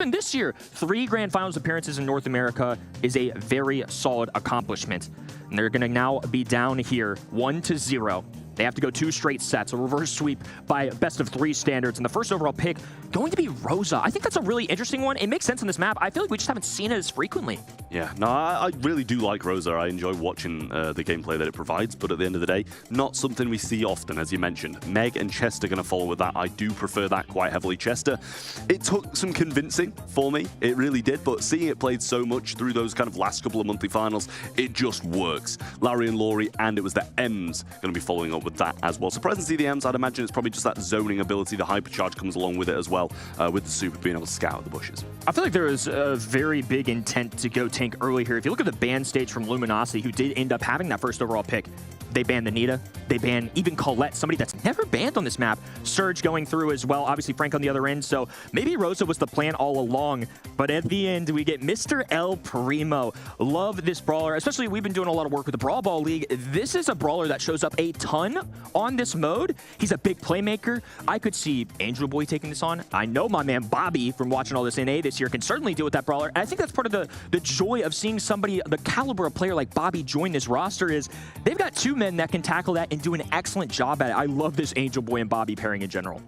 even this year, 3 Grand Finals appearances in North America is a very solid accomplishment. And they're going to now be down here 1-0. They have to go 2 straight sets, a reverse sweep by best of 3 standards. And the first overall pick going to be Rosa. I think that's a really interesting one. It makes sense on this map. I feel like we just haven't seen it as frequently. Yeah, no, I really do like Rosa. I enjoy watching the gameplay that it provides, but at the end of the day, not something we see often, as you mentioned. Meg and Chester going to follow with that. I do prefer that quite heavily. Chester, it took some convincing for me. It really did, but seeing it played so much through those kind of last couple of monthly finals, it just works. Larry and Laurie, and it was the M's going to be following up with that as well. Surprised to see the M's. I'd imagine it's probably just that zoning ability. The hypercharge comes along with it as well, with the super being able to scout the bushes. I feel like there was a very big intent to go tank early here. If you look at the ban stage from Luminosity, who did end up having that first overall pick, they banned the Nita. They banned even Colette, somebody that's never banned on this map. Surge going through as well. Obviously, Frank on the other end. So maybe Rosa was the plan all along. But at the end, we get Mr. El Primo. Love this brawler. Especially, we've been doing a lot of work with the Brawl Ball League. This is a brawler that shows up a ton on this mode. He's a big playmaker. I could see Angel Boy taking this on. I know my man Bobby, from watching all this NA this year, can certainly deal with that brawler. And I think that's part of the joy of seeing somebody, the caliber of player like Bobby, join this roster is they've got 2 men that can tackle that and do an excellent job at it. I love this Angel Boy and Bobby pairing in general.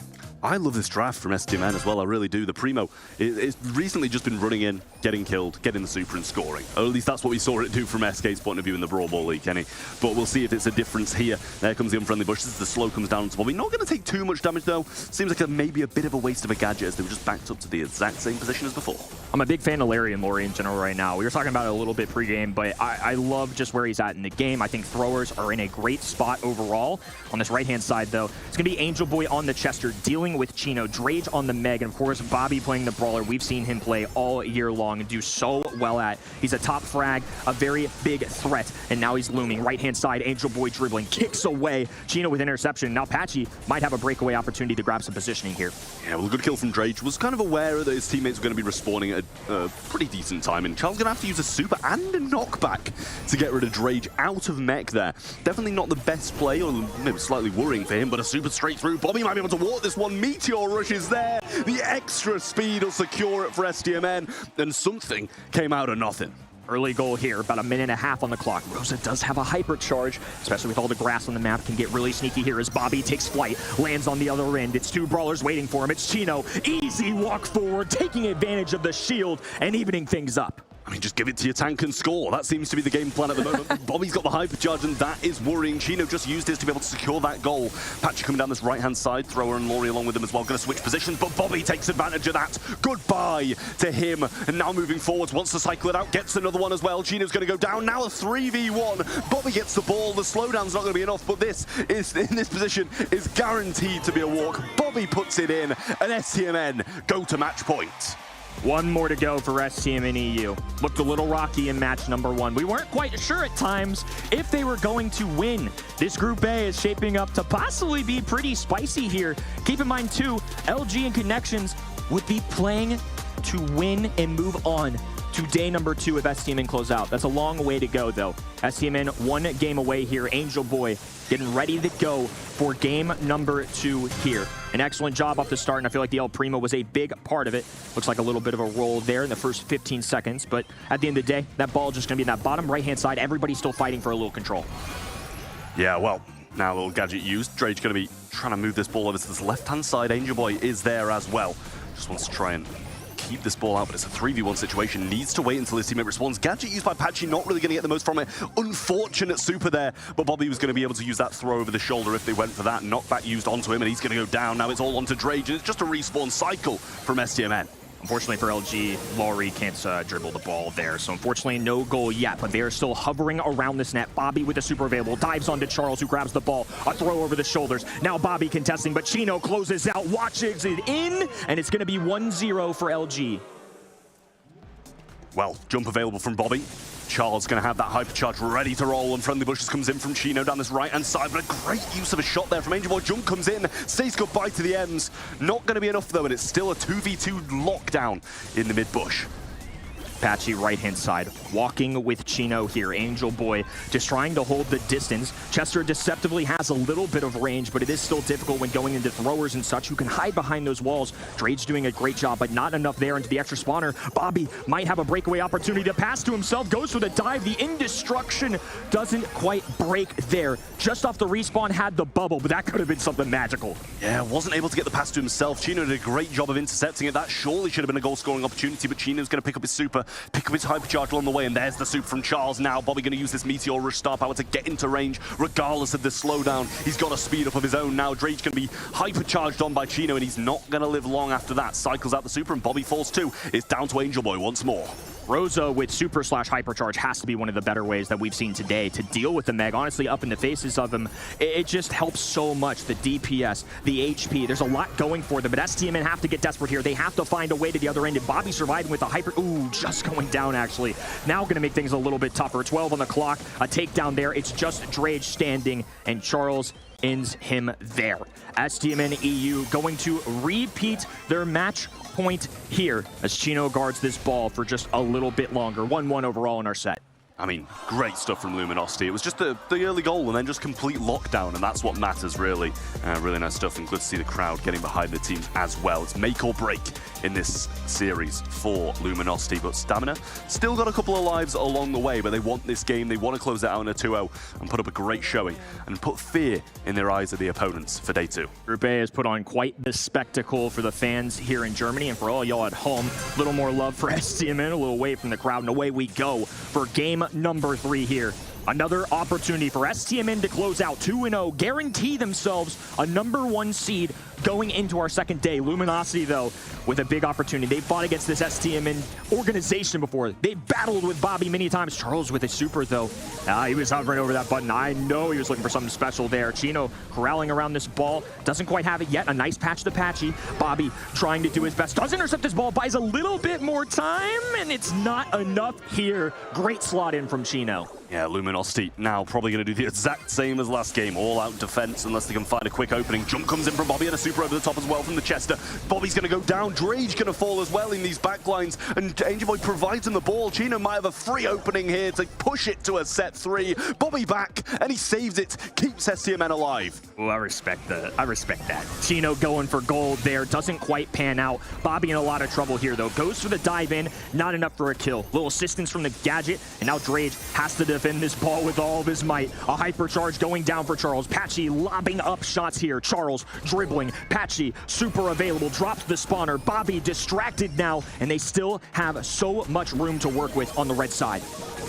I love this draft from STMN as well, I really do. The Primo, it's recently just been running in, getting killed, getting the super and scoring. Or at least that's what we saw it do from SK's point of view in the Brawl Ball League, Kenny. But we'll see if it's a difference here. There comes the unfriendly bushes, the slow comes down to Bobby. Not going to take too much damage though. Seems like maybe a bit of a waste of a gadget as they were just backed up to the exact same position as before. I'm a big fan of Larry and Laurie in general right now. We were talking about it a little bit pregame, but I love just where he's at in the game. I think throwers are in a great spot overall. On this right-hand side, though, it's going to be Angel Boy on the Chester, dealing with Chino, Drage on the Meg, and of course, Bobby playing the Brawler. We've seen him play all year long and do so well at. He's a top frag, a very big threat, and now he's looming. Right-hand side, Angel Boy dribbling, kicks away. Chino with interception. Now Patchy might have a breakaway opportunity to grab some positioning here. Yeah, well, a good kill from Drage. Was kind of aware that his teammates were going to be respawning at a pretty decent time, and Charles going to have to use a super and a knockback to get rid of Drage out of mech there. Definitely not the best play, or maybe slightly worrying for him, but a super straight through. Bobby might be able to walk this one. Meteor Rush is there. The extra speed will secure it for STMN, and something came out of nothing. Early goal here, about 1.5 minutes on the clock. Rosa does have a hypercharge, especially with all the grass on the map. Can get really sneaky here as Bobby takes flight, lands on the other end. It's 2 brawlers waiting for him. It's Chino, easy walk forward, taking advantage of the shield and evening things up. I mean, just give it to your tank and score. That seems to be the game plan at the moment. Bobby's got the hypercharge, and that is worrying. Chino just used his to be able to secure that goal. Patchy coming down this right-hand side. Thrower and Laurie along with him as well. Going to switch positions, but Bobby takes advantage of that. Goodbye to him. And now moving forwards, wants to cycle it out, gets another one as well. Chino's going to go down. Now a 3v1. Bobby gets the ball. The slowdown's not going to be enough, but this is, in this position, is guaranteed to be a walk. Bobby puts it in, and STMN go to match point. 1 more to go for STMN EU. Looked a little rocky in match number 1. We weren't quite sure at times if they were going to win. This Group A is shaping up to possibly be pretty spicy here. Keep in mind, too, LG and Connections would be playing to win and move on to day number 2 if STMN close out. That's a long way to go, though. STMN 1 game away here. Angel Boy getting ready to go for game number 2 here. An excellent job off the start, and I feel like the El Primo was a big part of it. Looks like a little bit of a roll there in the first 15 seconds, but at the end of the day, that ball just going to be in that bottom right-hand side. Everybody's still fighting for a little control. Yeah, well, now a little gadget used. Drage going to be trying to move this ball over to this left-hand side. Angel Boy is there as well. Just wants to try and keep this ball out, but it's a 3v1 situation. Needs to wait until his teammate responds. Gadget used by Patchy, not really going to get the most from it. Unfortunate super there, but Bobby was going to be able to use that throw over the shoulder if they went for that. Knockback used onto him, and he's going to go down. Now it's all onto Drage, and it's just a respawn cycle from STMN. Unfortunately for LG, Laurie can't dribble the ball there, so unfortunately no goal yet, but they are still hovering around this net. Bobby with the super available, dives onto Charles, who grabs the ball, a throw over the shoulders. Now Bobby contesting, but Chino closes out, watches it in, and it's going to be 1-0 for LG. Well, jump available from Bobby. Charles going to have that hypercharge ready to roll, and Friendly Bushes comes in from Chino down this right-hand side, but a great use of a shot there from Angel Boy. Jump comes in, says goodbye to the M's. Not going to be enough, though, and it's still a 2v2 lockdown in the mid-bush. Patchy right-hand side, walking with Chino here. Angel Boy just trying to hold the distance. Chester deceptively has a little bit of range, but it is still difficult when going into throwers and such who can hide behind those walls. Drade's doing a great job, but not enough there into the extra spawner. Bobby might have a breakaway opportunity to pass to himself, goes for the dive. The Indestruction doesn't quite break there. Just off the respawn had the bubble, but that could have been something magical. Yeah, wasn't able to get the pass to himself. Chino did a great job of intercepting it. That surely should have been a goal-scoring opportunity, but Chino's going to pick up his super, pick up his hypercharge along the way, and there's the super from Charles now. Bobby going to use this Meteor Rush star power to get into range, regardless of the slowdown. He's got a speed up of his own now. Drade's going to be hypercharged on by Chino, and he's not going to live long after that. Cycles out the super, and Bobby falls too. It's down to Angel Boy once more. Rosa with super slash hypercharge has to be one of the better ways that we've seen today to deal with the Meg. Honestly, up in the faces of him, it just helps so much. The DPS, the HP, there's a lot going for them, but STMN have to get desperate here. They have to find a way to the other end, and Bobby surviving with a hyper, ooh, just going down actually. Now gonna make things a little bit tougher. 12 on the clock, a takedown there. It's just Drage standing, and Charles ends him there. STMN EU going to repeat their match point here as Chino guards this ball for just a little bit longer. 1-1 overall in our set. I mean, great stuff from Luminosity. It was just the early goal and then just complete lockdown, and that's what matters, really. Really nice stuff, and good to see the crowd getting behind the team as well. It's make or break in this series for Luminosity, but Stamina still got a couple of lives along the way, but they want this game. They want to close it out in a 2-0 and put up a great showing and put fear in their eyes of the opponents for day 2. Group A has put on quite the spectacle for the fans here in Germany, and for all y'all at home, a little more love for STMN, a little away from the crowd, and away we go for game number 3 here. Another opportunity for STMN to close out 2-0, guarantee themselves a #1 seed going into our second day. Luminosity, though, with a big opportunity. They fought against this STMN organization before. They battled with Bobby many times. Charles with a super, though. He was hovering over that button. I know he was looking for something special there. Chino corralling around this ball. Doesn't quite have it yet. A nice patch to Patchy. Bobby trying to do his best. Does intercept this ball. Buys a little bit more time, and it's not enough here. Great slot in from Chino. Yeah, Luminosity now probably going to do the exact same as last game. All-out defense unless they can find a quick opening. Jump comes in from Bobby and a super over the top as well from the Chester. Bobby's going to go down. Drage going to fall as well in these backlines. And Angel Boy provides him the ball. Chino might have a free opening here to push it to a set 3. Bobby back, and he saves it. Keeps STMN alive. Oh, I respect that. I respect that. Chino going for gold there. Doesn't quite pan out. Bobby in a lot of trouble here, though. Goes for the dive in. Not enough for a kill. Little assistance from the Gadget. And now Drage has to defend this ball with all of his might. A hypercharge going down for Charles. Patchy lobbing up shots here. Charles dribbling. Patchy super available. Drops the spawner. Bobby distracted now, and they still have so much room to work with on the red side.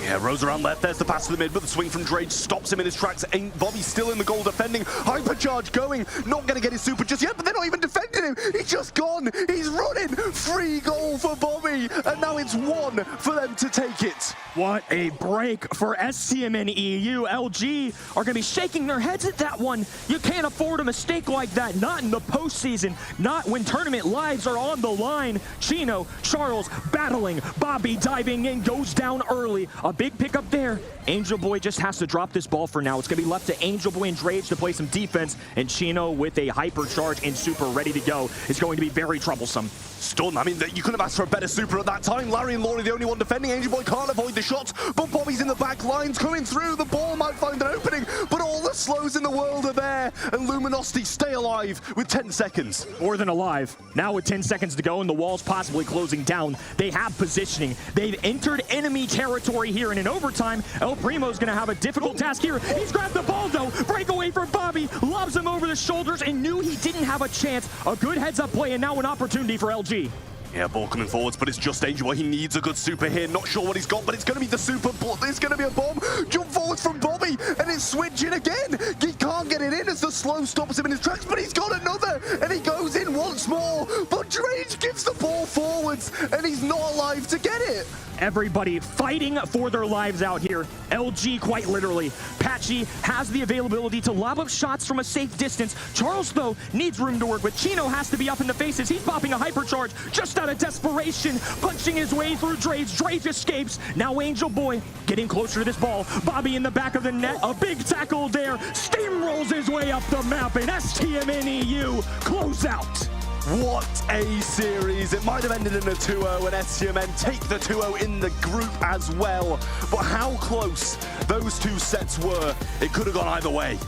Yeah, Rose around left. There's the pass to the mid, but the swing from Drage stops him in his tracks. Ain't Bobby still in the goal defending. Hypercharge going. Not going to get his super just yet, but they're not even defending him. He's just gone. He's running. Free goal for Bobby. And now it's 1 for them to take it. What a break for STMN EU. LG are going to be shaking their heads at that one. You can't afford a mistake like that. Not in the postseason. Not when tournament lives are on the line. Chino, Charles battling. Bobby diving in, goes down early. A big pickup there. Angel Boy just has to drop this ball for now. It's going to be left to Angel Boy and Drage to play some defense, and Chino with a hypercharge and super ready to go is going to be very troublesome. Stun, I mean, you couldn't have asked for a better super at that time. Larry and Laurie the only one defending. Angel Boy can't avoid the shots, but Bobby's in the back lines coming through. The ball might find an opening, but all the slows in the world are there, and Luminosity stay alive with 10 seconds. More than alive. Now with 10 seconds to go and the walls possibly closing down, they have positioning. They've entered enemy territory here, and in overtime, El Primo's going to have a difficult task here. He's grabbed the ball, though. Breakaway for Bobby. Lobs him over the shoulders and knew he didn't have a chance. A good heads-up play, and now an opportunity for LG. Yeah, ball coming forwards, but it's just Angel Boy. He needs a good super here. Not sure what he's got, but it's going to be the super. It's going to be a bomb. Jump forwards from Bobby, and it's switching again. He can't get it in as the slow stops him in his tracks, but he's got another, and he goes in once more. But Drage gives the ball forwards, and he's not alive to get it. Everybody fighting for their lives out here. LG quite literally. Patchy has the availability to lob up shots from a safe distance. Charles, though, needs room to work with. Chino has to be up in the faces. He's popping a hypercharge just out of desperation, punching his way through Drage. Drage escapes. Now Angel Boy getting closer to this ball. Bobby in the back of the net. A big tackle there. Steamrolls his way up the map, and STMN EU close out. What a series. It might have ended in a 2-0 and STMN take the 2-0 in the group as well. But how close those two sets were, it could have gone either way.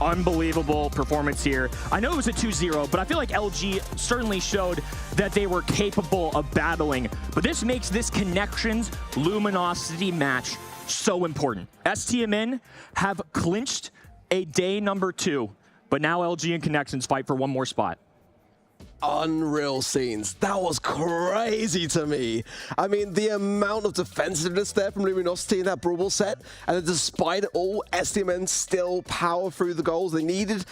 Unbelievable performance here. I know it was a 2-0, but I feel like LG certainly showed that they were capable of battling. But this makes this Connections Luminosity match so important. STMN have clinched a day number 2, but now LG and Connections fight for one more spot. Unreal scenes. That was crazy to me. I mean, the amount of defensiveness there from Luminosity in that Brawl set, and then despite it all, STMN still power through the goals they needed.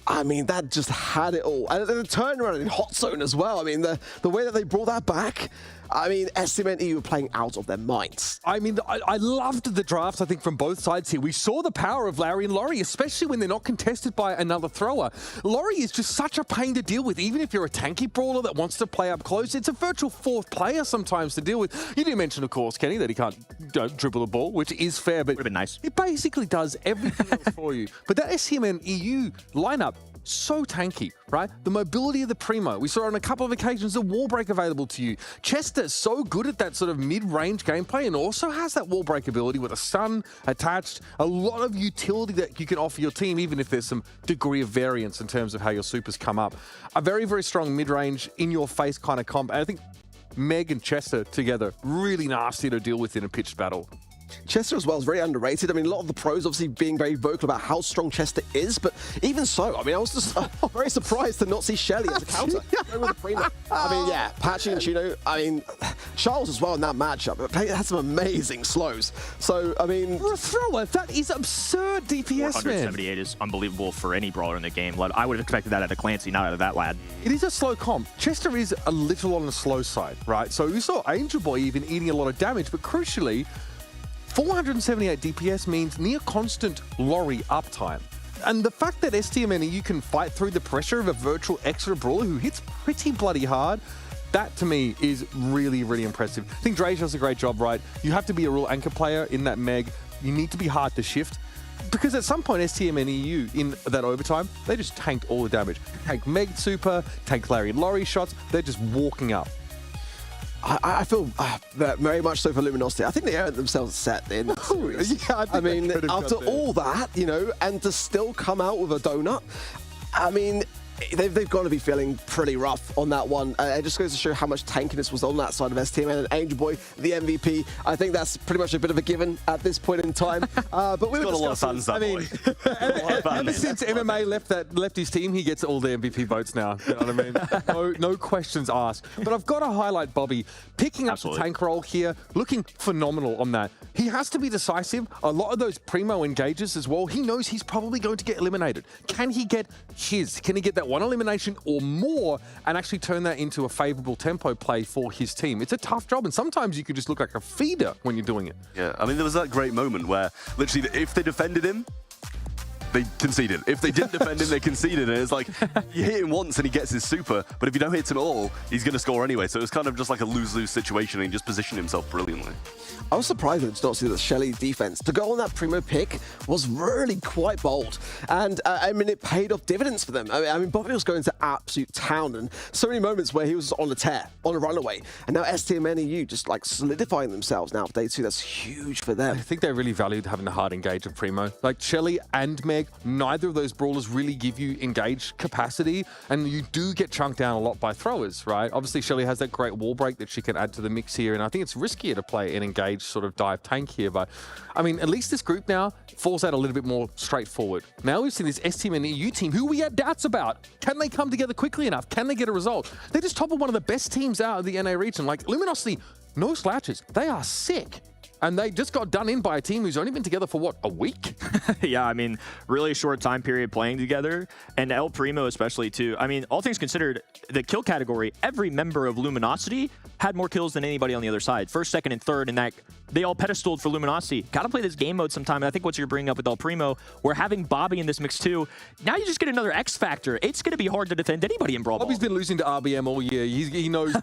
I mean, that just had it all. And then the turnaround in Hot Zone as well. I mean, the way that they brought that back, I mean, STMN EU were playing out of their minds. I mean, I loved the drafts, I think, from both sides here. We saw the power of Larry and Laurie, especially when they're not contested by another thrower. Laurie is just such a pain to deal with, even if you're a tanky brawler that wants to play up close. It's a virtual fourth player sometimes to deal with. You did mention, of course, Kenny, that he can't dribble the ball, which is fair, but Would've been nice. It basically does everything else for you. But that STMN EU lineup, so tanky, right? The mobility of the Primo. We saw on a couple of occasions the wall break available to you. Chester's so good at that sort of mid-range gameplay and also has that wall break ability with a stun attached. A lot of utility that you can offer your team, even if there's some degree of variance in terms of how your supers come up. A very, very strong mid-range, in-your-face kind of comp. And I think Meg and Chester together, really nasty to deal with in a pitched battle. Chester as well is very underrated. I mean, a lot of the pros obviously being very vocal about how strong Chester is, but even so, I mean, I was just very surprised to not see Shelly as a counter. With the Primo. I mean, yeah, Patchy and Chino, I mean, Charles as well in that matchup had some amazing slows. So, I mean... For a thrower, that is absurd DPS, man. 178 is unbelievable for any brawler in the game. I would have expected that out of Clancy, not out of that lad. It is a slow comp. Chester is a little on the slow side, right? So we saw Angel Boy even eating a lot of damage, but crucially, 478 DPS means near constant Laurie uptime. And the fact that STMN EU can fight through the pressure of a virtual extra brawler who hits pretty bloody hard, that to me is really, really impressive. I think Drej does a great job, right? You have to be a real anchor player in that Meg. You need to be hard to shift. Because at some point, STMN EU in that overtime, they just tanked all the damage. Tank Meg super, tank Larry and Laurie shots, they're just walking up. I feel that very much so for Luminosity. I think they earned themselves a set in that series. Yeah, I mean, after all that, you know, and to still come out with a donut, I mean, they've got to be feeling pretty rough on that one. It just goes to show how much tankiness was on that side of STMN, and Angel Boy, the MVP. I think that's pretty much a bit of a given at this point in time. But we were got a lot of fans, that boy. Ever since MMA left his team, he gets all the MVP votes now. You know what I mean? No questions asked. But I've got to highlight Bobby picking up the tank role here, looking phenomenal on that. He has to be decisive. A lot of those Primo engages as well. He knows he's probably going to get eliminated. Can he get his? Can he get that one elimination or more and actually turn that into a favorable tempo play for his team? It's a tough job, and sometimes you could just look like a feeder when you're doing it. Yeah, I mean, there was that great moment where literally if they defended him, they conceded. If they didn't defend him, they conceded. And it's like, you hit him once and he gets his super, but if you don't hit him at all, he's going to score anyway. So it's kind of just like a lose-lose situation, and he just positioned himself brilliantly. I was surprised to not see the Shelly defense. To go on that Primo pick was really quite bold. And I mean, it paid off dividends for them. I mean, Bobby was going to absolute town, and so many moments where he was on a tear, on a runaway. And now STMN EU just like solidifying themselves now for day 2. That's huge for them. I think they really valued having a hard engage of Primo. Like Shelly and Meg, neither of those brawlers really give you engage capacity, and you do get chunked down a lot by throwers, right? Obviously, Shelly has that great wall break that she can add to the mix here, and I think it's riskier to play an engaged sort of dive tank here, but I mean, at least this group now falls out a little bit more straightforward. Now we've seen this STMN EU team, who we had doubts about. Can they come together quickly enough? Can they get a result? They just toppled one of the best teams out of the NA region. Like, Luminosity, no slouches. They are sick. And they just got done in by a team who's only been together for, what, a week? Yeah, I mean, really short time period playing together. And El Primo especially, too. I mean, all things considered, the kill category, every member of Luminosity had more kills than anybody on the other side. First, second, and third, and that they all pedestaled for Luminosity. Got to play this game mode sometime. And I think what you're bringing up with El Primo, we're having Bobby in this mix, too. Now you just get another X factor. It's going to be hard to defend anybody in Brawl Ball. Bobby's been losing to RBM all year. He knows,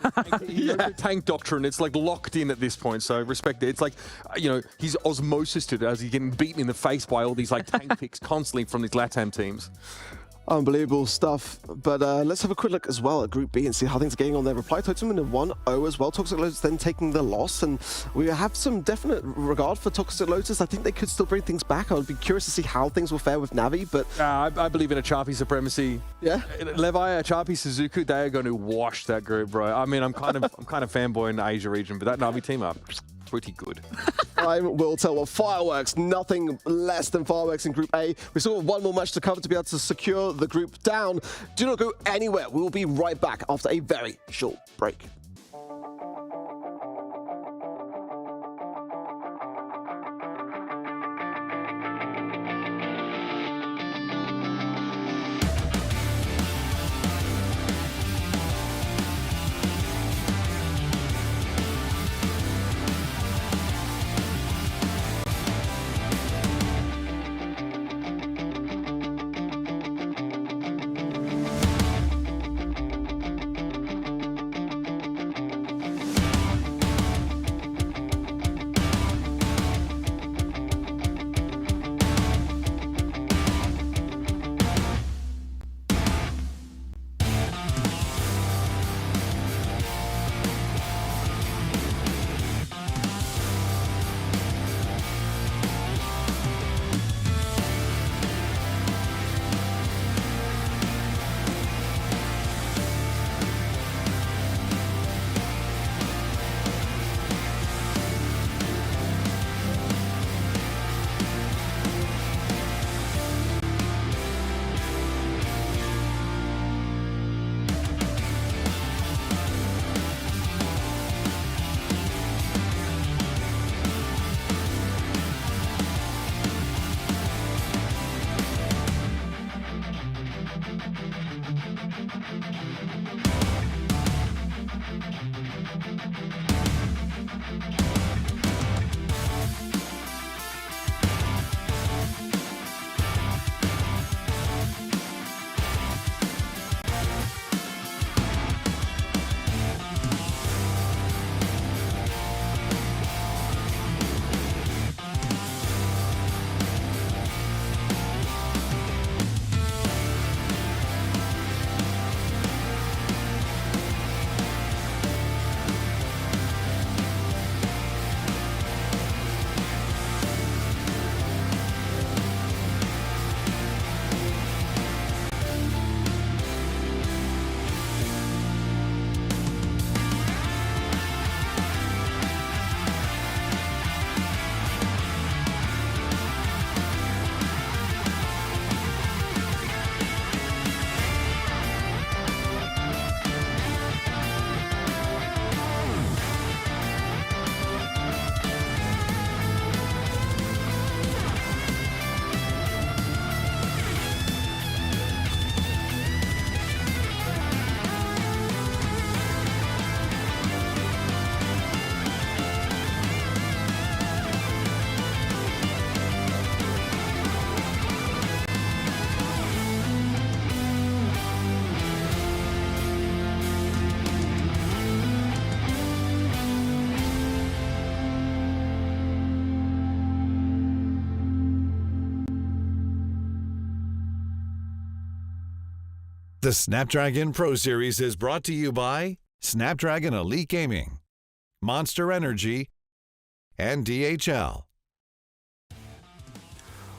he knows the tank doctrine. It's like locked in at this point, so respect it. It's like, you know, he's osmosis to it as he's getting beaten in the face by all these like tank picks constantly from these LATAM teams. Unbelievable stuff. But let's have a quick look as well at Group B and see how things are getting on there. Reply Totem in a 1-0 as well. Toxic Lotus then taking the loss, and we have some definite regard for Toxic Lotus. I think they could still bring things back. I would be curious to see how things will fare with Navi, but... I believe in a Chapi supremacy. Yeah? Levi, Chapi, Suzuku, they are going to wash that group, bro. I mean, I'm kind of fanboy in the Asia region, but that Navi team up, pretty good. Time will tell. Well, fireworks, nothing less than fireworks in Group A. We still have one more match to cover to be able to secure the group down. Do not go anywhere. We will be right back after a very short break. The Snapdragon Pro Series is brought to you by Snapdragon Elite Gaming, Monster Energy, and DHL.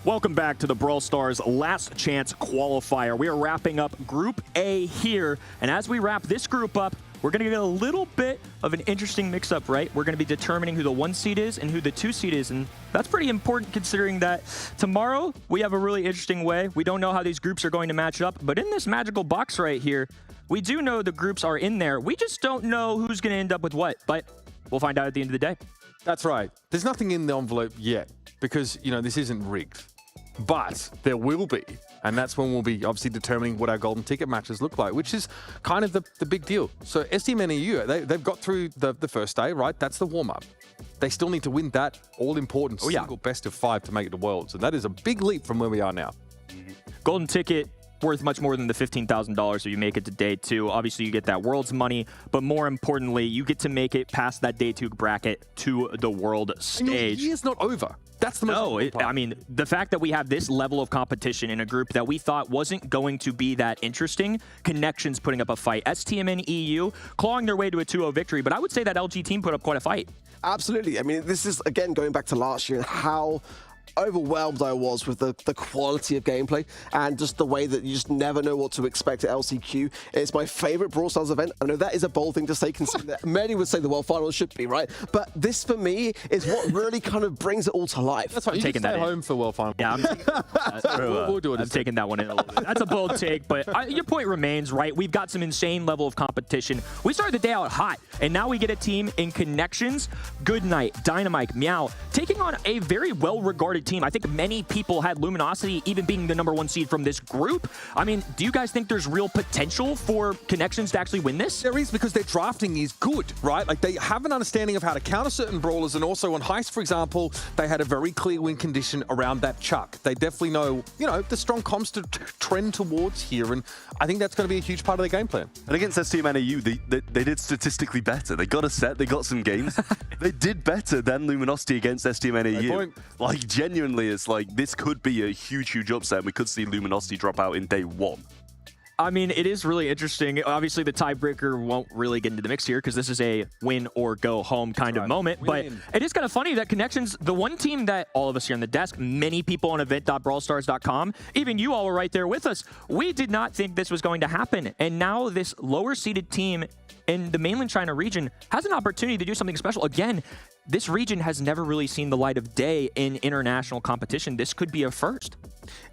Welcome back to the Brawl Stars Last Chance Qualifier. We are wrapping up Group A here, and as we wrap this group up, we're going to get a little bit of an interesting mix-up, right? We're going to be determining who the 1 seed is and who the 2 seed is, and that's pretty important considering that tomorrow we have a really interesting way. We don't know how these groups are going to match up, but in this magical box right here, we do know the groups are in there. We just don't know who's going to end up with what, but we'll find out at the end of the day. That's right. There's nothing in the envelope yet because, you know, this isn't rigged. But there will be, and that's when we'll be obviously determining what our golden ticket matches look like, which is kind of the big deal. So STMN EU, they've got through the first day, right? That's the warm-up. They still need to win that all-important single best of 5 to make it to Worlds, and that is a big leap from where we are now. Golden ticket worth much more than the $15,000 if you make it to day 2. Obviously, you get that Worlds money, but more importantly, you get to make it past that day 2 bracket to the World stage. And your year's not over. That's the most important part. I mean, the fact that we have this level of competition in a group that we thought wasn't going to be that interesting, Connections putting up a fight, STMN EU clawing their way to a 2-0 victory, but I would say that LG team put up quite a fight. Absolutely. I mean, this is, again, going back to last year, how overwhelmed I was with the quality of gameplay and just the way that you just never know what to expect at LCQ. It's my favorite Brawl Stars event. I know that is a bold thing to say, considering that many would say the World Finals should be, right? But this, for me, is what really kind of brings it all to life. That's why you taking stay that home for World Finals. Yeah, we'll do it. I'm taking that one in a little bit. That's a bold take, but your point remains, right? We've got some insane level of competition. We started the day out hot, and now we get a team in Connections, Goodnight, Dynamite, Meow, taking on a very well-regarded team. I think many people had Luminosity even being the #1 seed from this group. I mean, do you guys think there's real potential for Connections to actually win this? There is, because their drafting is good, right? Like, they have an understanding of how to counter certain brawlers, and also on Heist, for example, they had a very clear win condition around that Chuck. They definitely know, you know, the strong comms to trend towards here, and I think that's going to be a huge part of their game plan. And against STMN EU, they did statistically better. They got a set, they got some games. They did better than Luminosity against STMN EU. Like, genuinely, it's like, this could be a huge, huge upset. We could see Luminosity drop out in day 1. I mean, it is really interesting. Obviously, the tiebreaker won't really get into the mix here because this is a win or go home kind of moment. But it is kind of funny that Connections, the one team that all of us here on the desk, many people on event.brawlstars.com, even you all were right there with us, we did not think this was going to happen. And now this lower-seeded team in the mainland China region has an opportunity to do something special. Again, this region has never really seen the light of day in international competition. This could be a first.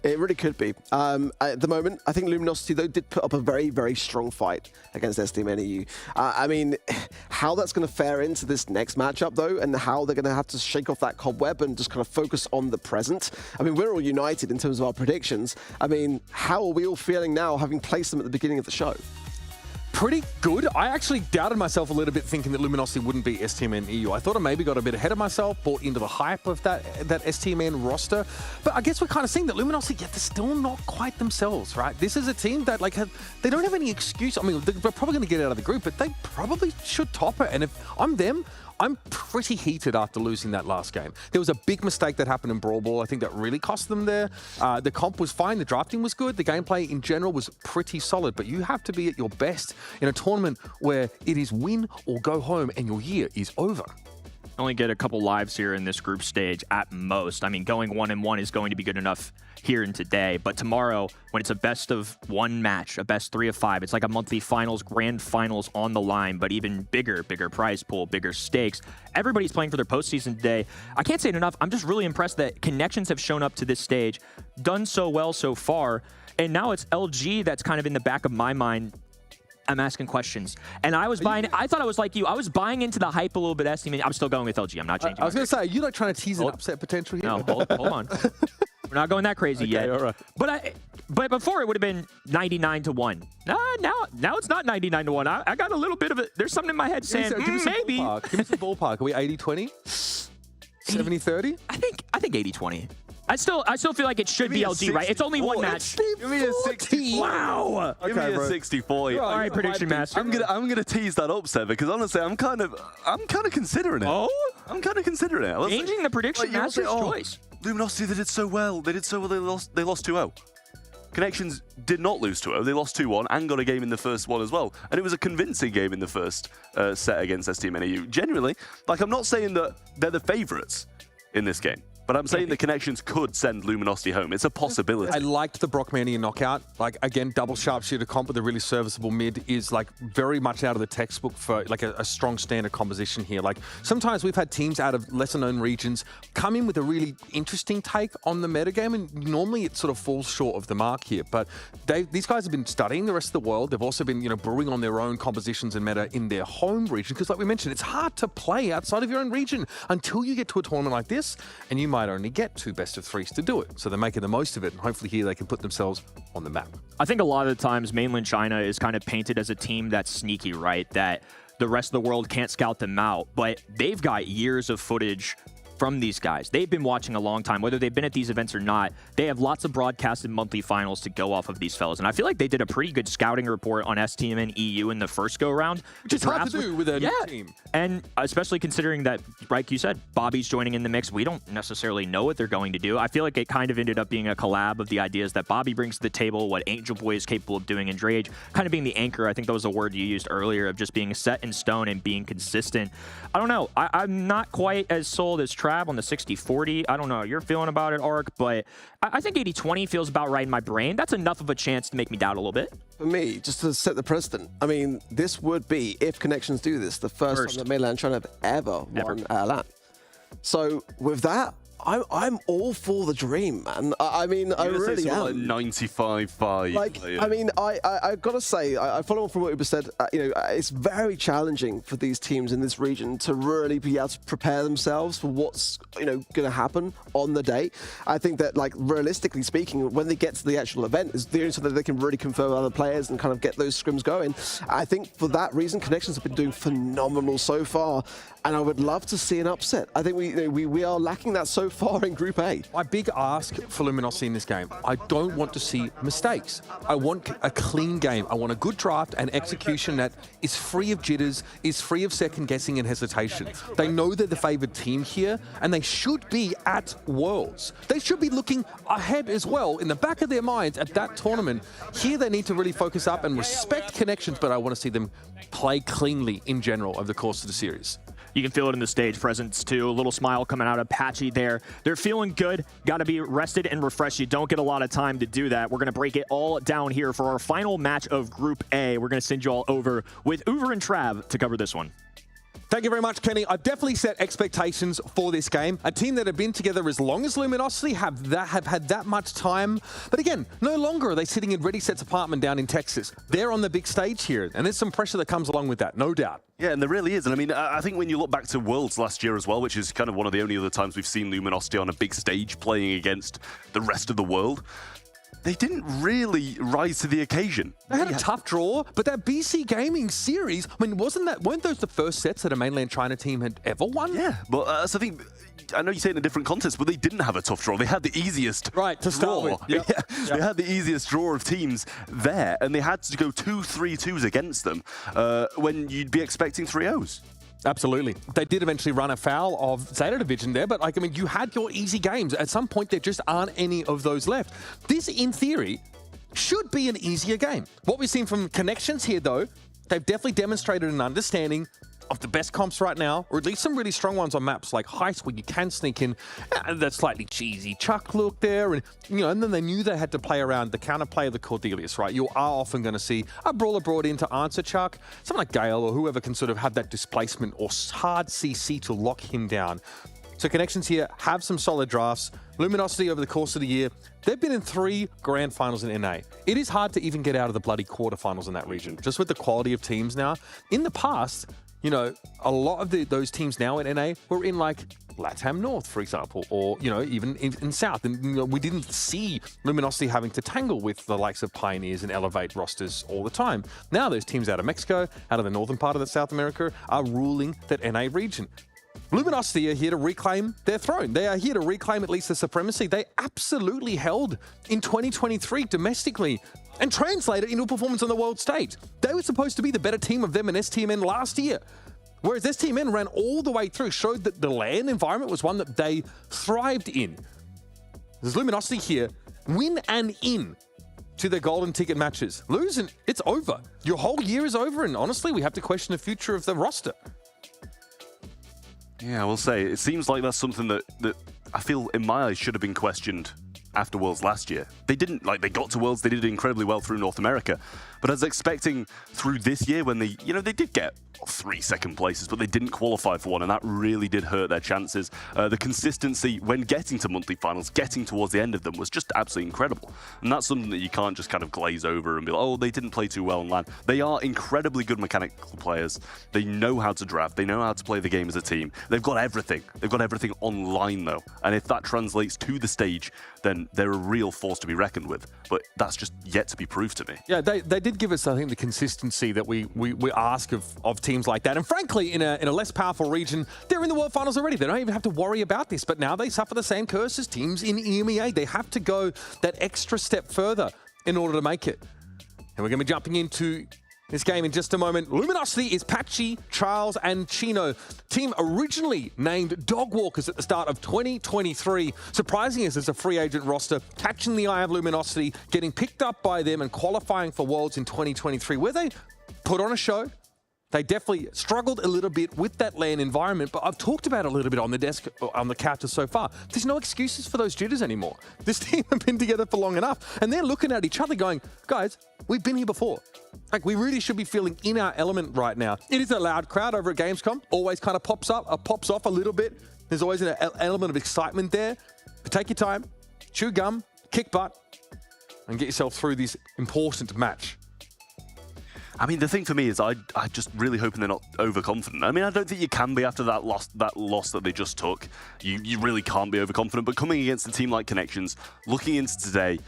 It really could be. At the moment, I think Luminosity, though, did put up a very, very strong fight against STMN EU. I mean, how that's going to fare into this next matchup, though, and how they're going to have to shake off that cobweb and just kind of focus on the present. I mean, we're all united in terms of our predictions. I mean, how are we all feeling now, having placed them at the beginning of the show? Pretty good. I actually doubted myself a little bit, thinking that Luminosity wouldn't be STMN EU. I thought I maybe got a bit ahead of myself, bought into the hype of that STMN roster. But I guess we're kind of seeing that Luminosity, they're still not quite themselves, right? This is a team that, like, they don't have any excuse. I mean, they're probably going to get out of the group, but they probably should top it. And if I'm them, I'm pretty heated after losing that last game. There was a big mistake that happened in Brawl Ball. I think that really cost them there. The comp was fine. The drafting was good. The gameplay in general was pretty solid. But you have to be at your best in a tournament where it is win or go home and your year is over. Only get a couple lives here in this group stage at most. I mean, going 1-1 is going to be good enough here and today. But tomorrow, when it's a best of 1 match, a best 3 of 5, it's like a monthly finals, grand finals on the line, but even bigger prize pool, bigger stakes. Everybody's playing for their postseason today. I can't say it enough. I'm just really impressed that Connections have shown up to this stage, done so well so far. And now it's LG that's kind of in the back of my mind. I'm asking questions. And I was buying, I thought I was like you. I was buying into the hype a little bit. I'm still going with LG. I'm not changing. I was going to say, you're not trying to tease an upset potential here? No, hold on. We're not going that crazy yet. All right. But before it would have been 99-1. Now it's not 99-1. I got a little bit of it. There's something in my head saying maybe. Give me some ballpark. Are we 80-20? 70-30? I think 80-20. I still feel like it should be LG, right? It's only 1 match. Give me a 60. Wow. Give me a 60-40. All right, prediction master. I'm gonna tease that upset because honestly, I'm kind of considering it. Oh, I'm kind of considering it. Changing the prediction master's choice. Luminosity, they did so well. They lost 2-0. Connections did not lose 2-0. They lost 2-1 and got a game in the first one as well. And it was a convincing game in the first set against STMN EU. Genuinely, like, I'm not saying that they're the favourites in this game, but I'm saying the Connections could send Luminosity home. It's a possibility. I liked the Brockmania knockout. Like, again, double sharpshooter comp with a really serviceable mid is, like, very much out of the textbook for, like, a strong standard composition here. Like, sometimes we've had teams out of lesser-known regions come in with a really interesting take on the metagame, and normally it sort of falls short of the mark here. But these guys have been studying the rest of the world. They've also been, brewing on their own compositions and meta in their home region, because, like we mentioned, it's hard to play outside of your own region until you get to a tournament like this, and you might only get 2 best-of-3s to do it. So they're making the most of it, and hopefully here they can put themselves on the map. I think a lot of the times mainland China is kind of painted as a team that's sneaky, right? That the rest of the world can't scout them out, but they've got years of footage from these guys. They've been watching a long time, whether they've been at these events or not. They have lots of broadcasted monthly finals to go off of these fellas. And I feel like they did a pretty good scouting report on STMN EU in the first go-around. Which is hard to do with a new team. And especially considering that, like you said, Bobby's joining in the mix. We don't necessarily know what they're going to do. I feel like it kind of ended up being a collab of the ideas that Bobby brings to the table, what Angel Boy is capable of doing, and Drage kind of being the anchor. I think that was a word you used earlier of just being set in stone and being consistent. I don't know. I'm not quite as sold as Trav on the 60-40. I don't know how you're feeling about it, Ark, but I think 80-20 feels about right in my brain. That's enough of a chance to make me doubt a little bit. For me, just to set the precedent, I mean, this would be, if Connections do this, the first time that Mainland China have ever won LAN. So with that, I'm all for the dream, man. I mean, I really am. Like 95-5. Like, I mean, I gotta say, I follow on from what Uber said. You know, it's very challenging for these teams in this region to really be able to prepare themselves for what's, you know, going to happen on the day. I think that, like, realistically speaking, when they get to the actual event, is the only time that they can really confirm other players and kind of get those scrims going. I think for that reason, Connections have been doing phenomenal so far, and I would love to see an upset. I think we are lacking that so far in Group A. My big ask for Luminosity in this game, I don't want to see mistakes. I want a clean game. I want a good draft and execution that is free of jitters, is free of second guessing and hesitation. They know they're the favored team here, and they should be at Worlds. They should be looking ahead as well in the back of their minds at that tournament. Here they need to really focus up and respect Connections, but I want to see them play cleanly in general over the course of the series. You can feel it in the stage presence too. A little smile coming out of Patchy there. They're feeling good. Got to be rested and refreshed. You don't get a lot of time to do that. We're going to break it all down here for our final match of Group A. We're going to send you all over with Uber and Trav to cover this one. Thank you very much, Kenny. I've definitely set expectations for this game. A team that have been together as long as Luminosity have had that much time. But again, no longer are they sitting in Ready Set's apartment down in Texas. They're on the big stage here, and there's some pressure that comes along with that, no doubt. Yeah, and there really is. And I mean, I think when you look back to Worlds last year as well, which is kind of one of the only other times we've seen Luminosity on a big stage playing against the rest of the world, they didn't really rise to the occasion. They had a tough draw, but that BC Gaming series, I mean, weren't those the first sets that a mainland China team had ever won? Yeah, but so I think, I know you say it in a different context, but they didn't have a tough draw. They had the easiest to start with. Yep. They had the easiest draw of teams there, and they had to go 2 3-2s against them when you'd be expecting 3-0s. Absolutely. They did eventually run afoul of Zeta Division there, but like, I mean, you had your easy games. At some point, there just aren't any of those left. This, in theory, should be an easier game. What we've seen from Connections here, though, they've definitely demonstrated an understanding of the best comps right now, or at least some really strong ones on maps like Heist, where you can sneak in that slightly cheesy Chuck look there, and and then they knew they had to play around the counterplay of the Cordelius, right? You are often going to see a brawler brought in to answer Chuck, someone like Gale or whoever can sort of have that displacement or hard CC to lock him down. So Connections here have some solid drafts. Luminosity over the course of the year, they've been in 3 grand finals in NA. It is hard to even get out of the bloody quarterfinals in that region, just with the quality of teams now. In the past, a lot of those teams now in NA were in like LATAM North, for example, or, even in South. And we didn't see Luminosity having to tangle with the likes of Pioneers and Elevate rosters all the time. Now those teams out of Mexico, out of the northern part of the South America, are ruling that NA region. Luminosity are here to reclaim their throne. They are here to reclaim at least the supremacy they absolutely held in 2023 domestically and translate it into a performance on the world stage. They were supposed to be the better team of them and STMN last year. Whereas STMN ran all the way through, showed that the LAN environment was one that they thrived in. There's Luminosity here, win and in to their golden ticket matches. Lose and it's over. Your whole year is over, and honestly, we have to question the future of the roster. Yeah, I will say, it seems like that's something that I feel, in my eyes, should have been questioned after Worlds last year. They didn't, they got to Worlds, they did incredibly well through North America. But I was expecting through this year when they did get 3 second places, but they didn't qualify for one, and that really did hurt their chances. The consistency when getting to monthly finals, getting towards the end of them, was just absolutely incredible. And that's something that you can't just kind of glaze over and be like, oh, they didn't play too well in LAN. They are incredibly good mechanical players. They know how to draft. They know how to play the game as a team. They've got everything. They've got everything online, though. And if that translates to the stage, then then they're a real force to be reckoned with. But that's just yet to be proved to me. Yeah, they did give us, I think, the consistency that we ask of teams like that. And frankly, in a less powerful region, they're in the World Finals already. They don't even have to worry about this. But now they suffer the same curse as teams in EMEA. They have to go that extra step further in order to make it. And we're going to be jumping into this game in just a moment. Luminosity is Patchy, Charles, and Chino. Team originally named Dogwalkers at the start of 2023. Surprising us as a free agent roster, catching the eye of Luminosity, getting picked up by them and qualifying for Worlds in 2023, where they put on a show. They definitely struggled a little bit with that LAN environment, but I've talked about it a little bit on the desk, on the couches so far. There's no excuses for those jitters anymore. This team have been together for long enough, and they're looking at each other going, guys, we've been here before. Like, we really should be feeling in our element right now. It is a loud crowd over at Gamescom, always kind of pops off a little bit. There's always an element of excitement there. But take your time, chew gum, kick butt, and get yourself through this important match. I mean, the thing for me is I just really hoping they're not overconfident. I mean, I don't think you can be after that loss that they just took. You really can't be overconfident. But coming against a team like Connections, looking into today,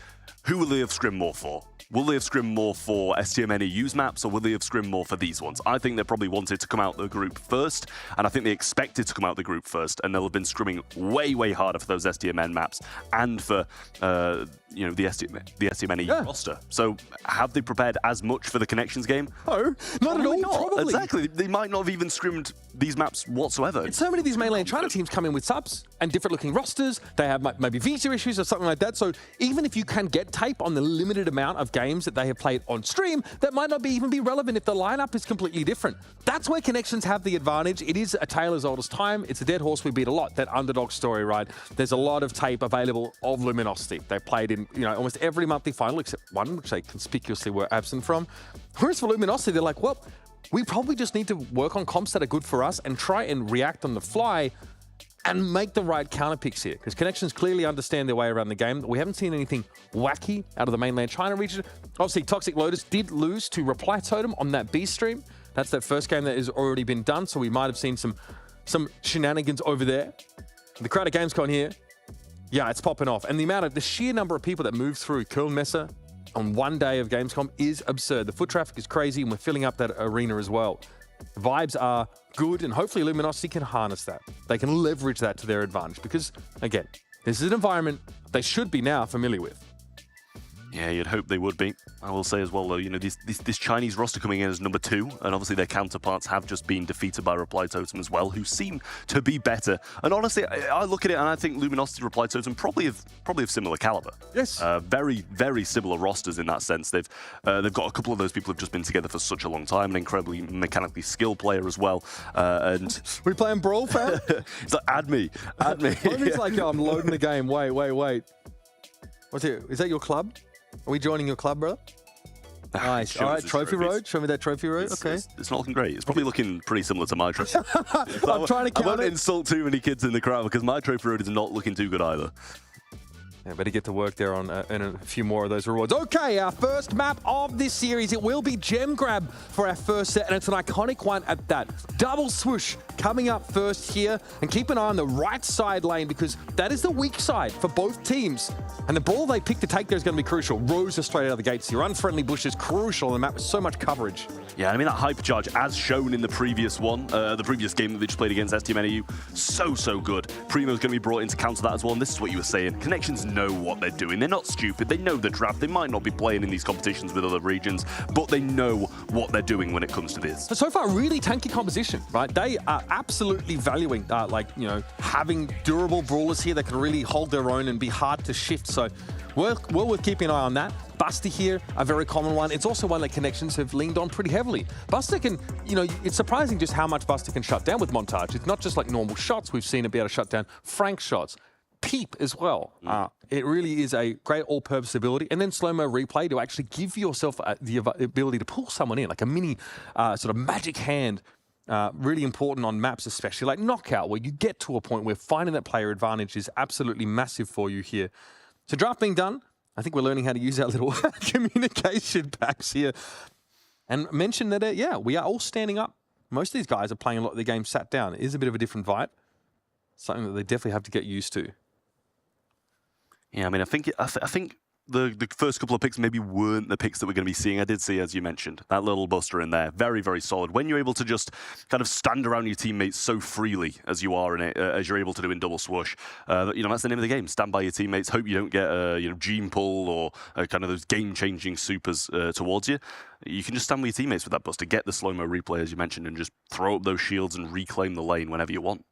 who will they have scrimmed more for? Will they have scrimmed more for STMN EU's maps, or will they have scrimmed more for these ones? I think they probably wanted to come out the group first, and I think they expected to come out the group first, and they'll have been scrimming way, way harder for those STMN maps and for the STMN EU roster. So have they prepared as much for the Connections game? No, not at all. Probably. Exactly. They might not have even scrimmed these maps whatsoever. And so many of these mainland China teams come in with subs and different looking rosters. They have maybe visa issues or something like that. So even if you can get tape on the limited amount of games that they have played on stream, that might not even be relevant if the lineup is completely different. That's where Connections have the advantage. It is a tale as old as time. It's a dead horse we beat a lot, that underdog story, right? There's a lot of tape available of Luminosity. They played in, almost every monthly final except one, which they conspicuously were absent from. Whereas for Luminosity, they're like, well, we probably just need to work on comps that are good for us and try and react on the fly and make the right counter picks here, because Connections clearly understand their way around the game. We haven't seen anything wacky out of the mainland China region. Obviously, Toxic Lotus did lose to Reply Totem on that B stream. That's that first game that has already been done, so we might have seen some shenanigans over there. The crowd at Gamescom here, yeah, it's popping off. And the sheer number of people that move through Köln Messe on one day of Gamescom is absurd. The foot traffic is crazy, and we're filling up that arena as well. The vibes are good, and hopefully Luminosity can harness that. They can leverage that to their advantage, because, again, this is an environment they should be now familiar with. Yeah, you'd hope they would be. I will say as well, though, this Chinese roster coming in as number 2, and obviously their counterparts have just been defeated by Reply Totem as well, who seem to be better. And honestly, I look at it and I think Luminosity, Reply Totem probably of similar caliber. Yes. Very, very similar rosters in that sense. They've got a couple of those people who've just been together for such a long time, an incredibly mechanically skilled player as well. And we playing Brawl, fam? It's like, add me. Homie's like, oh, I'm loading the game. Wait. What's it? Is that your club? Are we joining your club, brother? Nice. All right, Trophy Road. Show me that Trophy Road. Okay. It's not looking great. It's probably looking pretty similar to my Trophy. I'm trying to count I won't insult too many kids in the crowd, because my Trophy Road is not looking too good either. Yeah, better get to work there on and a few more of those rewards. Okay, our first map of this series. It will be Gem Grab for our first set, and it's an iconic one at that. Double swoosh coming up first here, and keep an eye on the right side lane, because that is the weak side for both teams. And the ball they pick to take there is going to be crucial. Rose are straight out of the gates here. Unfriendly bush is crucial on the map with so much coverage. Yeah, I mean, that hyper charge, as shown in the previous one, the previous game that they just played against STMN EU, so good. Primo's going to be brought in to counter that as well, and this is what you were saying. Connections know what they're doing. They're not stupid. They know the draft. They might not be playing in these competitions with other regions, but they know what they're doing when it comes to this. So far, really tanky composition, right? They are absolutely valuing, having durable brawlers here that can really hold their own and be hard to shift. So well worth keeping an eye on that. Buster here, a very common one. It's also one that Connections have leaned on pretty heavily. Buster can, it's surprising just how much Buster can shut down with Montage. It's not just like normal shots. We've seen it be able to shut down Frank shots. Peep as well. It really is a great all-purpose ability. And then slow-mo replay to actually give yourself the ability to pull someone in, like a mini sort of magic hand. Really important on maps, especially like Knockout, where you get to a point where finding that player advantage is absolutely massive for you here. So draft being done, I think we're learning how to use our little communication packs here. And mention that, we are all standing up. Most of these guys are playing a lot of the game sat down. It is a bit of a different vibe. Something that they definitely have to get used to. Yeah, I mean, I think the first couple of picks maybe weren't the picks that we're going to be seeing. I did see, as you mentioned, that little buster in there. Very, very solid. When you're able to just kind of stand around your teammates so freely as you are in it, as you're able to do in double swoosh, that's the name of the game. Stand by your teammates. Hope you don't get gene pull or kind of those game-changing supers towards you. You can just stand with your teammates with that buster, get the slow-mo replay, as you mentioned, and just throw up those shields and reclaim the lane whenever you want.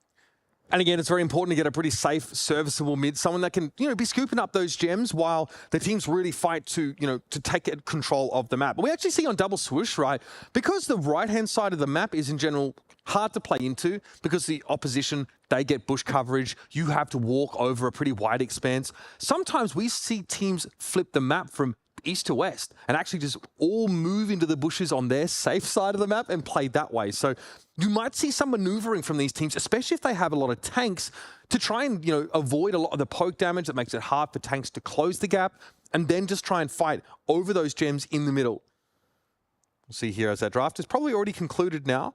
And again, it's very important to get a pretty safe, serviceable mid, someone that can, be scooping up those gems while the teams really fight to take control of the map. But we actually see on double swoosh, right, because the right-hand side of the map is in general hard to play into because the opposition, they get bush coverage. You have to walk over a pretty wide expanse. Sometimes we see teams flip the map from east to west and actually just all move into the bushes on their safe side of the map and play that way. So you might see some maneuvering from these teams, especially if they have a lot of tanks, to try and avoid a lot of the poke damage that makes it hard for tanks to close the gap, and then just try and fight over those gems in the middle. We'll see here as that draft is probably already concluded now.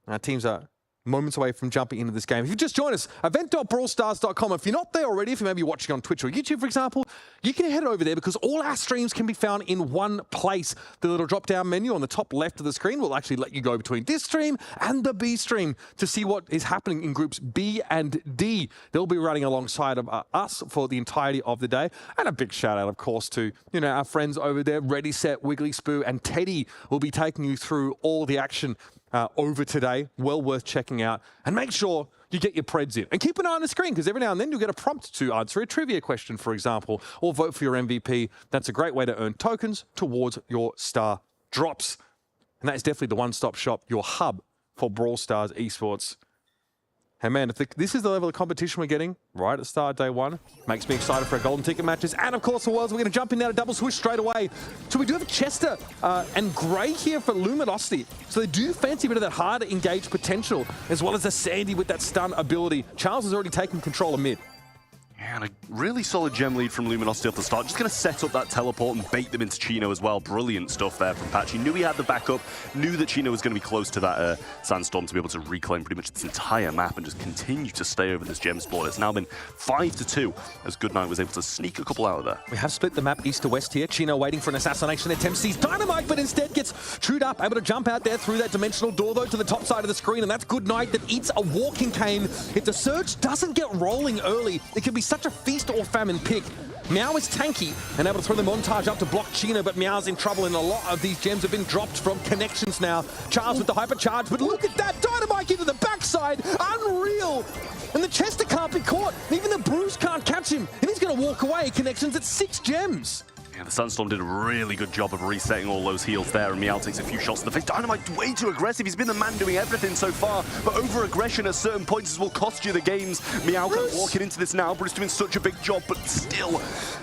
Our teams are moments away from jumping into this game. If you just joined us, event.brawlstars.com. If you're not there already, if you may be watching on Twitch or YouTube, for example, you can head over there because all our streams can be found in one place. The little drop-down menu on the top left of the screen will actually let you go between this stream and the B stream to see what is happening in groups B and D. They'll be running alongside of us for the entirety of the day. And a big shout out, of course, to our friends over there, Ready, Set, Wiggly Spoo, and Teddy will be taking you through all the action over today. Well worth checking out, and make sure you get your preds in. And keep an eye on the screen because every now and then you'll get a prompt to answer a trivia question, for example, or vote for your MVP. That's a great way to earn tokens towards your star drops. And that is definitely the one-stop shop, your hub for Brawl Stars esports. Hey man, if this is the level of competition we're getting right at the start of day one, makes me excited for our golden ticket matches. And of course the Worlds, we're going to jump in now to double swoosh straight away. So we do have Chester and Grey here for Luminosity. So they do fancy a bit of that harder engage potential, as well as the Sandy with that stun ability. Charles has already taken control of mid. And a really solid gem lead from Luminosity off the start. Just going to set up that teleport and bait them into Chino as well. Brilliant stuff there from Patchy. Knew he had the backup, knew that Chino was going to be close to that Sandstorm to be able to reclaim pretty much this entire map and just continue to stay over this gem spawn. It's now been 5-2 as Goodnight was able to sneak a couple out of there. We have split the map east to west here. Chino waiting for an assassination attempt, sees Dynamite, but instead gets chewed up, able to jump out there through that dimensional door though to the top side of the screen, and that's Goodnight that eats a walking cane. If the Surge doesn't get rolling early, it can be such a feast or famine pick. Meow is tanky and able to throw the montage up to block Chino, but Meow's in trouble, and a lot of these gems have been dropped from connections now. Charles with the hypercharge, but look at that! Dynamite into the backside! Unreal! And the Chester can't be caught. Even the Bruce can't catch him, and he's going to walk away. Connections at 6 gems. Yeah, the Sandstorm did a really good job of resetting all those heals there, and Meow takes a few shots to the face. Dynamite way too aggressive. He's been the man doing everything so far, but over-aggression at certain points will cost you the games. Meow kind of walking into this now. Bruce doing such a big job, but still.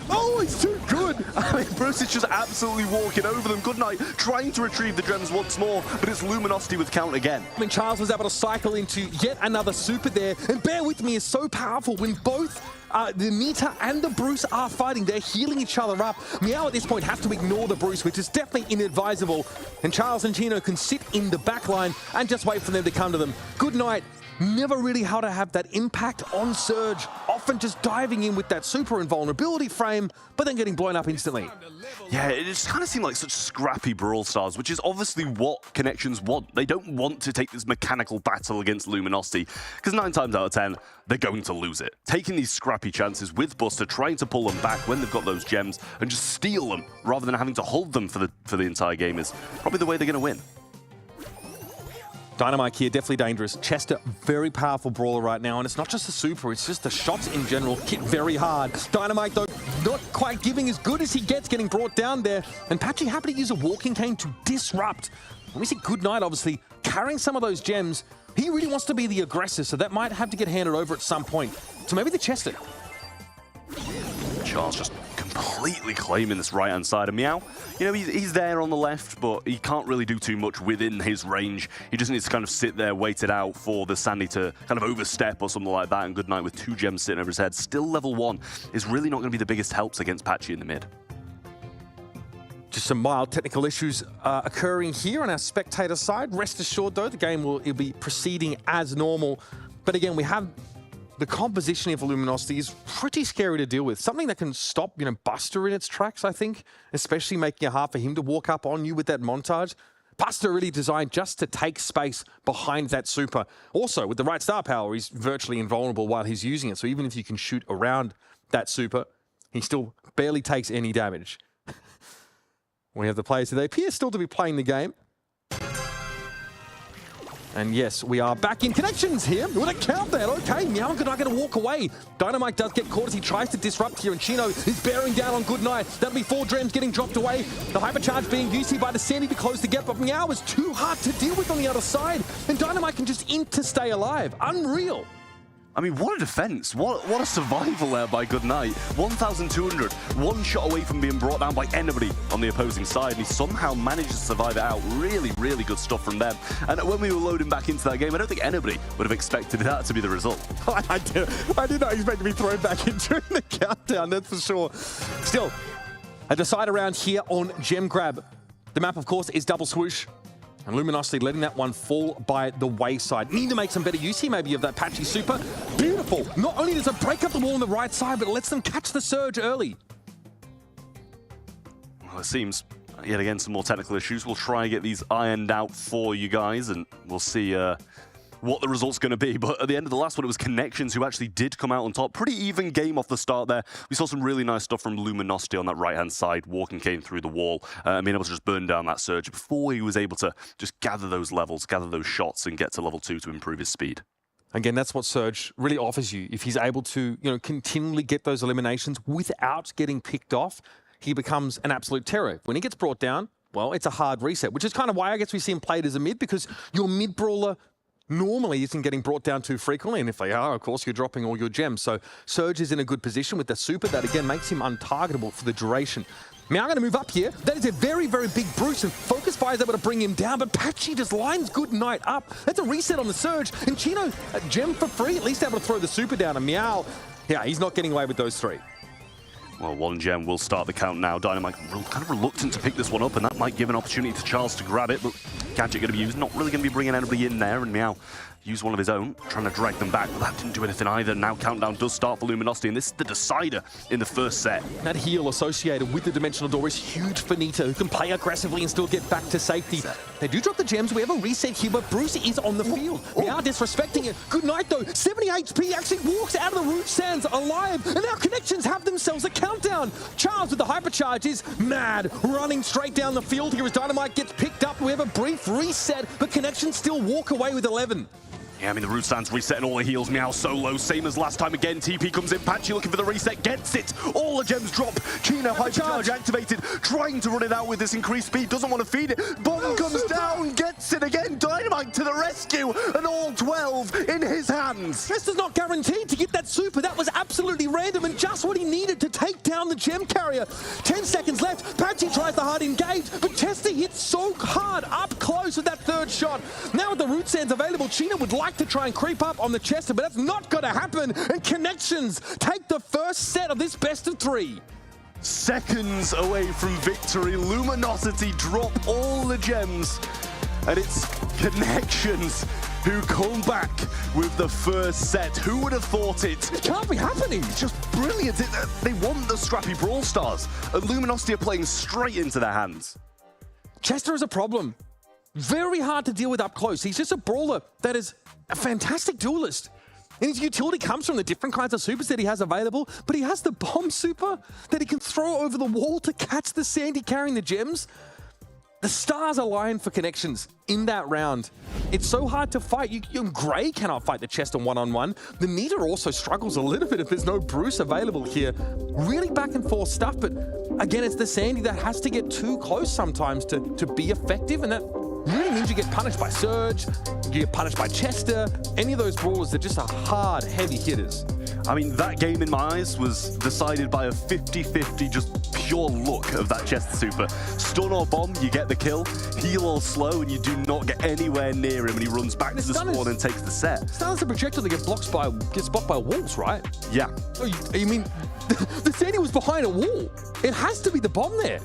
Oh, it's too good. I mean, Bruce is just absolutely walking over them. Goodnight trying to retrieve the gems once more, but it's Luminosity with count again. I mean, Charles was able to cycle into yet another super there, and Bear With Me is so powerful when both the Nita and the Bruce are fighting. They're healing each other up. Meow at this point has to ignore the Bruce, which is definitely inadvisable. And Charles and Chino can sit in the back line and just wait for them to come to them. Goodnight never really how to have that impact on Surge, often just diving in with that super invulnerability frame, but then getting blown up instantly. Yeah, it just kind of seemed like such scrappy Brawl Stars, which is obviously what Connections want. They don't want to take this mechanical battle against Luminosity, because 9 times out of 10, they're going to lose it. Taking these scrappy chances with Buster, trying to pull them back when they've got those gems, and just steal them, rather than having to hold them for the entire game, is probably the way they're going to win. Dynamite here, definitely dangerous. Chester, very powerful brawler right now, and it's not just the super, it's just the shots in general hit very hard. Dynamite, though, not quite giving as good as he gets, getting brought down there, and Patchy happy to use a walking cane to disrupt. When we see Goodnight, obviously, carrying some of those gems, he really wants to be the aggressor, so that might have to get handed over at some point. So maybe the Chester. Charles just completely claiming this right-hand side of Meow. He's there on the left, but he can't really do too much within his range. He just needs to kind of sit there, wait it out for the Sandy to kind of overstep or something like that, and Goodnight with 2 gems sitting over his head. Still level 1 is really not going to be the biggest helps against Patchy in the mid. Just some mild technical issues occurring here on our spectator side. Rest assured, though, the game will be proceeding as normal. But again, we have the composition of Luminosity is pretty scary to deal with. Something that can stop, Buster in its tracks, I think, especially making it hard for him to walk up on you with that montage. Buster really designed just to take space behind that super. Also, with the right star power, he's virtually invulnerable while he's using it. So even if you can shoot around that super, he still barely takes any damage. We have the players today. Appear still to be playing the game. And yes, we are back in connections here with a countdown. Okay, Meow and Goodnight going to walk away. Dynamite does get caught as he tries to disrupt here, and Chino is bearing down on Goodnight. That'll be 4 gems getting dropped away. The hypercharge being used here by the Sandy to close the gap, but Meow is too hard to deal with on the other side, and Dynamite can just int to stay alive. Unreal. I mean, what a defense. What a survival there by Goodnight. 1,200, one shot away from being brought down by anybody on the opposing side, and he somehow managed to survive it out. Really, really good stuff from them. And when we were loading back into that game, I don't think anybody would have expected that to be the result. I did not expect to be thrown back in during the countdown, that's for sure. Still, a decide around here on Gem Grab. The map, of course, is Double Swoosh. And Luminosity letting that one fall by the wayside. Need to make some better use here, maybe, of that patchy super. Beautiful. Not only does it break up the wall on the right side, but it lets them catch the surge early. Well, it seems, yet again, some more technical issues. We'll try and get these ironed out for you guys, and we'll see what the result's going to be. But at the end of the last one, it was Connections who actually did come out on top. Pretty even game off the start there. We saw some really nice stuff from Luminosity on that right-hand side, walking Kane through the wall, being able to just burn down that surge before he was able to just gather those levels, gather those shots, and get to level 2 to improve his speed. Again, that's what Surge really offers you. If he's able to, continually get those eliminations without getting picked off, he becomes an absolute terror. When he gets brought down, well, it's a hard reset, which is kind of why I guess we see him played as a mid, because your mid-brawler normally isn't getting brought down too frequently, and if they are, of course, you're dropping all your gems. So Surge is in a good position with the super that, again, makes him untargetable for the duration. Meow going to move up here. That is a very, very big Bruce, and Focus Fire is able to bring him down, but Patchy just lines Goodnight up. That's a reset on the Surge, and Chino, a gem for free, at least able to throw the super down, and Meow, yeah, he's not getting away with those 3. Well, 1 gem will start the count now. Dynamite kind of reluctant to pick this one up, and that might give an opportunity to Charles to grab it, but Gadget going to be used. Not really going to be bringing anybody in there, and Meow use one of his own, trying to drag them back, but that didn't do anything either. Now countdown does start for Luminosity, and this is the decider in the first set. That heal associated with the Dimensional Door is huge for Nita, who can play aggressively and still get back to safety. They do drop the gems. We have a reset here, but Bruce is on the field. Meow disrespecting it. Goodnight, though. 70 HP actually walks out of the root sands alive, and now Connections have themselves a countdown. Charles with the hypercharge is mad, running straight down the field here as Dynamite gets picked up. We have a brief reset, but Connections still walk away with 11. Yeah, I mean, the root stands resetting all the heals. Meow solo, same as last time again. TP comes in, Patchy looking for the reset, gets it. All the gems drop. Chino hypercharge activated, trying to run it out with this increased speed, doesn't want to feed it. Bomb comes down, gets it again. Dynamite to the rescue, and all 12 in his hands. Chester's not guaranteed to get that super. That was absolutely random and just what he needed to take down the gem carrier. 10 seconds left. Patchy tries the hard engage, but Chester hits so hard up close with that 3rd shot. Now with the root sands available, Chino would like to try and creep up on the Chester, but that's not going to happen. And Connections take the first set of this best of 3. Seconds away from victory. Luminosity drop all the gems, and it's Connections who come back with the first set. Who would have thought it? It can't be happening. It's just brilliant. They want the scrappy Brawl Stars, and Luminosity are playing straight into their hands. Chester is a problem. Very hard to deal with up close. He's just a brawler that is a fantastic duelist. And his utility comes from the different kinds of supers that he has available, but he has the bomb super that he can throw over the wall to catch the Sandy carrying the gems. The stars align for Connections in that round. It's so hard to fight. Gray cannot fight the Chester one-on-one. The Nita also struggles a little bit if there's no Bruce available here. Really back and forth stuff, but again, it's the Sandy that has to get too close sometimes to be effective, and that really means you get punished by Surge, you get punished by Chester. Any of those brawlers, they're just hard, heavy hitters. I mean, that game in my eyes was decided by a 50-50 just pure luck of that Chester super. Stun or bomb, you get the kill. Heal or slow, and you do not get anywhere near him, and he runs back to the spawn and takes the set. Stun is a projectile that gets blocked by walls, right? Yeah. Oh, you mean the Sandy was behind a wall? It has to be the bomb there.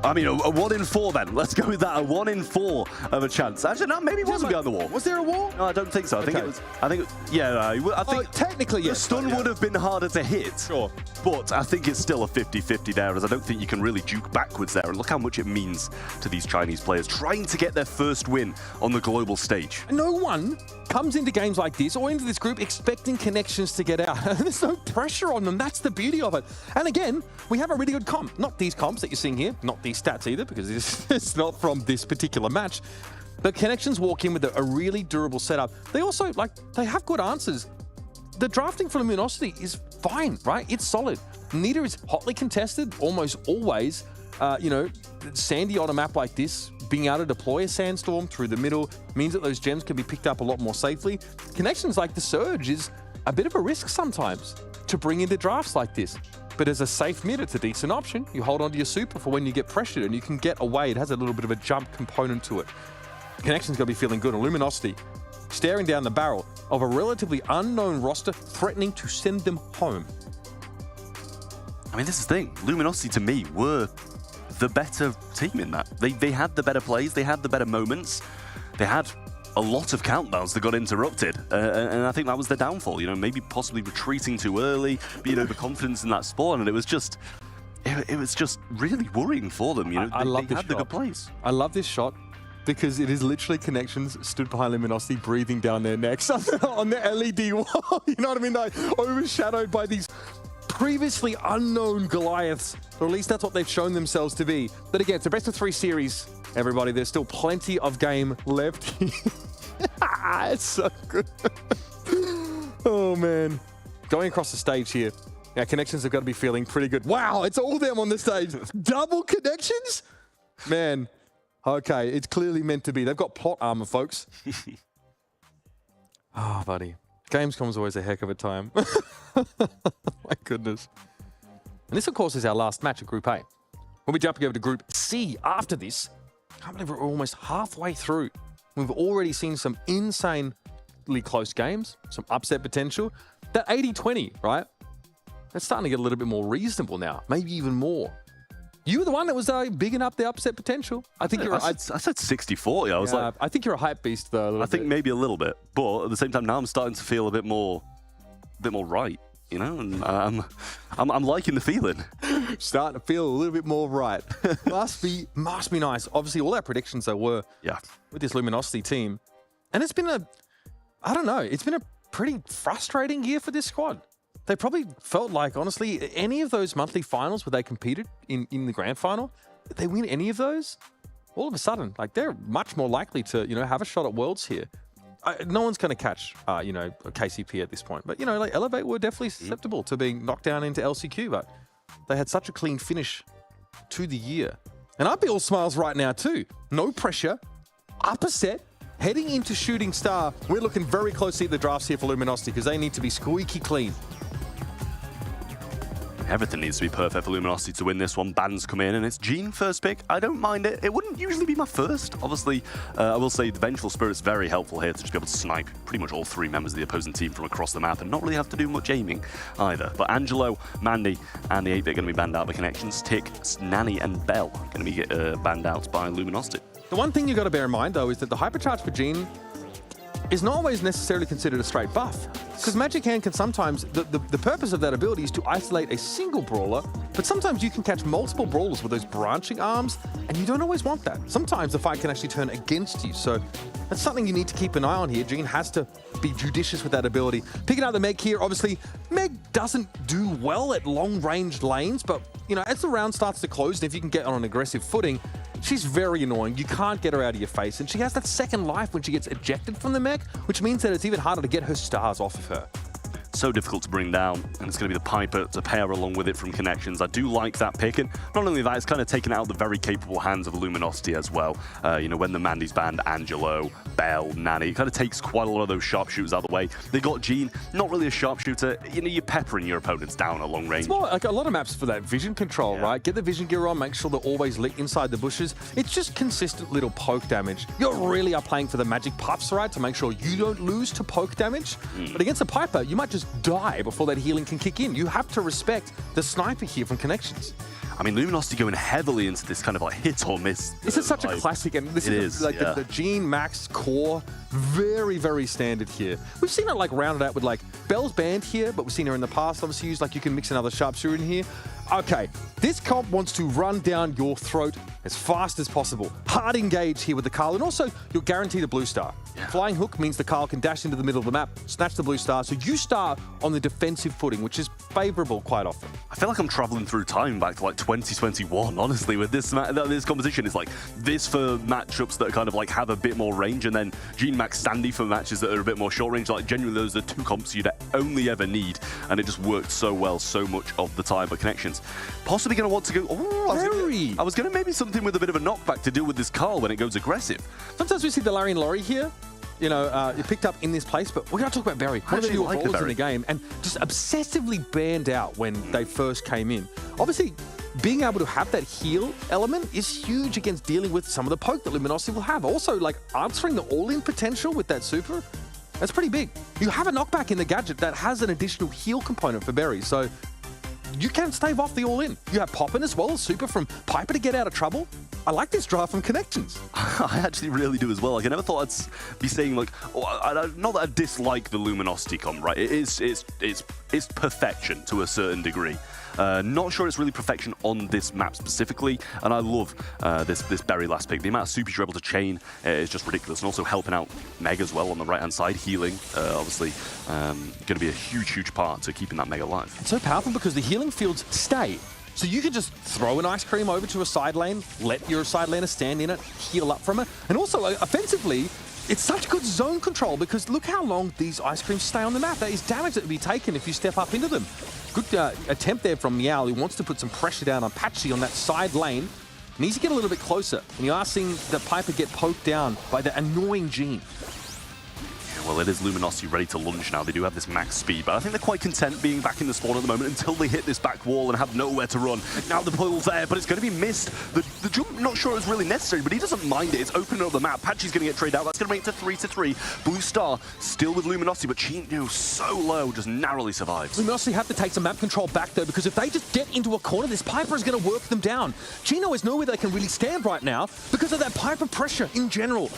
I mean, a 1 in 4 then. Let's go with that. A 1 in 4 of a chance. Actually, no, maybe it wasn't behind the wall. Was there a wall? No, I don't think so. I think it was. I think. Yeah, I think technically, the yes. stun would have been harder to hit. Sure. But I think it's still a 50-50 there, as I don't think you can really juke backwards there. And look how much it means to these Chinese players trying to get their first win on the global stage. No one comes into games like this or into this group expecting Connections to get out. There's no pressure on them. That's the beauty of it. And again, we have a really good comp. Not these comps that you're seeing here, not these stats either, because it's not from this particular match. But Connections walk in with a really durable setup. They also, they have good answers. The drafting for Luminosity is fine, right? It's solid. Nita is hotly contested almost always. Sandy on a map like this, being able to deploy a Sandstorm through the middle means that those gems can be picked up a lot more safely. Connections like the Surge is a bit of a risk sometimes to bring into drafts like this. But as a safe mid, it's a decent option. You hold onto your super for when you get pressured and you can get away. It has a little bit of a jump component to it. Connections going to be feeling good. And Luminosity staring down the barrel of a relatively unknown roster threatening to send them home. I mean, this is the thing. Luminosity, to me, were the better team in that. They had the better plays. They had the better moments. They had a lot of countdowns that got interrupted. And I think that was their downfall. You know, maybe possibly retreating too early, being overconfident in that spawn. And it was just really worrying for them. You know, I love they this had the shot. good plays. I love this shot because it is literally Connections stood behind Luminosity, breathing down their necks on the LED wall. You know what I mean? Like, overshadowed by these previously unknown Goliaths, or at least that's what they've shown themselves to be. But again, it's a best of 3 series, everybody. There's still plenty of game left. It's so good. Oh, man. Going across the stage here. Now, Connections have got to be feeling pretty good. Wow, it's all them on the stage. Double Connections? Man, okay, it's clearly meant to be. They've got plot armor, folks. Oh, buddy. Gamescom's always a heck of a time. My goodness. And this, of course, is our last match of Group A. We'll be jumping over to Group C after this. I can't believe we're almost halfway through. We've already seen some insanely close games, some upset potential. That 80-20, right? That's starting to get a little bit more reasonable now, maybe even more. You were the one that was bigging up the upset potential. I think I said 60-40. I was like, I think you're a hype beast, though. I think maybe a little bit, but at the same time, now I'm starting to feel a bit more right. You know, and I'm liking the feeling. Starting to feel a little bit more right. must be nice. Obviously, all our predictions though were with this Luminosity team, and it's been it's been a pretty frustrating year for this squad. They probably felt like, honestly, any of those monthly finals where they competed in the grand final, if they win any of those, all of a sudden, like, they're much more likely to, have a shot at Worlds here. No one's going to catch, KCP at this point. But, like Elevate were definitely susceptible to being knocked down into LCQ, but they had such a clean finish to the year. And I'd be all smiles right now too. No pressure, upper set, heading into Shooting Star. We're looking very closely at the drafts here for Luminosity because they need to be squeaky clean. Everything needs to be perfect for Luminosity to win this one. Bans come in, and it's Gene first pick. I don't mind it. It wouldn't usually be my first. Obviously, I will say the Vengeful Spirit's very helpful here to just be able to snipe pretty much all 3 members of the opposing team from across the map and not really have to do much aiming either. But Angelo, Mandy, and the 8-bit going to be banned out by Connections. Tick, Nanny, and Bell going to be banned out by Luminosity. The one thing you've got to bear in mind, though, is that the Hypercharge for Gene is not always necessarily considered a straight buff. Because Magic Hand can sometimes, the purpose of that ability is to isolate a single brawler, but sometimes you can catch multiple brawlers with those branching arms, and you don't always want that. Sometimes the fight can actually turn against you, so that's something you need to keep an eye on here. Gene has to be judicious with that ability. Picking out the Meg here, obviously, Meg doesn't do well at long-range lanes, but, as the round starts to close, and if you can get on an aggressive footing, she's very annoying. You can't get her out of your face, and she has that second life when she gets ejected from the mech, which means that it's even harder to get her stars off of her. So difficult to bring down, and it's going to be the Piper to pair along with it from Connections. I do like that pick, and not only that, it's kind of taken out the very capable hands of Luminosity as well. When the Mandy's banned, Angelo, Bell, Nanny, it kind of takes quite a lot of those sharpshooters out of the way. They got Gene, not really a sharpshooter. You're peppering your opponents down at long range. It's more like a lot of maps for that vision control, right? Get the vision gear on, make sure they're always lit inside the bushes. It's just consistent little poke damage. You really are playing for the magic puffs, right? To make sure you don't lose to poke damage. But against a Piper, you might just die before that healing can kick in. You have to respect the sniper here from Connections. I mean, Luminosity going heavily into this kind of like hit or miss. This is such a classic, and this is like yeah. the Gene Max core, very, very standard here. We've seen it like rounded out with like Bell's banned here, but we've seen her in the past obviously used, like you can mix another sharpshooter in here. Okay, this comp wants to run down your throat as fast as possible. Hard engage here with the Carl, and also you're guaranteed a blue star. Yeah. Flying hook means the Carl can dash into the middle of the map, snatch the blue star, so you start on the defensive footing, which is favorable quite often. I feel like I'm traveling through time back to like 2021, honestly, with this composition. It's like this for matchups that kind of like have a bit more range, and then Gene Max Sandy for matches that are a bit more short range. Like genuinely, those are two comps you'd only ever need, and it just worked so well so much of the time. But Connections possibly going to want to go. Oh, I was going to maybe something with a bit of a knockback to deal with this Carl when it goes aggressive. Sometimes we see the Larry and Laurie here. You know, you picked up in this place, but we're going to talk about Barry. One of the newer brawlers in the game, and just obsessively banned out when they first came in. Obviously, being able to have that heal element is huge against dealing with some of the poke that Luminosity will have. Also, like, answering the all-in potential with that super, that's pretty big. You have a knockback in the gadget that has an additional heal component for Barry, so you can stave off the all-in. You have Poppin as well as super from Piper to get out of trouble. I like this draft from Connections. I actually really do as well. Like, I never thought I'd be saying like, not that I dislike the Luminosity comp, right? It's perfection to a certain degree. Not sure it's really perfection on this map specifically, and I love this Berry last pick. The amount of supers you're able to chain is just ridiculous, and also helping out Meg as well on the right-hand side, healing, obviously going to be a huge part to keeping that Meg alive. It's so powerful because the healing fields stay. So you can just throw an ice cream over to a side lane, let your side laner stand in it, heal up from it, and also offensively, it's such good zone control because look how long these ice creams stay on the map. That is damage that would be taken if you step up into them. Good attempt there from Meow, who wants to put some pressure down on Patchy on that side lane. Needs to get a little bit closer. And you are seeing the Piper get poked down by the annoying Gene. Well, it is Luminosity ready to lunge now. They do have this max speed, but I think they're quite content being back in the spawn at the moment until they hit this back wall and have nowhere to run. Now the pull's there, but it's going to be missed. The jump, not sure it's really necessary, but he doesn't mind it. It's opening up the map. Patchy's going to get traded out. That's going to make it to 3-3. Blue Star still with Luminosity, but Chino so low, just narrowly survives. Luminosity have to take some map control back, though, because if they just get into a corner, this Piper is going to work them down. Chino is nowhere they can really stand right now because of that Piper pressure in general.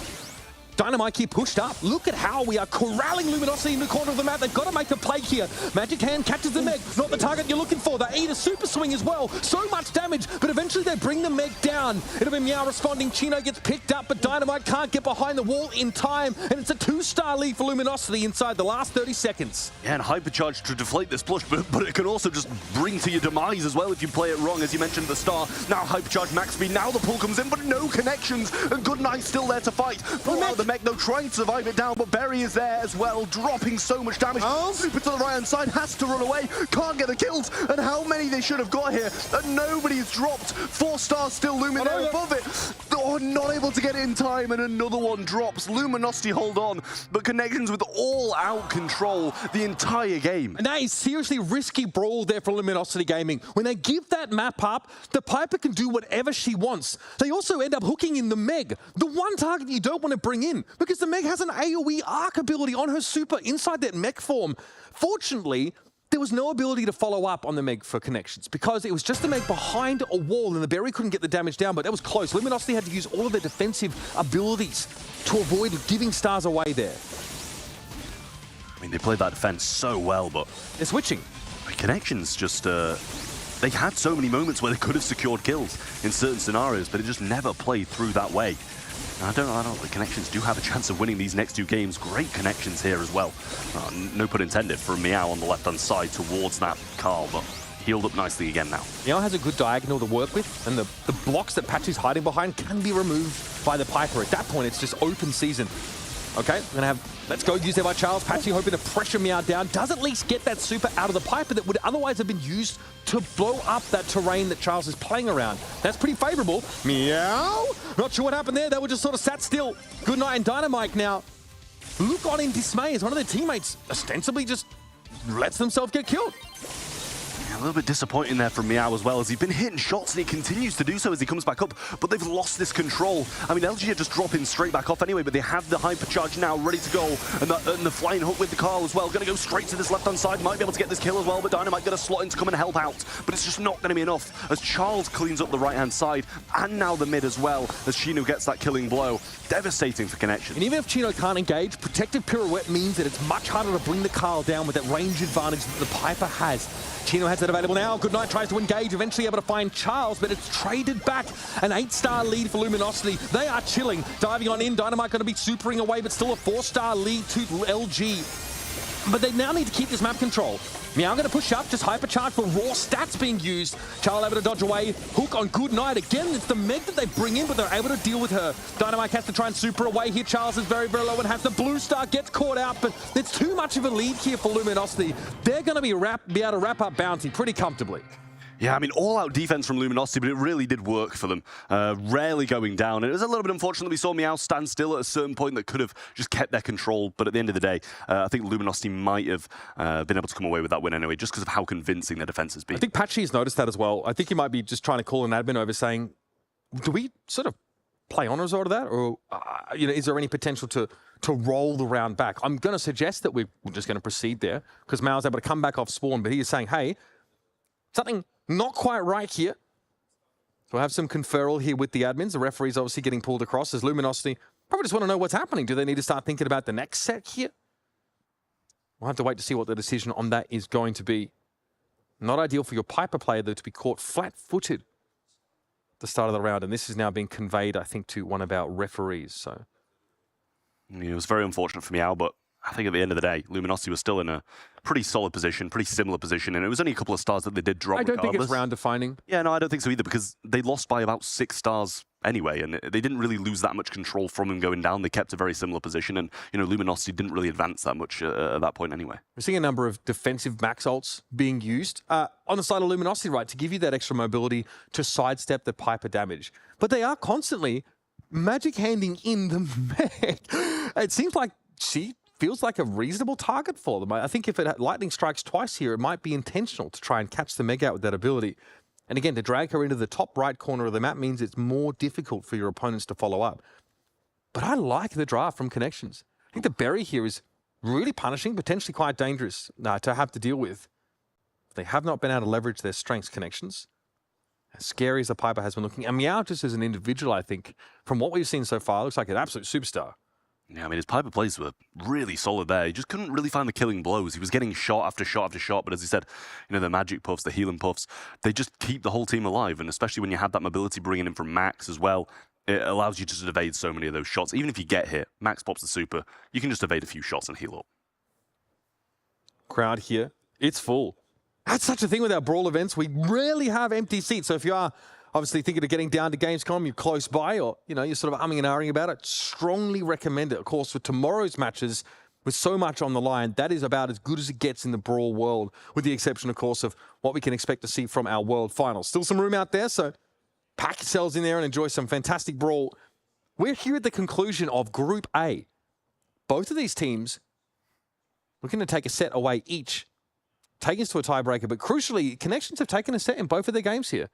Dynamite here pushed up. Look at how we are corralling Luminosity in the corner of the map. They've got to make a play here. Magic Hand catches the Meg. Not the target you're looking for. They eat a super swing as well. So much damage, but eventually they bring the Meg down. It'll be Meow responding. Chino gets picked up, but Dynamite can't get behind the wall in time. And it's a 2-star lead for Luminosity inside the last 30 seconds. Yeah, and Hypercharge to deflate this push, but it can also just bring to your demise as well if you play it wrong, as you mentioned at the start. Now Hypercharge max speed. Now the pull comes in, but no Connections. And Goodnight still there to fight. Pull out the Meg, though, trying to survive it down, but Berry is there as well, dropping so much damage. Super to the right-hand side, has to run away, can't get the kills, and how many they should have got here, and nobody's dropped. 4 stars still Luminaire above it. Oh, not able to get it in time, and another one drops. Luminosity hold on, but Connections with all-out control the entire game. And that is seriously risky brawl there for Luminosity Gaming. When they give that map up, the Piper can do whatever she wants. They also end up hooking in the Meg, the one target you don't want to bring in, because the Meg has an AoE arc ability on her super inside that mech form. Fortunately, there was no ability to follow up on the Meg for Connections because it was just the Meg behind a wall and the Berry couldn't get the damage down, but that was close. Luminosity had to use all of their defensive abilities to avoid giving stars away there. I mean, they played that defense so well, but they're switching. Connections just, they had so many moments where they could have secured kills in certain scenarios, but it just never played through that way. I don't know, the Connections do have a chance of winning these next 2 games. Great Connections here as well. No pun intended for Meow on the left-hand side towards that Carl, but healed up nicely again now. Meow has a good diagonal to work with, and the blocks that Patchy's hiding behind can be removed by the Piper. At that point, it's just open season. Okay, we're gonna have Let's Go used there by Charles. Patchy hoping to pressure Meow down. Does at least get that super out of the Piper that would otherwise have been used to blow up that terrain that Charles is playing around. That's pretty favorable. Meow! Not sure what happened there. They were just sort of sat still. Goodnight and Dynamite now look on in dismay as one of their teammates ostensibly just lets themselves get killed. A little bit disappointing there from Meow as well, as he's been hitting shots and he continues to do so as he comes back up, but they've lost this control. I mean, LG are just dropping straight back off anyway, but they have the hypercharge now ready to go, and the flying hook with the Carl as well. Going to go straight to this left-hand side, might be able to get this kill as well, but Dynamite going to slot in to come and help out, but it's just not going to be enough as Charles cleans up the right-hand side, and now the mid as well, as Chino gets that killing blow. Devastating for Connection. And even if Chino can't engage, protective pirouette means that it's much harder to bring the Carl down with that range advantage that the Piper has. Chino has that available now. Goodnight tries to engage, eventually able to find Charles, but it's traded back. An 8-star lead for Luminosity. They are chilling, diving on in. Dynamite going to be supering away, but still a 4-star lead to LG. But they now need to keep this map control. Meow going to push up, just hypercharge for raw stats being used. Charles able to dodge away. Hook on Goodnight. Again, it's the Meg that they bring in, but they're able to deal with her. Dynamite has to try and super away here. Charles is very, very low and has the blue star, gets caught out, but it's too much of a lead here for Luminosity. They're going to be able to wrap up Bounty pretty comfortably. Yeah, I mean, all-out defense from Luminosity, but it really did work for them. Rarely going down. It was a little bit unfortunate that we saw Meow stand still at a certain point that could have just kept their control, but at the end of the day, I think Luminosity might have been able to come away with that win anyway, just because of how convincing their defense has been. I think Patchy's noticed that as well. I think he might be just trying to call an admin over saying, do we sort of play on a result of that? Or, is there any potential to roll the round back? I'm going to suggest that we're just going to proceed there, because Meow's able to come back off spawn, but he is saying, hey, something not quite right here. So we'll have some conferral here with the admins. The referee's obviously getting pulled across as Luminosity probably just want to know what's happening. Do they need to start thinking about the next set here? We'll have to wait to see what the decision on that is going to be. Not ideal for your Piper player, though, to be caught flat-footed at the start of the round. And this is now being conveyed, I think, to one of our referees. So it was very unfortunate for Meow, but I think at the end of the day, Luminosity was still in a pretty solid position, pretty similar position, and it was only a couple of stars that they did drop. I don't think it's round defining. Yeah, no, I don't think so either, because they lost by about 6 stars anyway, and they didn't really lose that much control from him going down. They kept a very similar position, and Luminosity didn't really advance that much at that point anyway. We're seeing a number of defensive max ults being used on the side of Luminosity, right, to give you that extra mobility to sidestep the Piper damage. But they are constantly magic handing in the Meg. It seems like she feels like a reasonable target for them. I think if it lightning strikes twice here, it might be intentional to try and catch the Meg out with that ability. And again, to drag her into the top right corner of the map means it's more difficult for your opponents to follow up. But I like the draft from Connections. I think the berry here is really punishing, potentially quite dangerous to have to deal with. They have not been able to leverage their strengths. Connections, as scary as the Piper has been looking. And Meow, just as an individual, I think, from what we've seen so far, looks like an absolute superstar. Yeah, I mean, his Piper plays were really solid there. He just couldn't really find the killing blows. He was getting shot after shot after shot, but as he said, the magic puffs, the healing puffs, they just keep the whole team alive, and especially when you have that mobility bringing in from Max as well, it allows you to just evade so many of those shots. Even if you get hit, Max pops the super, you can just evade a few shots and heal up. Crowd here, it's full. That's such a thing with our Brawl events. We rarely have empty seats, so if you are obviously thinking of getting down to Gamescom, you're close by, or you're sort of umming and ahhing about it, strongly recommend it. Of course, for tomorrow's matches, with so much on the line, that is about as good as it gets in the Brawl world, with the exception, of course, of what we can expect to see from our World Finals. Still some room out there, so pack yourselves in there and enjoy some fantastic Brawl. We're here at the conclusion of Group A. Both of these teams looking to take a set away each, taking us to a tiebreaker, but crucially, Connections have taken a set in both of their games here.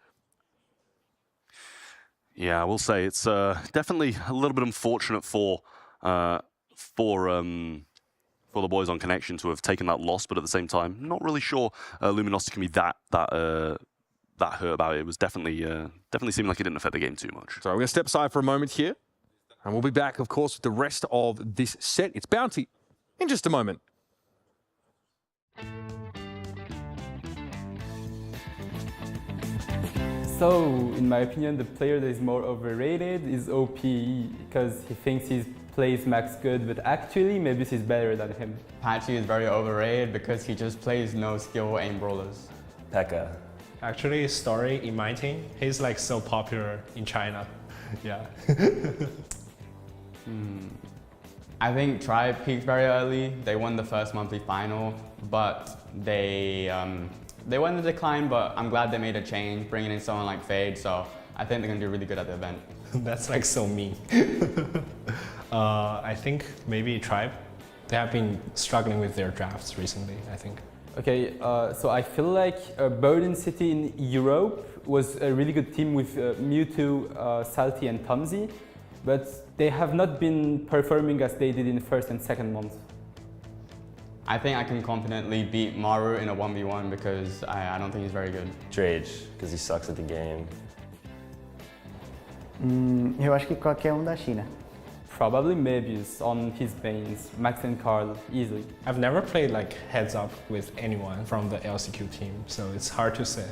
Yeah, I will say it's definitely a little bit unfortunate for the boys on Connection to have taken that loss, but at the same time, not really sure Luminosity can be that hurt about it. It was definitely seemed like it didn't affect the game too much. So we're going to step aside for a moment here, and we'll be back, of course, with the rest of this set. It's Bounty in just a moment. So, in my opinion, the player that is more overrated is OP, because he thinks he plays max good, but actually maybe he's better than him. Patchy is very overrated because he just plays no skill aim brawlers. Pekka. Actually, Story in my team, he's like so popular in China. Yeah. I think Tribe peaked very early. They won the first monthly final, but they went in decline, but I'm glad they made a change, bringing in someone like Fade, so I think they're going to do really good at the event. That's like so mean. I think maybe Tribe, they have been struggling with their drafts recently, I think. Okay, so I feel like Burden City in Europe was a really good team with Mewtwo, Salty and Tomzy, but they have not been performing as they did in the first and second month. I think I can confidently beat Maru in a 1v1 because I don't think he's very good. Drage, because he sucks at the game. Eu acho que qualquer da China. Probably Mebius on his mains, Max and Carl, easily. I've never played like heads up with anyone from the LCQ team, so it's hard to say.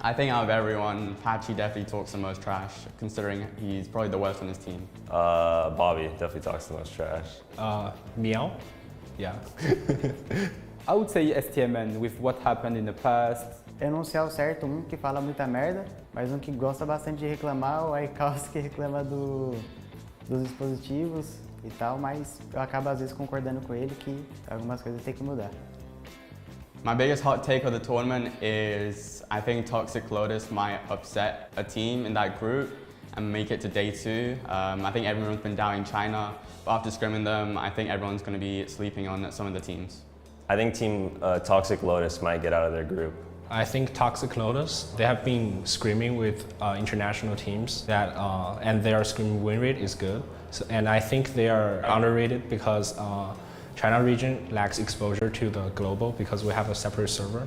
I think out of everyone, Patchy definitely talks the most trash, considering he's probably the worst on his team. Bobby definitely talks the most trash. Meow? Yeah. I would say STMN with what happened in the past. Eu não sei ao certo que fala muita merda, mas que gosta bastante de reclamar, o iCaos que reclama dos dispositivos e tal, mas eu acabo às vezes concordando com ele que algumas coisas tem que mudar. My biggest hot take of the tournament is I think Toxic Lotus might upset a team in that group and make it to day 2. I think everyone's been doubting China, but after scrimming them, I think everyone's going to be sleeping on some of the teams. I think Team Toxic Lotus might get out of their group. I think Toxic Lotus, they have been screaming with international teams that, and their scream win rate is good. So, and I think they are underrated because China region lacks exposure to the global because we have a separate server.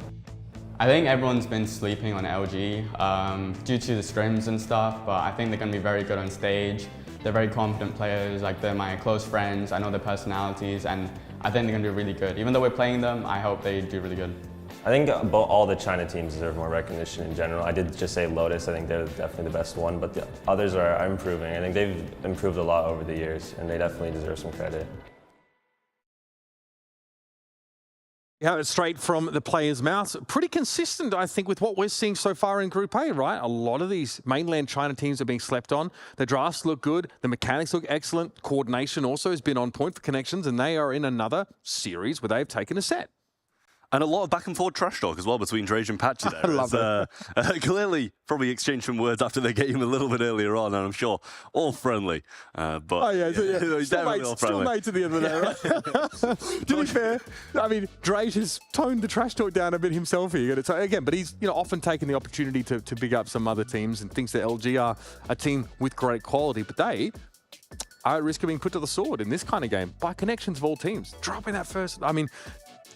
I think everyone's been sleeping on LG due to the scrims and stuff, but I think they're going to be very good on stage. They're very confident players, like they're my close friends, I know their personalities, and I think they're going to do really good. Even though we're playing them, I hope they do really good. I think all the China teams deserve more recognition in general. I did just say Lotus, I think they're definitely the best one, but the others are improving. I think they've improved a lot over the years, and they definitely deserve some credit. Yeah, straight from the players' mouths. Pretty consistent, I think, with what we're seeing so far in Group A, right? A lot of these mainland China teams are being slept on. The drafts look good. The mechanics look excellent. Coordination also has been on point for Connections, and they are in another series where they've taken a set. And a lot of back and forth trash talk as well between Drage and Patchy there. I love that. Clearly, probably exchanged some words after their game a little bit earlier on, and I'm sure all friendly. But Oh, yeah. Still mates at the end of the day, right? To be fair, I mean, Drage has toned the trash talk down a bit himself here. Again, but he's often taken the opportunity to big up some other teams and thinks that LG are a team with great quality, but they are at risk of being put to the sword in this kind of game by Connections of all teams. Dropping that first, I mean,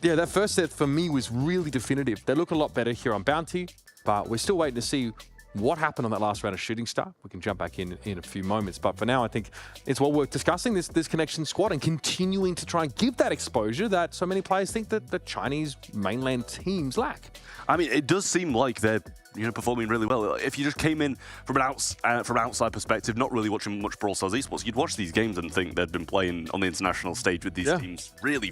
yeah, that first set for me was really definitive. They look a lot better here on Bounty, but we're still waiting to see what happened on that last round of Shooting Star. We can jump back in a few moments, but for now, I think it's well worth discussing this Connection squad and continuing to try and give that exposure that so many players think that the Chinese mainland teams lack. I mean, it does seem like they're performing really well. If you just came in from an outside perspective, not really watching much Brawl Stars esports, you'd watch these games and think they'd been playing on the international stage with these teams really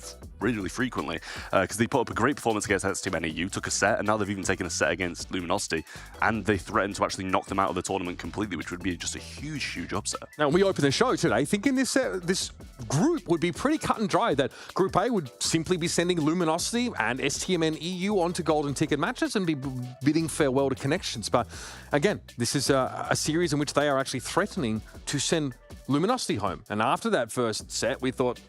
frequently, because they put up a great performance against STMN EU, took a set, and now they've even taken a set against Luminosity, and they threatened to actually knock them out of the tournament completely, which would be just a huge upset. Now, we open the show today thinking this group would be pretty cut and dry, that Group A would simply be sending Luminosity and STMN EU onto golden ticket matches and be bidding farewell to Connections. But again, this is a series in which they are actually threatening to send Luminosity home. And after that first set, we thought,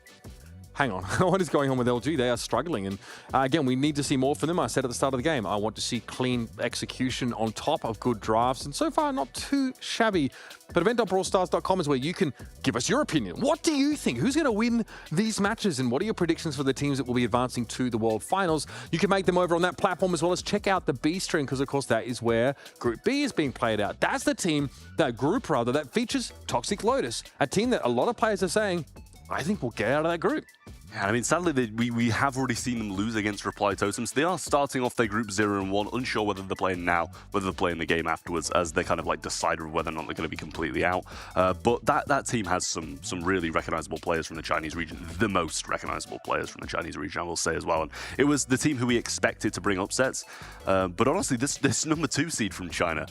hang on, what is going on with LG? They are struggling. And again, we need to see more from them. I said at the start of the game, I want to see clean execution on top of good drafts. And so far, not too shabby. But event.brawlstars.com is where you can give us your opinion. What do you think? Who's going to win these matches? And what are your predictions for the teams that will be advancing to the World Finals? You can make them over on that platform, as well as check out the B stream, because of course that is where Group B is being played out. That's the team, that group rather, that features Toxic Lotus, a team that a lot of players are saying, I think we'll get out of that group. Yeah, I mean, sadly, we have already seen them lose against Reply Totems. They are starting off their group 0-1, unsure whether they're playing now, whether they're playing the game afterwards, as they kind of like decide whether or not they're going to be completely out. But that team has some really recognizable players from the Chinese region, the most recognizable players from the Chinese region, I will say as well. And it was the team who we expected to bring upsets. But honestly, this number 2 seed from China,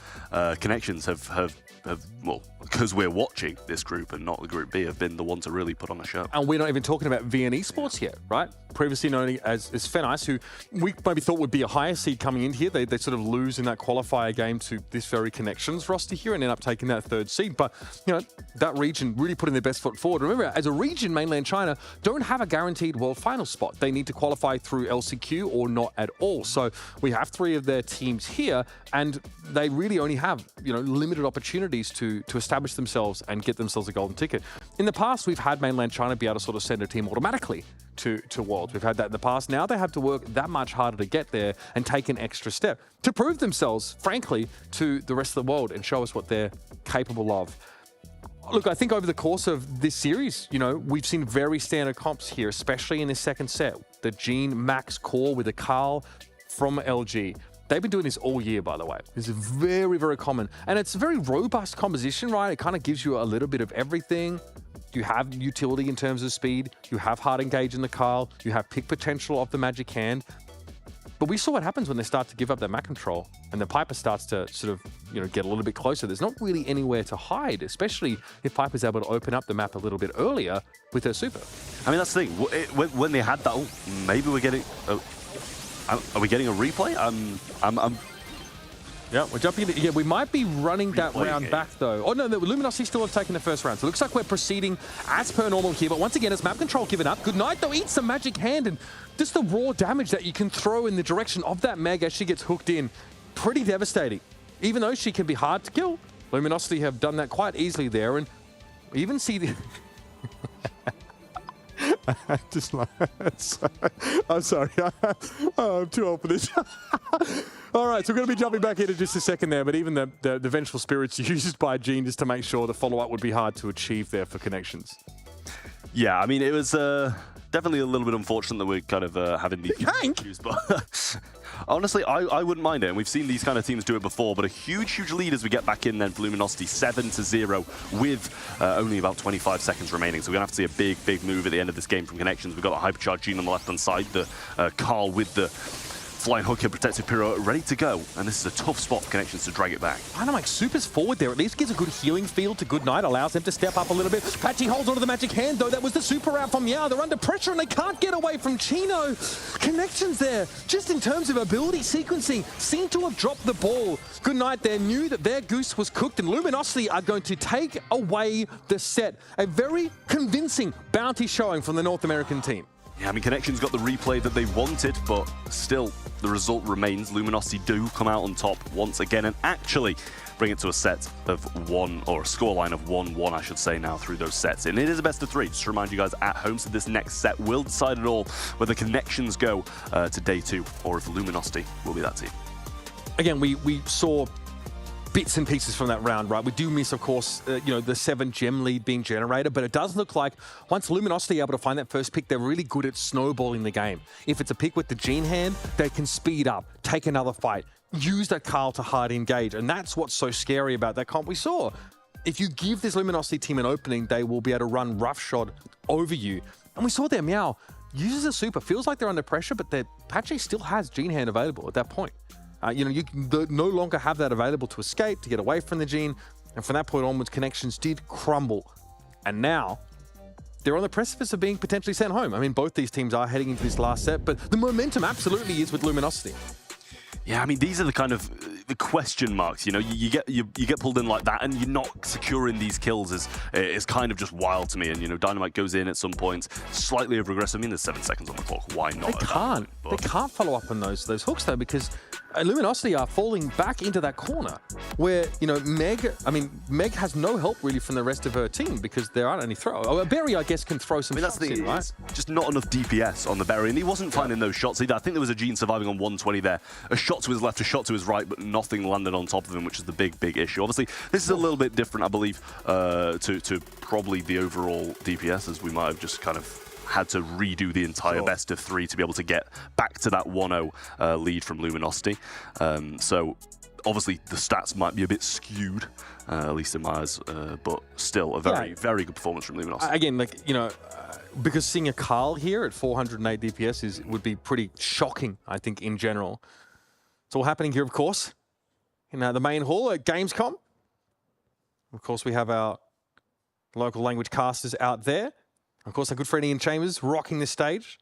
Connections have well, because we're watching this group and not the Group B, have been the one to really put on a show. And we're not even talking about VN Esports yet, right? Previously known as Fenice, who we maybe thought would be a higher seed coming in here. They sort of lose in that qualifier game to this very Connections roster here and end up taking that 3rd seed. But, you know, that region really putting their best foot forward. Remember, as a region, mainland China don't have a guaranteed world final spot. They need to qualify through LCQ or not at all. So we have 3 of their teams here, and they really only have, you know, limited opportunities to establish themselves and get themselves a golden ticket. In the past, we've had mainland China be able to sort of send a team automatically to Worlds. We've had that in the past. Now they have to work that much harder to get there and take an extra step to prove themselves, frankly, to the rest of the world and show us what they're capable of. Look, I think over the course of this series, you know, we've seen very standard comps here, especially in this 2nd set. The Gene Max core with a Carl from LG. They've been doing this all year, by the way. This is very, very common. And it's a very robust composition, right? It kind of gives you a little bit of everything. You have utility in terms of speed. You have hard engage in the Carl. You have pick potential of the Magic Hand. But we saw what happens when they start to give up that map control and the Piper starts to sort of, you know, get a little bit closer. There's not really anywhere to hide, especially if Piper's able to open up the map a little bit earlier with her super. I mean, that's the thing. When they had that, oh, maybe we're getting... are we getting a replay? Yeah, we're jumping in. Yeah, we might be running that round back, though. Oh, no, the Luminosity still have taken the 1st round. So it looks like we're proceeding as per normal here. But once again, it's map control given up. Good night, though. Eats some Magic Hand. And just the raw damage that you can throw in the direction of that Meg as she gets hooked in. Pretty devastating. Even though she can be hard to kill, Luminosity have done that quite easily there. And we even see the... Just like, I'm sorry. Oh, I'm too old for this. All right, so we're going to be jumping back in just a second there, but even the vengeful spirits used by Gene just to make sure the follow-up would be hard to achieve there for Connections. Yeah, I mean, it was definitely a little bit unfortunate that we're kind of having these issues, but honestly, I wouldn't mind it. And we've seen these kind of teams do it before, but a huge lead as we get back in then for Luminosity, 7-0 with only about 25 seconds remaining. So we're going to have to see a big move at the end of this game from Connections. We've got the Hypercharge Gene on the left-hand side, the Carl with the Flying Hook and Protective Pyro ready to go, and this is a tough spot for Connections to drag it back. Dynamite Super's forward there. At least gives a good healing field to Good Night, allows them to step up a little bit. Patchy holds onto the Magic Hand, though. That was the super out from Yao. They're under pressure, and they can't get away from Chino. Connections there, just in terms of ability sequencing, seem to have dropped the ball. Good Night there knew that their goose was cooked, and Luminosity are going to take away the set. A very convincing bounty showing from the North American team. Yeah, I mean, Connections got the replay that they wanted, but still, the result remains. Luminosity do come out on top once again and actually bring it to a set of 1, or a scoreline of 1-1, I should say, now through those sets. And it is a best of 3, just to remind you guys at home. So this next set will decide it all, whether Connections go to day 2 or if Luminosity will be that team. Again, we saw bits and pieces from that round, right? We do miss, of course, you know, the 7 gem lead being generated, but it does look like once Luminosity are able to find that first pick, they're really good at snowballing the game. If it's a pick with the Gene Hand, they can speed up, take another fight, use that Carl to hard engage, and that's what's so scary about that comp we saw. If you give this Luminosity team an opening, they will be able to run roughshod over you. And we saw their Meow uses a super, feels like they're under pressure, but their Patchy still has Gene Hand available at that point. You know, you no longer have that available to escape, to get away from the Gene. And from that point onwards, Connections did crumble. And now, they're on the precipice of being potentially sent home. I mean, both these teams are heading into this last set, but the momentum absolutely is with Luminosity. Yeah, I mean, these are the kind of the question marks. You know, you get pulled in like that, and you're not securing these kills is kind of just wild to me. And you know, Dynamite goes in at some points, slightly over aggressive. I mean, there's 7 seconds on the clock. Why not? They can't follow up on those hooks though, because Luminosity are falling back into that corner where, you know, Meg has no help really from the rest of her team because there aren't any throw. Oh, Berry, I guess, can throw some shots in, right? It's just not enough DPS on the Berry, and he wasn't finding those shots either. I think there was a Gene surviving on 120 there. A shot to his left, a shot to his right, but nothing landed on top of him, which is the big issue. Obviously, this is a little bit different, I believe, to probably the overall DPS, as we might have just kind of had to redo the entire best of 3 to be able to get back to that 1-0 lead from Luminosity. So obviously the stats might be a bit skewed, at least in my eyes, but still a very good performance from Luminosity. Again, like, you know, because seeing a Carl here at 408 DPS would be pretty shocking, I think, in general. It's all happening here, of course, in the main hall at Gamescom. Of course, we have our local language casters out there. Of course, our good friend Ian Chambers rocking the stage,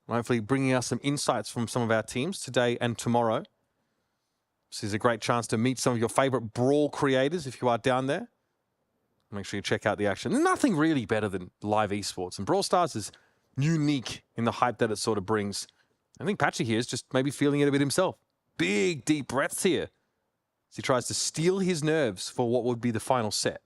hopefully bringing us some insights from some of our teams today and tomorrow. This is a great chance to meet some of your favorite Brawl creators if you are down there. Make sure you check out the action. There's nothing really better than live esports, and Brawl Stars is unique in the hype that it sort of brings. I think Patchy here is just maybe feeling it a bit himself. Big, deep breaths here as he tries to steel his nerves for what would be the final set.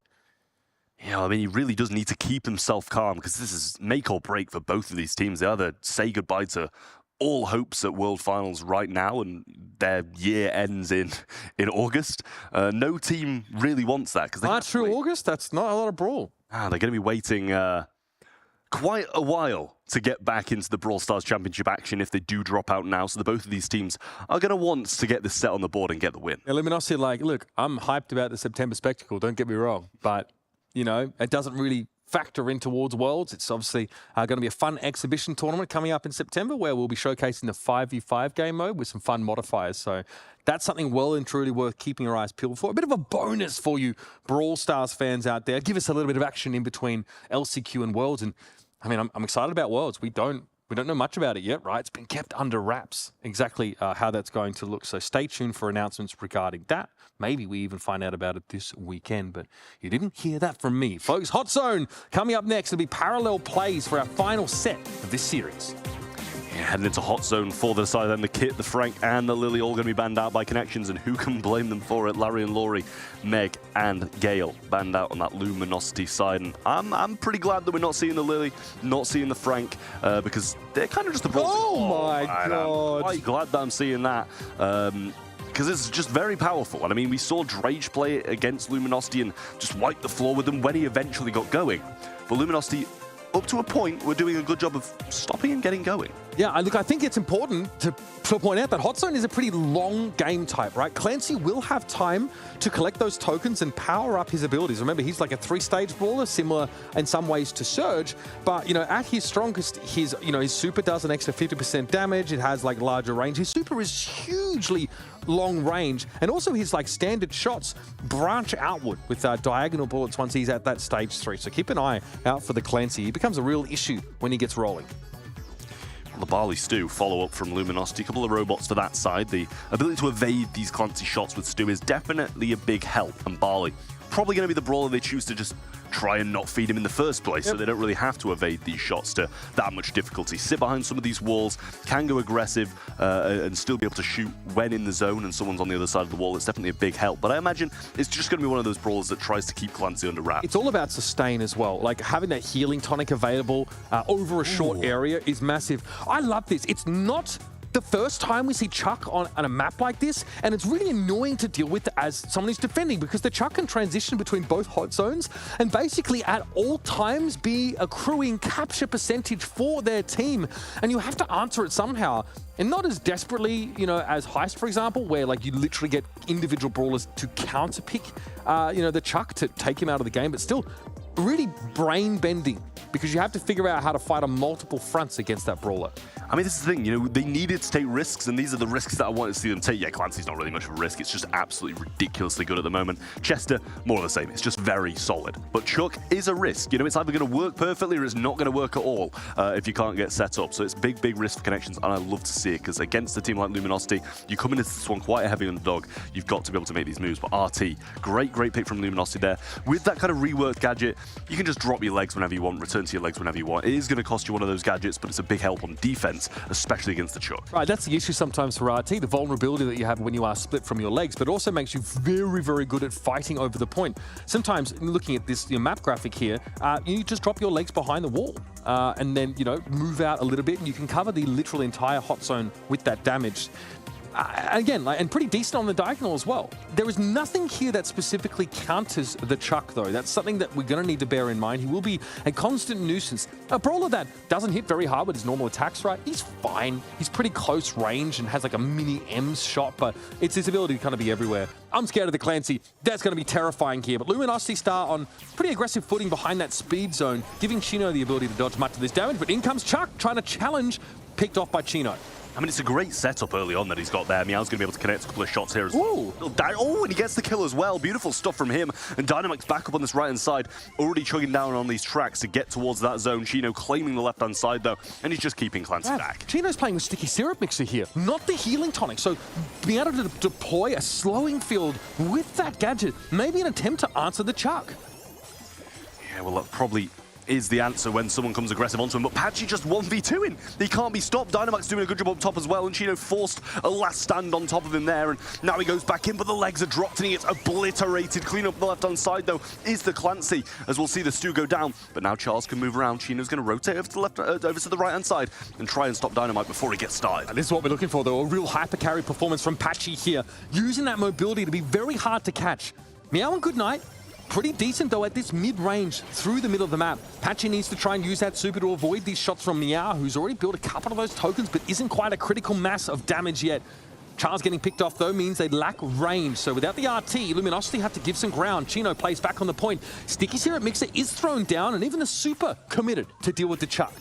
Yeah, I mean, he really does need to keep himself calm because this is make or break for both of these teams. They either say goodbye to all hopes at World Finals right now and their year ends in August. No team really wants that. March through August? That's not a lot of Brawl. They're going to be waiting quite a while to get back into the Brawl Stars Championship action if they do drop out now. So both of these teams are going to want to get this set on the board and get the win. Yeah, Luminosity, like, look, I'm hyped about the September spectacle, don't get me wrong, but, you know, it doesn't really factor in towards Worlds. It's obviously going to be a fun exhibition tournament coming up in September where we'll be showcasing the 5v5 game mode with some fun modifiers. So that's something well and truly worth keeping your eyes peeled for. A bit of a bonus for you Brawl Stars fans out there. Give us a little bit of action in between LCQ and Worlds. And I mean, I'm excited about Worlds. We don't know much about it yet, right? It's been kept under wraps, exactly how that's going to look. So stay tuned for announcements regarding that. Maybe we even find out about it this weekend, but you didn't hear that from me. Folks, Hot Zone coming up next. It'll be parallel plays for our final set of this series. Yeah, heading into Hot Zone for the side, then the Kit, the Frank, and the Lily all going to be banned out by connections, and who can blame them for it? Larry and Laurie, Meg, and Gale banned out on that Luminosity side, and I'm pretty glad that we're not seeing the Lily, not seeing the Frank, because they're kind of just the balls. Oh my God! I'm quite glad that I'm seeing that. Because it's just very powerful. And I mean, we saw Drage play it against Luminosity and just wipe the floor with them when he eventually got going. But Luminosity, up to a point, were doing a good job of stopping and getting going. Yeah, look, I think it's important to point out that Hot Zone is a pretty long game type, right? Clancy will have time to collect those tokens and power up his abilities. Remember, he's like a 3-stage brawler, similar in some ways to Surge, but, you know, at his strongest, his super does an extra 50% damage. It has, like, larger range. His super is hugely long range, and also his, like, standard shots branch outward with diagonal bullets once he's at that stage 3. So keep an eye out for the Clancy. He becomes a real issue when he gets rolling. The Barley Stew follow-up from Luminosity, a couple of robots for that side. The ability to evade these Clancy shots with Stew is definitely a big help, and Barley probably going to be the brawler they choose to just try and not feed him in the first place, so they don't really have to evade these shots to that much difficulty. Sit behind some of these walls, can go aggressive, and still be able to shoot when in the zone and someone's on the other side of the wall. It's definitely a big help, but I imagine it's just going to be one of those brawlers that tries to keep Clancy under wraps. It's all about sustain as well. Like, having that healing tonic available over a short area is massive. I love this. It's not the first time we see Chuck on a map like this, and it's really annoying to deal with as someone who's defending, because the Chuck can transition between both hot zones and basically at all times be accruing capture percentage for their team, and you have to answer it somehow. And not as desperately, you know, as Heist, for example, where like you literally get individual brawlers to counterpick, the Chuck to take him out of the game, but still really brain bending, because you have to figure out how to fight on multiple fronts against that brawler. I mean, this is the thing, you know, they needed to take risks, and these are the risks that I wanted to see them take. Yeah, Clancy's not really much of a risk. It's just absolutely ridiculously good at the moment. Chester, more of the same. It's just very solid. But Chuck is a risk. You know, it's either going to work perfectly or it's not going to work at all if you can't get set up. So it's big, big risk for connections, and I love to see it, because against a team like Luminosity, you come into this one quite a heavy underdog. You've got to be able to make these moves. But RT, great pick from Luminosity there. With that kind of reworked gadget, you can just drop your legs whenever you want, return to your legs whenever you want. It is going to cost you one of those gadgets, but it's a big help on defense, especially against the Chuck. Right, that's the issue sometimes for RT, the vulnerability that you have when you are split from your legs, but it also makes you very, very good at fighting over the point. Sometimes, looking at this map graphic here, you just drop your legs behind the wall and then, move out a little bit, and you can cover the literal entire hot zone with that damage. Again, and pretty decent on the diagonal as well. There is nothing here that specifically counters the Chuck, though. That's something that we're going to need to bear in mind. He will be a constant nuisance. A brawler that doesn't hit very hard with his normal attacks, right? He's fine. He's pretty close range and has like a mini M's shot, but it's his ability to kind of be everywhere. I'm scared of the Clancy. That's going to be terrifying here, but Luminosity start on pretty aggressive footing behind that speed zone, giving Chino the ability to dodge much of this damage, but in comes Chuck trying to challenge, picked off by Chino. I mean, it's a great setup early on that he's got there. Meow's going to be able to connect a couple of shots here as well. Ooh. Oh, and he gets the kill as well. Beautiful stuff from him. And Dynamite's back up on this right-hand side, already chugging down on these tracks to get towards that zone. Chino claiming the left-hand side, though, and he's just keeping Clancy back. Chino's playing with Sticky Syrup Mixer here, not the healing tonic. So being able to deploy a slowing field with that gadget, maybe an attempt to answer the chuck. Yeah, well, that probably is the answer when someone comes aggressive onto him, but Patchy just 1v2 in. He can't be stopped. Dynamite's doing a good job up top as well, and Chino forced a last stand on top of him there, and now he goes back in, but the legs are dropped and he gets obliterated. Clean up the left-hand side, though, is the Clancy, as we'll see the Stu go down, but now Charles can move around. Chino's going to rotate over to the left, over to the right-hand side and try and stop Dynamite before he gets started. And this is what we're looking for, though, a real hyper-carry performance from Patchy here, using that mobility to be very hard to catch. Meow and Goodnight, pretty decent, though, at this mid-range through the middle of the map. Patchy needs to try and use that super to avoid these shots from Meow, who's already built a couple of those tokens, but isn't quite a critical mass of damage yet. Charles getting picked off, though, means they lack range. So without the RT, Luminosity have to give some ground. Chino plays back on the point. Sticky Syrup Mixer is thrown down, and even the super committed to deal with the chuck.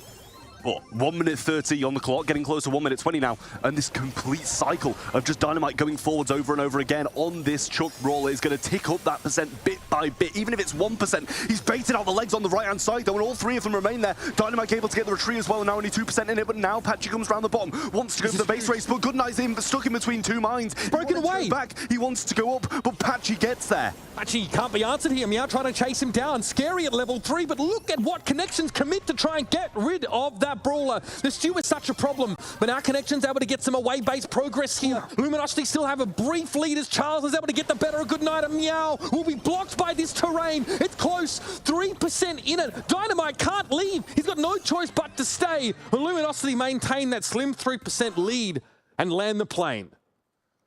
What, 1 minute 30 on the clock, getting close to 1 minute 20 now, and this complete cycle of just Dynamite going forwards over and over again on this chuck roll is going to tick up that percent bit by bit, even if it's 1%. He's baited out the legs on the right-hand side, though, and all three of them remain there. Dynamite able to get the retreat as well, and now only 2% in it, but now Patchy comes around the bottom, wants to go for the base race, but Goodnight's stuck in between two mines. Broken away. Back, he wants to go up, but Patchy gets there. Patchy can't be answered here. Meow trying to chase him down. Scary at level 3, but look at what Connections commit to try and get rid of that brawler. The Stew is such a problem, but now Connections able to get some away-based progress here. Luminosity still have a brief lead as Charles is able to get the better of Goodnight, and Meow will be blocked by this terrain. It's close, 3% in it. Dynamite can't leave. He's got no choice but to stay. And Luminosity maintain that slim 3% lead and land the plane.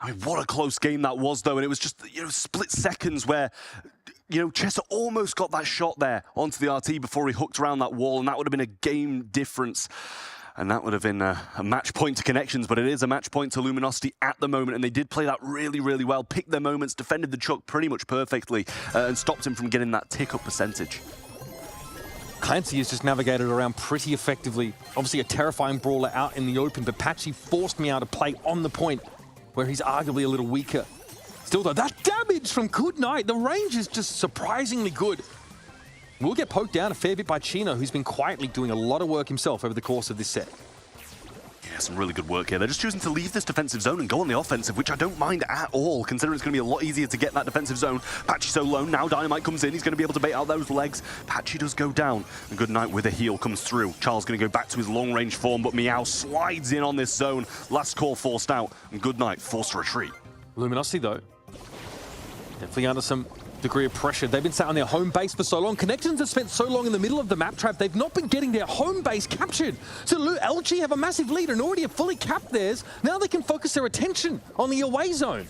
I mean, what a close game that was, though, and it was just, split seconds where, Chester almost got that shot there onto the RT before he hooked around that wall, and that would have been a game difference. And that would have been a match point to Connections, but it is a match point to Luminosity at the moment, and they did play that really, really well, picked their moments, defended the chuck pretty much perfectly, and stopped him from getting that tick-up percentage. Clancy has just navigated around pretty effectively. Obviously a terrifying brawler out in the open, but Patchy forced Meow to play on the point, where he's arguably a little weaker. Still, though, that damage from Goodnight, the range is just surprisingly good. We'll get poked down a fair bit by Chino, who's been quietly doing a lot of work himself over the course of this set. Yeah, some really good work here. They're just choosing to leave this defensive zone and go on the offensive, which I don't mind at all, considering it's going to be a lot easier to get that defensive zone. Patchy so low, now Dynamite comes in, he's going to be able to bait out those legs. Patchy does go down, and Goodnight with a heal comes through. Charles going to go back to his long-range form, but Meow slides in on this zone. Last call forced out, and Goodnight forced to retreat. Luminosity, though, definitely under some degree of pressure. They've been sat on their home base for so long. Connections have spent so long in the middle of the map trap, they've not been getting their home base captured. So LG have a massive lead and already have fully capped theirs. Now they can focus their attention on the away zone.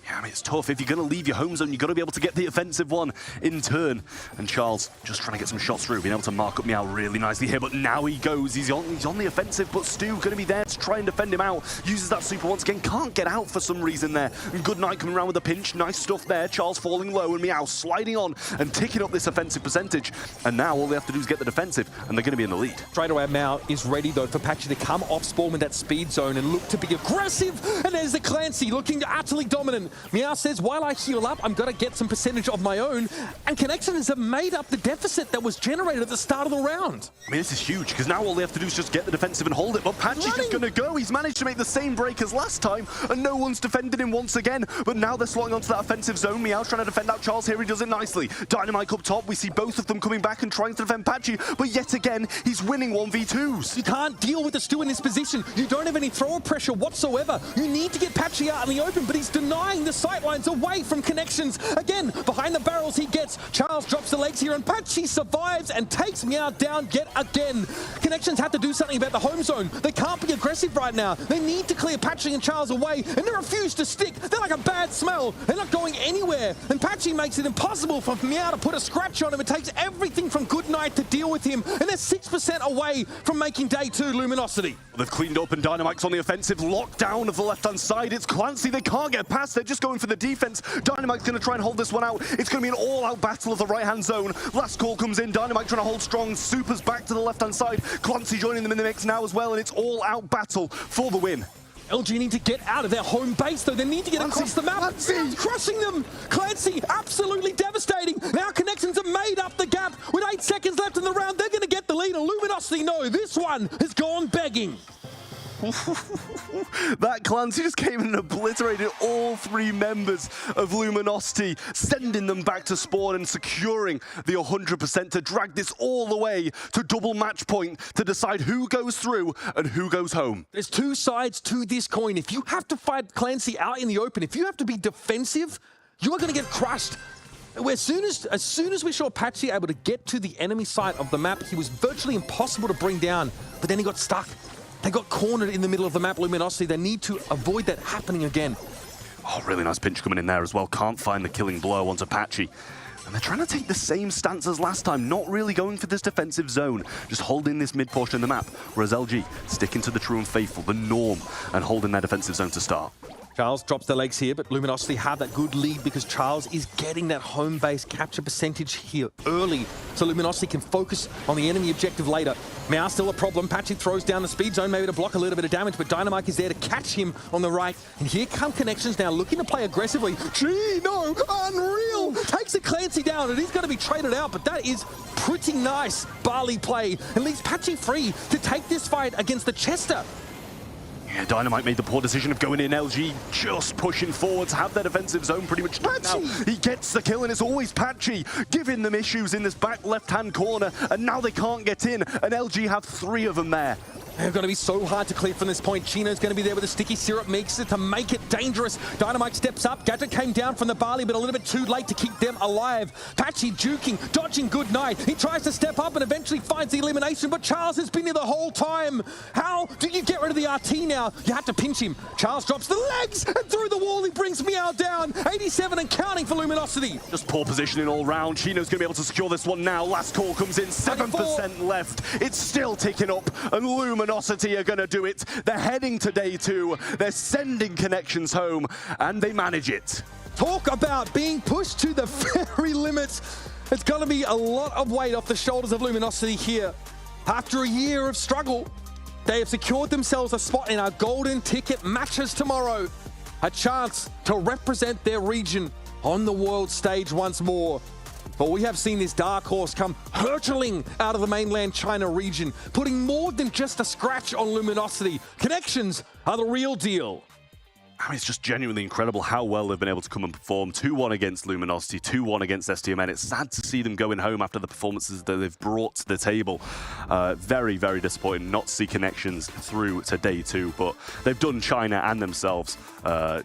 Yeah, I mean, it's tough. If you're going to leave your home zone, you've got to be able to get the offensive one in turn. And Charles just trying to get some shots through, being able to mark up Meow really nicely here. But now he goes. He's on the offensive, but Stu going to be there to try and defend him out. Uses that super once again. Can't get out for some reason there. And Goodnight coming around with a pinch. Nice stuff there. Charles falling low and Meow sliding on and ticking up this offensive percentage. And now all they have to do is get the defensive, and they're going to be in the lead. Straight away, Meow is ready, though, for Patchy to come off spawn with that speed zone and look to be aggressive. And there's the Clancy looking utterly dominant. Meow says, while I heal up, I'm going to get some percentage of my own. And Connections have made up the deficit that was generated at the start of the round. I mean, this is huge, because now all they have to do is just get the defensive and hold it. But Patchy's just going to go. He's managed to make the same break as last time, and no one's defended him once again. But now they're slotting onto that offensive zone. Meow's trying to defend out Charles here. He does it nicely. Dynamite up top. We see both of them coming back and trying to defend Patchy. But yet again, he's winning 1v2s. You can't deal with the Stu in this position. You don't have any thrower pressure whatsoever. You need to get Patchy out in the open, but he's denying the sightlines away from Connections. Again, behind the barrels he gets. Charles drops the legs here, and Patchy survives and takes Meow down yet again. Connections have to do something about the home zone. They can't be aggressive right now. They need to clear Patchy and Charles away, and they refuse to stick. They're like a bad smell. They're not going anywhere. And Patchy makes it impossible for Meow to put a scratch on him. It takes everything from Goodnight to deal with him, and they're 6% away from making day 2 Luminosity. They've cleaned up, and Dynamite's on the offensive. Lockdown of the left-hand side. It's Clancy. They can't get past. They're just just going for the defense. Dynamite's going to try and hold this one out. It's going to be an all-out battle of the right-hand zone. Last call comes in. Dynamite trying to hold strong. Super's back to the left-hand side. Clancy joining them in the mix now as well, and it's all-out battle for the win. LG need to get out of their home base, though. They need to get across the map. Clancy crushing them. Clancy, absolutely devastating. Now Connections have made up the gap. With 8 seconds left in the round, they're going to get the lead. Luminosity, no, this one has gone begging. That Clancy just came and obliterated all 3 members of Luminosity, sending them back to spawn and securing the 100% to drag this all the way to double match point to decide who goes through and who goes home. There's 2 sides to this coin. If you have to fight Clancy out in the open, if you have to be defensive, you are going to get crushed. As soon as we saw Patchy able to get to the enemy side of the map, he was virtually impossible to bring down, but then he got stuck. They got cornered in the middle of the map, Luminosity. They need to avoid that happening again. Oh, really nice pinch coming in there as well. Can't find the killing blow onto Patchy. And they're trying to take the same stance as last time, not really going for this defensive zone, just holding this mid portion of the map, whereas LG sticking to the true and faithful, the norm, and holding their defensive zone to start. Charles drops the legs here, but Luminosity have that good lead because Charles is getting that home base capture percentage here early, so Luminosity can focus on the enemy objective later. Meow still a problem. Patchy throws down the speed zone maybe to block a little bit of damage, but Dynamite is there to catch him on the right. And here come Connections now looking to play aggressively. Gee, no, unreal! Takes a Clancy down, and he's going to be traded out, but that is pretty nice Barley play and leaves Patchy free to take this fight against the Chester. Yeah, Dynamite made the poor decision of going in. LG just pushing forward to have their defensive zone pretty much now. He gets the kill, and it's always Patchy giving them issues in this back left-hand corner, and now they can't get in, and LG have 3 of them there. They're going to be so hard to clear from this point. Chino's going to be there with a sticky syrup mixer to make it dangerous. Dynamite steps up. Gadget came down from the Barley, but a little bit too late to keep them alive. Patchy juking, dodging good night. He tries to step up and eventually finds the elimination, but Charles has been here the whole time. How do you get rid of the RT now? You have to pinch him. Charles drops the legs, and through the wall he brings Meow down. 87 and counting for Luminosity. Just poor positioning all round. Chino's going to be able to secure this one now. Last call comes in, 7% left. It's still ticking up, and Luminosity are going to do it. They're heading to day 2. They're sending Connections home, and they manage it. Talk about being pushed to the very limits. It's going to be a lot of weight off the shoulders of Luminosity here. After a year of struggle, they have secured themselves a spot in our golden ticket matches tomorrow. A chance to represent their region on the world stage once more. But we have seen this dark horse come hurtling out of the mainland China region, putting more than just a scratch on Luminosity. Connections are the real deal. I mean, it's just genuinely incredible how well they've been able to come and perform. 2-1 against Luminosity, 2-1 against STMN. It's sad to see them going home after the performances that they've brought to the table. Very, very disappointing not to see Connections through to day 2, but they've done China and themselves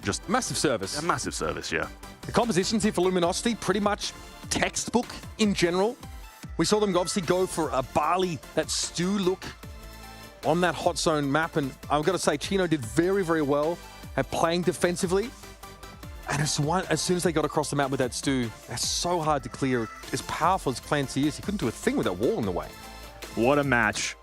just... Massive service. A massive service, yeah. The compositions here for Luminosity, pretty much textbook in general. We saw them obviously go for a Barley, that stew look on that hot zone map, and I've got to say Chino did very, very well at playing defensively. And as soon as they got across the map with that stew, that's so hard to clear. As powerful as Clancy is, he couldn't do a thing with that wall in the way. What a match.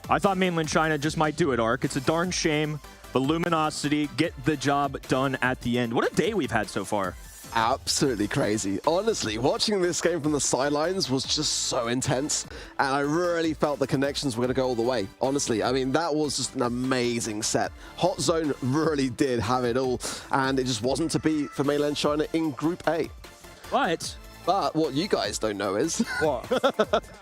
I thought mainland China just might do it, Ark. It's a darn shame, but Luminosity get the job done at the end. What a day we've had so far. Absolutely crazy. Honestly, watching this game from the sidelines was just so intense, and I really felt the Connections were going to go all the way. Honestly, I mean, that was just an amazing set. Hot Zone really did have it all, and it just wasn't to be for mainland China in Group A. But what you guys don't know is... What?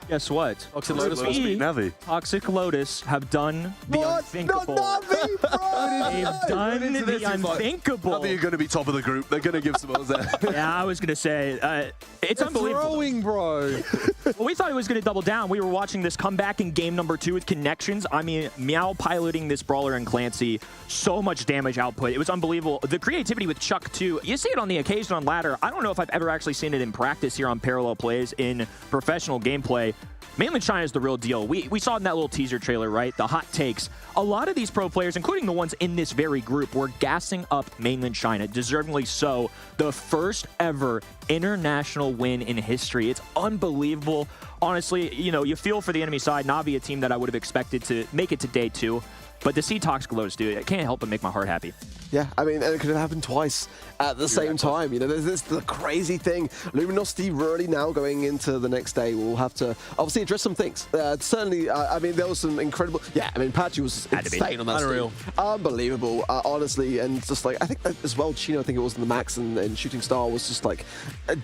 Guess what? Toxic Lotus must beat Navi. Toxic Lotus have done the unthinkable. Not Navi, bro! They've done the unthinkable. Navi are going to be top of the group. They're going to give some others there. Yeah, I was going to say, it's unbelievable. Throwing, bro. Well, we thought he was going to double down. We were watching this comeback in game number 2 with Connections. I mean, Meow piloting this brawler and Clancy. So much damage output. It was unbelievable. The creativity with Chuck, too. You see it on the occasion on ladder. I don't know if I've ever actually seen it in practice here on Parallel Plays in professional gameplay. Mainland China is the real deal. We saw in that little teaser trailer, right? The hot takes. A lot of these pro players, including the ones in this very group, were gassing up Mainland China, deservingly so. The first ever international win in history. It's unbelievable. Honestly, you know, you feel for the enemy side. Na'Vi, a team that I would have expected to make it to day 2. But to see Toxic Lotus do it, I can't help but make my heart happy. Yeah, I mean, and it could have happened twice at the same time. You know, there's the crazy thing. Luminosity really now going into the next day will have to obviously address some things. Certainly, I mean, there was some incredible. Yeah, I mean, Patchy was insane on that. Unreal. Stream. Unbelievable, honestly. And just like, I think as well, Chino, I think it was in the Max and Shooting Star was just like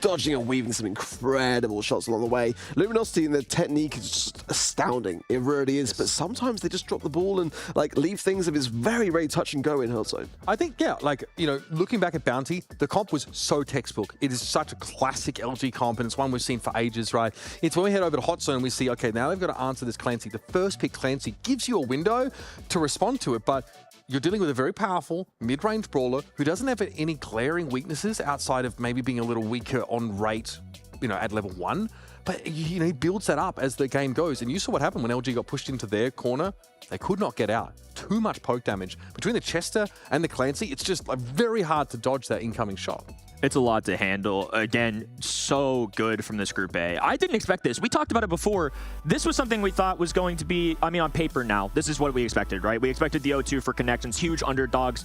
dodging and weaving some incredible shots along the way. Luminosity and their technique is just astounding. It really is. But sometimes they just drop the ball and like leave things if it's very, very touch and go in Hurt Zone. I think, yeah, like, you know, looking back at Bounty, the comp was so textbook. It is such a classic LG comp, and it's one we've seen for ages, right? It's when we head over to Hot Zone, we see, okay, now they've got to answer this Clancy. The first pick Clancy gives you a window to respond to it, but you're dealing with a very powerful mid-range brawler who doesn't have any glaring weaknesses outside of maybe being a little weaker on rate, you know, at level 1. But, you know, he builds that up as the game goes. And you saw what happened when LG got pushed into their corner. They could not get out. Too much poke damage. Between the Chester and the Clancy, it's just like, very hard to dodge that incoming shot. It's a lot to handle. Again, so good from this Group A. I didn't expect this. We talked about it before. This was something we thought was going to be, I mean, on paper now, this is what we expected, right? We expected the O2 for connections, huge underdogs.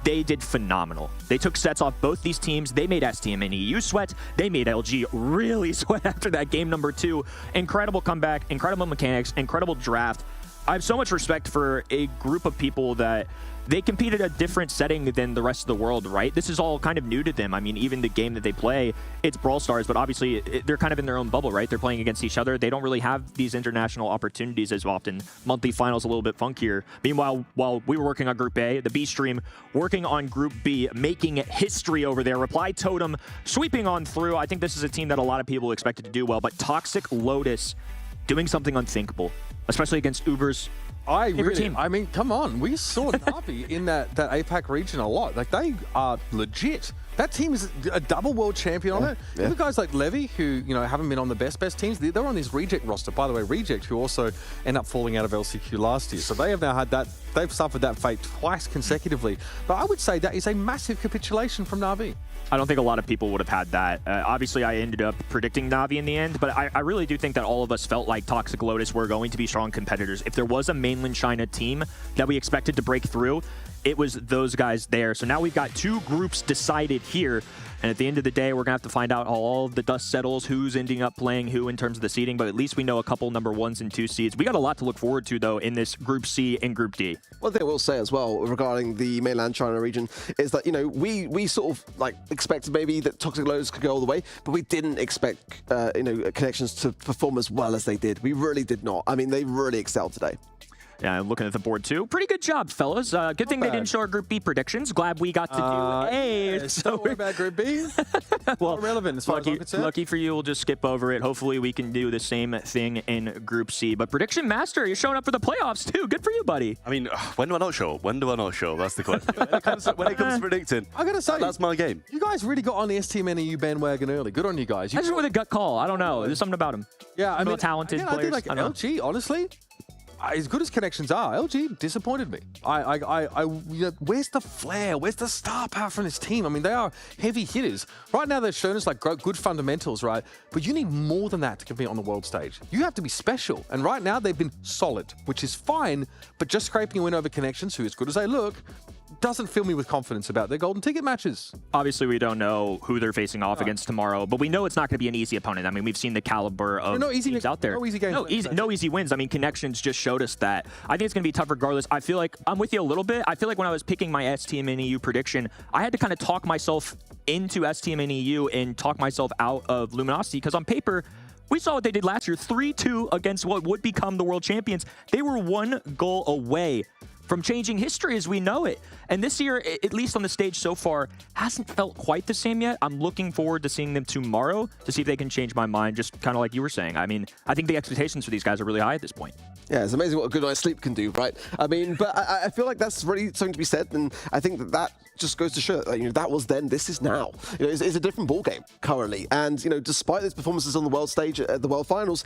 They did phenomenal. They took sets off both these teams. They made STMN EU sweat. They made LG really sweat after that game number 2. Incredible comeback, incredible mechanics, incredible draft. I have so much respect for a group of people that they compete at a different setting than the rest of the world, right? This is all kind of new to them. I mean, even the game that they play, it's Brawl Stars, but obviously they're kind of in their own bubble, right? They're playing against each other. They don't really have these international opportunities as often. Monthly finals a little bit funkier. Meanwhile, while we were working on Group A, the B stream working on Group B, making history over there. Reply Totem sweeping on through. I think this is a team that a lot of people expected to do well, but Toxic Lotus doing something unthinkable, especially against Uber's team. I mean, come on. We saw Na'Vi in that APAC region a lot. Like, they are legit. That team is a double world champion on it. Yeah. Even guys like Levy, who, you know, haven't been on the best teams, they're on this Reject roster. By the way, Reject, who also end up falling out of LCQ last year. So they have now had that, they've suffered that fate twice consecutively. But I would say that is a massive capitulation from Na'Vi. I don't think a lot of people would have had that. Obviously, I ended up predicting Na'Vi in the end, but I really do think that all of us felt like Toxic Lotus were going to be strong competitors. If there was a Mainland China team that we expected to break through, it was those guys there. So now we've got 2 groups decided here. And at the end of the day, we're going to have to find out how all of the dust settles, who's ending up playing who in terms of the seeding. But at least we know a couple number 1s and 2 seeds. We got a lot to look forward to, though, in this Group C and Group D. One thing I will say as well regarding the mainland China region is that, you know, we sort of like expected maybe that Toxic Lotus could go all the way, but we didn't expect, you know, Connections to perform as well as they did. We really did not. I mean, they really excelled today. Yeah, looking at the board too. Pretty good job, fellas. Good thing they didn't show our Group B predictions. Glad we got to do A. So what about Group B? Well, irrelevant as far as I'm concerned. Lucky for you, we'll just skip over it. Hopefully we can do the same thing in Group C. But Prediction Master, you're showing up for the playoffs too. Good for you, buddy. I mean, when do I not show up? When do I not show up? That's the question. when it comes to predicting, I gotta say, that's my game. You guys really got on the STMN EU bandwagon early. Good on you guys. I just went with a gut call. I don't know. There's something about him. Yeah, I mean, talented again, players. I think like LG, honestly, as good as Connections are, LG disappointed me. You know, where's the flair? Where's the star power from this team? I mean, they are heavy hitters. Right now, they've shown us like good fundamentals, right? But you need more than that to compete on the world stage. You have to be special. And right now, they've been solid, which is fine. But just scraping a win over Connections, who, as good as they look, doesn't fill me with confidence about their golden ticket matches. Obviously, we don't know who they're facing off against tomorrow, but we know it's not going to be an easy opponent. I mean, we've seen the caliber of teams out there. No easy games. No easy wins. I mean, Connections just showed us that. I think it's going to be tough regardless. I feel like I'm with you a little bit. I feel like when I was picking my STMN EU prediction, I had to kind of talk myself into STMN EU and talk myself out of Luminosity, because on paper, we saw what they did last year, 3-2 against what would become the world champions. They were 1 goal away from changing history as we know it. And this year, at least on the stage so far, hasn't felt quite the same yet. I'm looking forward to seeing them tomorrow to see if they can change my mind, just kind of like you were saying. I mean, I think the expectations for these guys are really high at this point. Yeah, it's amazing what a good night's sleep can do, right? I mean, but I feel like that's really something to be said, and I think that just goes to show that, you know, that was then, this is now. You know, it's a different ballgame currently, and, you know, despite those performances on the world stage at the World Finals,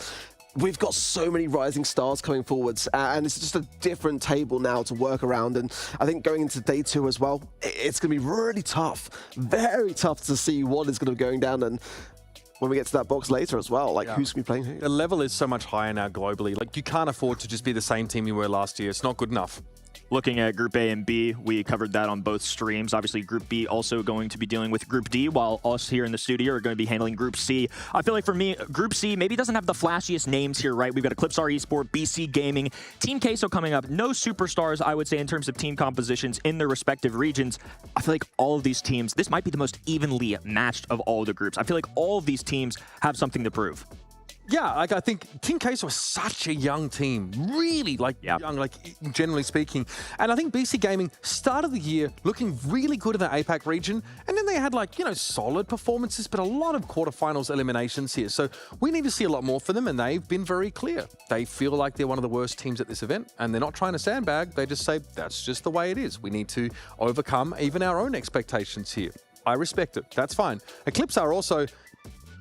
we've got so many rising stars coming forwards, and it's just a different table now to work around. And I think going into day 2 as well, it's going to be really tough, very tough to see what is going to be going down. And when we get to that box later as well, like who's going to be playing who? The level is so much higher now globally. Like, you can't afford to just be the same team you were last year. It's not good enough. Looking at Group A and B, we covered that on both streams. Obviously, Group B also going to be dealing with Group D, while us here in the studio are going to be handling Group C. I feel like for me, Group C maybe doesn't have the flashiest names here, right? We've got Eclipse Esport, BC Gaming, Team Queso coming up. No superstars, I would say, in terms of team compositions in their respective regions. I feel like all of these teams, this might be the most evenly matched of all the groups. I feel like all of these teams have something to prove. Yeah, like I think Team Queso is such a young team, really young, like generally speaking. And I think BC Gaming started the year looking really good in the APAC region, and then they had solid performances, but a lot of quarterfinals eliminations here. So we need to see a lot more for them, and they've been very clear. They feel like they're one of the worst teams at this event, and they're not trying to sandbag. They just say, that's just the way it is. We need to overcome even our own expectations here. I respect it. That's fine. Eclipse are also...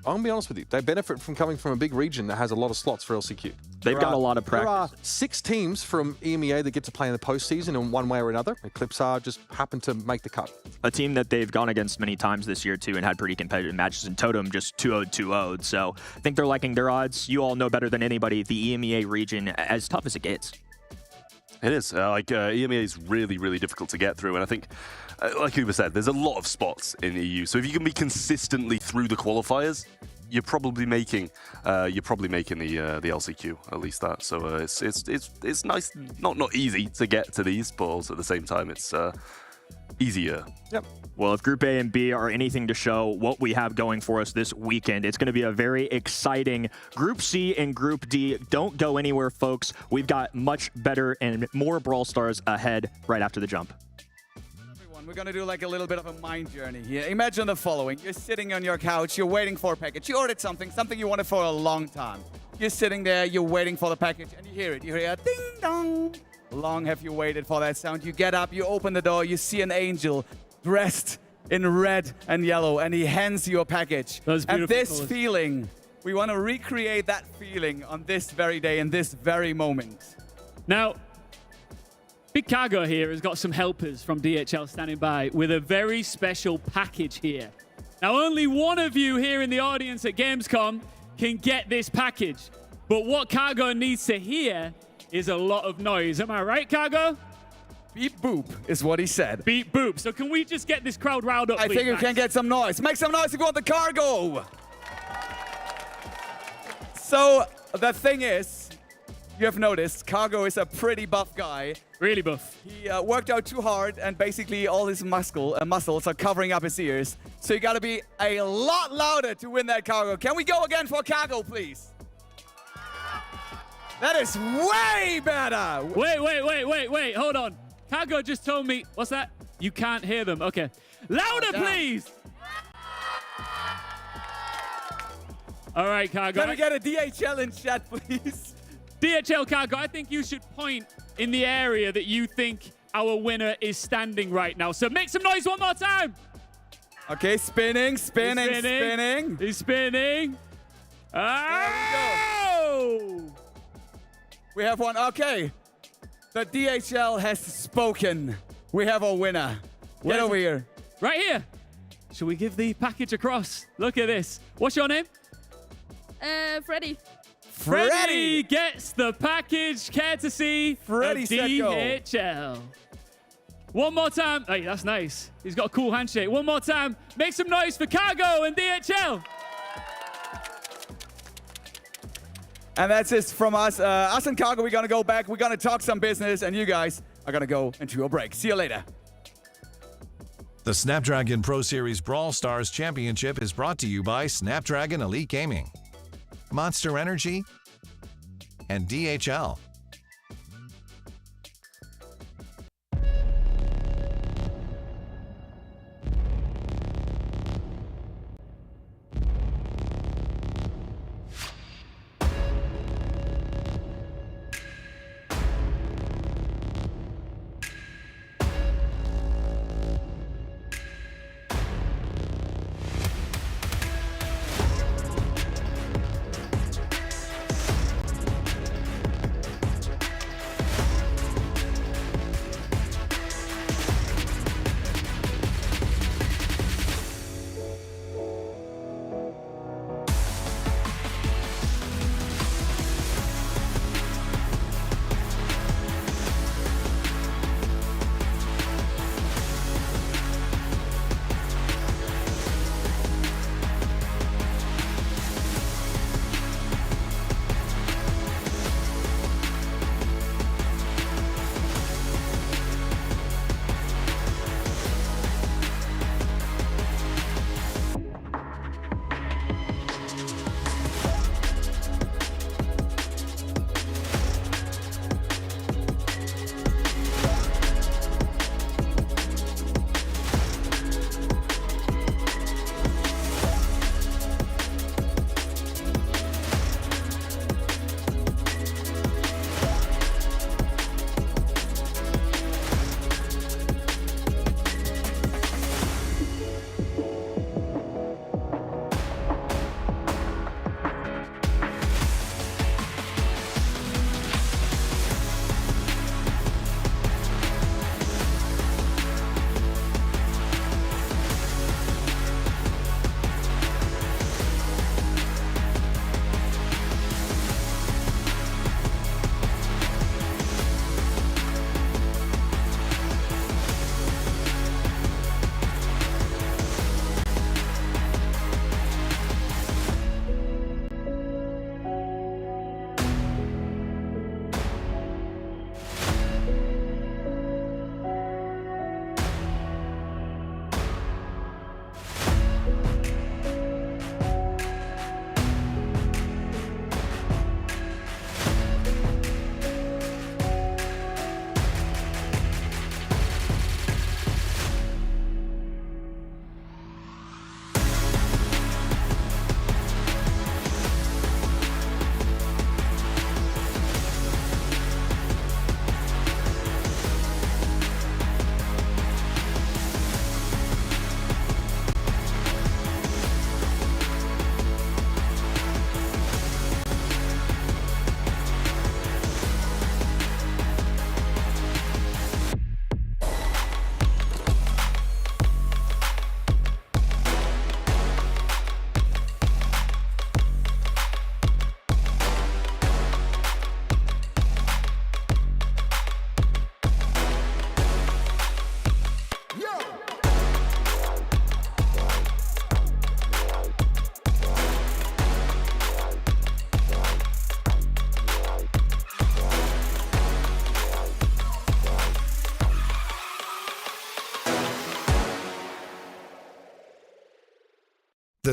I'm going to be honest with you. They benefit from coming from a big region that has a lot of slots for LCQ. They've got a lot of practice. There are 6 teams from EMEA that get to play in the postseason in one way or another. Eclipse just happen to make the cut. A team that they've gone against many times this year, too, and had pretty competitive matches in Totem, just 2-0-2-0'd. So I think they're liking their odds. You all know better than anybody the EMEA region, as tough as it gets. It is. EMEA is really, really difficult to get through. And I think, like Uber said, there's a lot of spots in EU. So if you can be consistently through the qualifiers, you're probably making the LCQ, at least that. So it's nice, not easy to get to these, but also at the same time, it's easier. Yep. Well, if Group A and B are anything to show what we have going for us this weekend, it's going to be a very exciting Group C and Group D. Don't go anywhere, folks. We've got much better and more Brawl Stars ahead right after the jump. Everyone, we're going to do like a little bit of a mind journey here. Imagine the following. You're sitting on your couch. You're waiting for a package. You ordered something you wanted for a long time. You're sitting there. You're waiting for the package, and you hear it. You hear a ding-dong. Long have you waited for that sound. You get up, you open the door, you see an angel dressed in red and yellow, and he hands you a package. And this feeling, we want to recreate that feeling on this very day, in this very moment. Now, Big Cargo here has got some helpers from DHL standing by with a very special package here. Now, only one of you here in the audience at Gamescom can get this package. But what Cargo needs to hear is a lot of noise. Am I right, Cargo? Beep boop is what he said. Beep boop. So can we just get this crowd riled up, I please, think you Max? can get some noise. Make some noise if you want the cargo. So the thing is, you have noticed, Cargo is a pretty buff guy. Really buff. He worked out too hard, and basically all his muscles are covering up his ears. So you got to be a lot louder to win that Cargo. Can we go again for Cargo, please? That is way better. Wait. Hold on. Cargo just told me, what's that? You can't hear them. Okay. Louder, please. All right, Cargo. Can we get a DHL in chat, please? DHL Cargo, I think you should point in the area that you think our winner is standing right now. So make some noise one more time. Okay, spinning. He's spinning. Oh! We have one. Okay. The DHL has spoken. We have a winner. Get over here. Right here. Should we give the package across? Look at this. What's your name? Freddy. Freddy gets the package courtesy Freddy of said go. DHL. One more time. Hey, that's nice. He's got a cool handshake. One more time. Make some noise for Cargo and DHL. And that's it from us. Us and Cargo, we're going to go back. We're going to talk some business, and you guys are going to go into a break. See you later. The Snapdragon Pro Series Brawl Stars Championship is brought to you by Snapdragon Elite Gaming, Monster Energy, and DHL.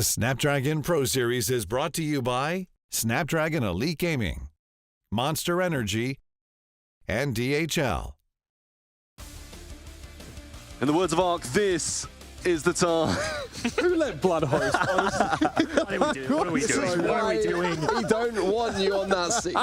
The Snapdragon Pro Series is brought to you by Snapdragon Elite Gaming, Monster Energy, and DHL. In the words of Ark, this is the time. Who let Blood host? What are we doing? What are we doing? What are we doing? We don't want you on that seat.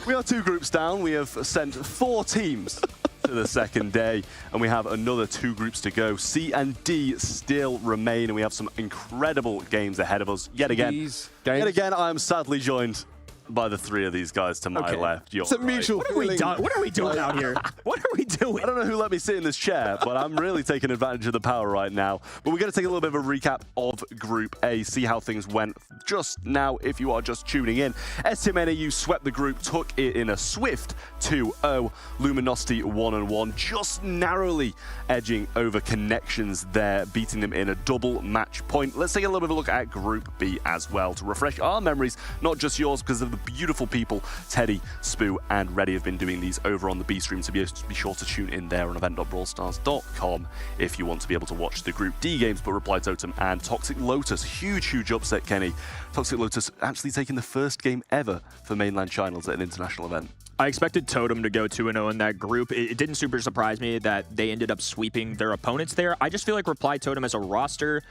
We are 2 groups down. We have sent 4 teams to the second day, and we have another 2 groups to go. C and D still remain, and we have some incredible games ahead of us. Yet again, I am sadly joined by the 3 of these guys to my left. Your It's a right. mutual feeling. What are we doing out here? What are we doing? I don't know who let me sit in this chair, but I'm really taking advantage of the power right now. But we're going to take a little bit of a recap of Group A, see how things went just now if you are just tuning in. STMN EU swept the group, took it in a swift 2-0. Luminosity 1-1, just narrowly edging over Connections there, beating them in a double match point. Let's take a little bit of a look at Group B as well to refresh our memories, not just yours, because of the beautiful people Teddy, Spoo, and Reddy have been doing these over on the B stream, so be sure to tune in there on event.brawlstars.com if you want to be able to watch the Group D games. But Reply Totem and Toxic Lotus, huge upset, Kenny. Toxic Lotus actually taking the first game ever for mainland China's at an international event. I expected Totem to go 2-0 in that group. It didn't super surprise me that they ended up sweeping their opponents there. I just feel like Reply Totem as a roster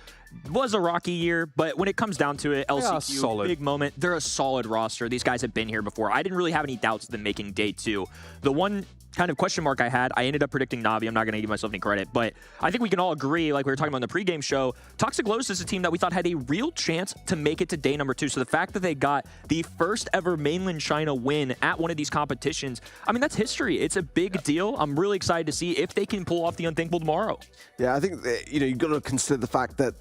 was a rocky year, but when it comes down to it, LCQ, big moment, they're a solid roster. These guys have been here before. I didn't really have any doubts of them making day 2. The one kind of question mark I had, I ended up predicting Na'Vi. I'm not going to give myself any credit, but I think we can all agree, like we were talking about in the pregame show, Toxic Lotus is a team that we thought had a real chance to make it to day number 2. So the fact that they got the first ever mainland China win at one of these competitions, I mean, that's history. It's a big deal. I'm really excited to see if they can pull off the unthinkable tomorrow. Yeah, I think you've got to consider the fact that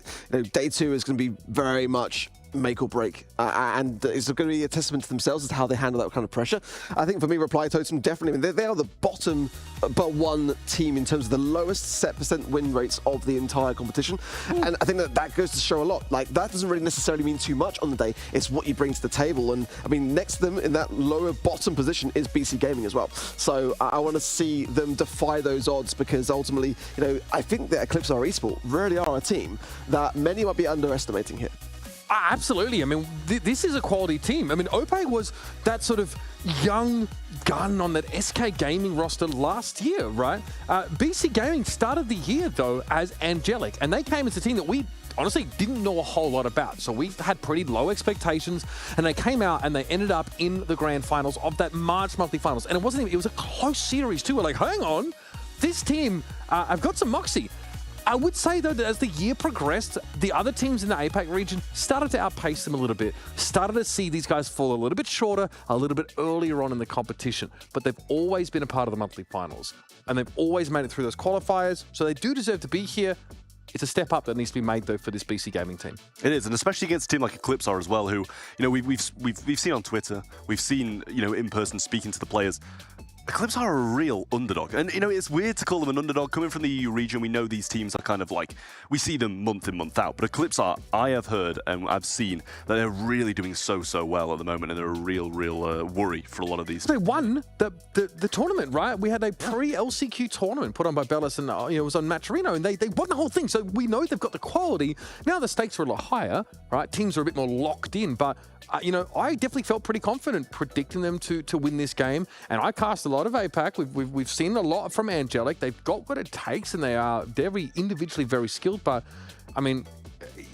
day 2 is going to be very much make or break, and it's going to be a testament to themselves as to how they handle that kind of pressure. I think for me, Reply Totem definitely, I mean, they are the bottom but 1 team in terms of the lowest set % win rates of the entire competition, and I think that goes to show a lot. Like, that doesn't really necessarily mean too much on the day. It's what you bring to the table, and I mean, next to them in that lower bottom position is BC Gaming as well. So I want to see them defy those odds, because ultimately, I think that Eclipse are Esport really are a team that many might be underestimating here. Absolutely. I mean, this is a quality team. I mean, Ope was that sort of young gun on that SK Gaming roster last year, right? BC Gaming started the year, though, as Angelic, and they came as a team that we honestly didn't know a whole lot about. So we had pretty low expectations, and they came out and they ended up in the grand finals of that March monthly finals. And it wasn't even, it was a close series, too. We're like, hang on, this team, I've got some moxie. I would say, though, that as the year progressed, the other teams in the APAC region started to outpace them a little bit, started to see these guys fall a little bit shorter, a little bit earlier on in the competition. But they've always been a part of the monthly finals, and they've always made it through those qualifiers, so they do deserve to be here. It's a step up that needs to be made, though, for this BC Gaming team. It is, and especially against a team like Eclipse as well, who, we've seen on Twitter, we've seen, in person speaking to the players. Eclipse are a real underdog, and it's weird to call them an underdog coming from the EU region. We know these teams are kind of like, we see them month in, month out, but Eclipse are, I have heard and I've seen that they're really doing so well at the moment, and they're a real worry for a lot of these. They won the tournament, right? We had a pre-LCQ tournament put on by Bellis, and it was on Matcherino, and they won the whole thing, so we know they've got the quality. Now the stakes are a lot higher, right? Teams are a bit more locked in, but I definitely felt pretty confident predicting them to win this game, and I cast a lot of APAC. We've seen a lot from Angelic. They've got what it takes, and they're individually very skilled, but I mean,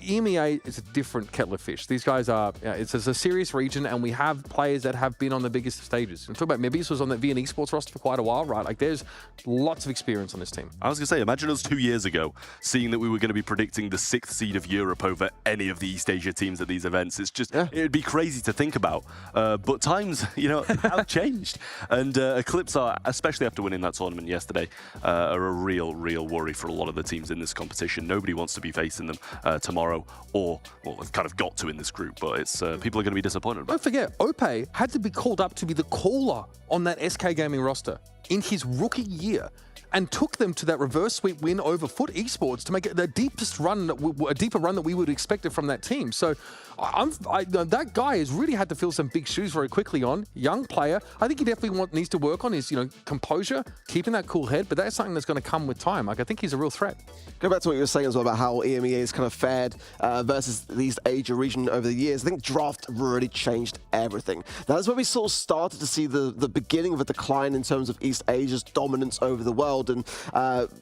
EMEA is a different kettle of fish. These guys are, it's a serious region, and we have players that have been on the biggest stages. I'm talking about Mebius was on that VN Esports roster for quite a while, right? Like, there's lots of experience on this team. I was going to say, imagine us 2 years ago seeing that we were going to be predicting the 6th seed of Europe over any of the East Asia teams at these events. It's just, it'd be crazy to think about. But times, have changed. And Eclipse are, especially after winning that tournament yesterday, are a real worry for a lot of the teams in this competition. Nobody wants to be facing them tomorrow, or, well, they've kind of got to in this group, but it's people are going to be disappointed. Don't forget, Ope had to be called up to be the caller on that SK Gaming roster. in his rookie year and took them to that reverse sweep win over Foot Esports to make it the deepest run, a deeper run that we would have expected from that team. So that guy has really had to fill some big shoes very quickly on. Young player. I think he definitely needs to work on his, composure, keeping that cool head, but that's something that's going to come with time. Like, I think he's a real threat. Go back to what you were saying as well about how EMEA has kind of fared versus the East Asia region over the years. I think draft really changed everything. That's where we sort of started to see the beginning of a decline in terms of East Asia's dominance over the world. And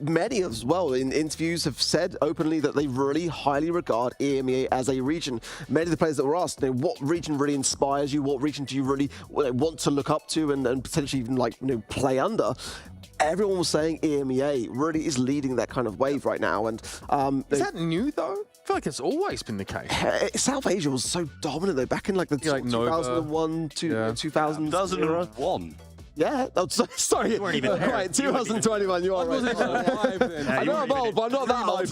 many as well in interviews have said openly that they really highly regard EMEA as a region. Many of the players that were asked, what region really inspires you? What region do you really want to look up to and potentially even play under? Everyone was saying EMEA really is leading that kind of wave right now. And is that new though? I feel like it's always been the case. South Asia was so dominant though, back in the 2001 to 2001. Yeah, oh, sorry. You weren't even there. Right, 2021, you are right. I know I'm old, but I'm not that old.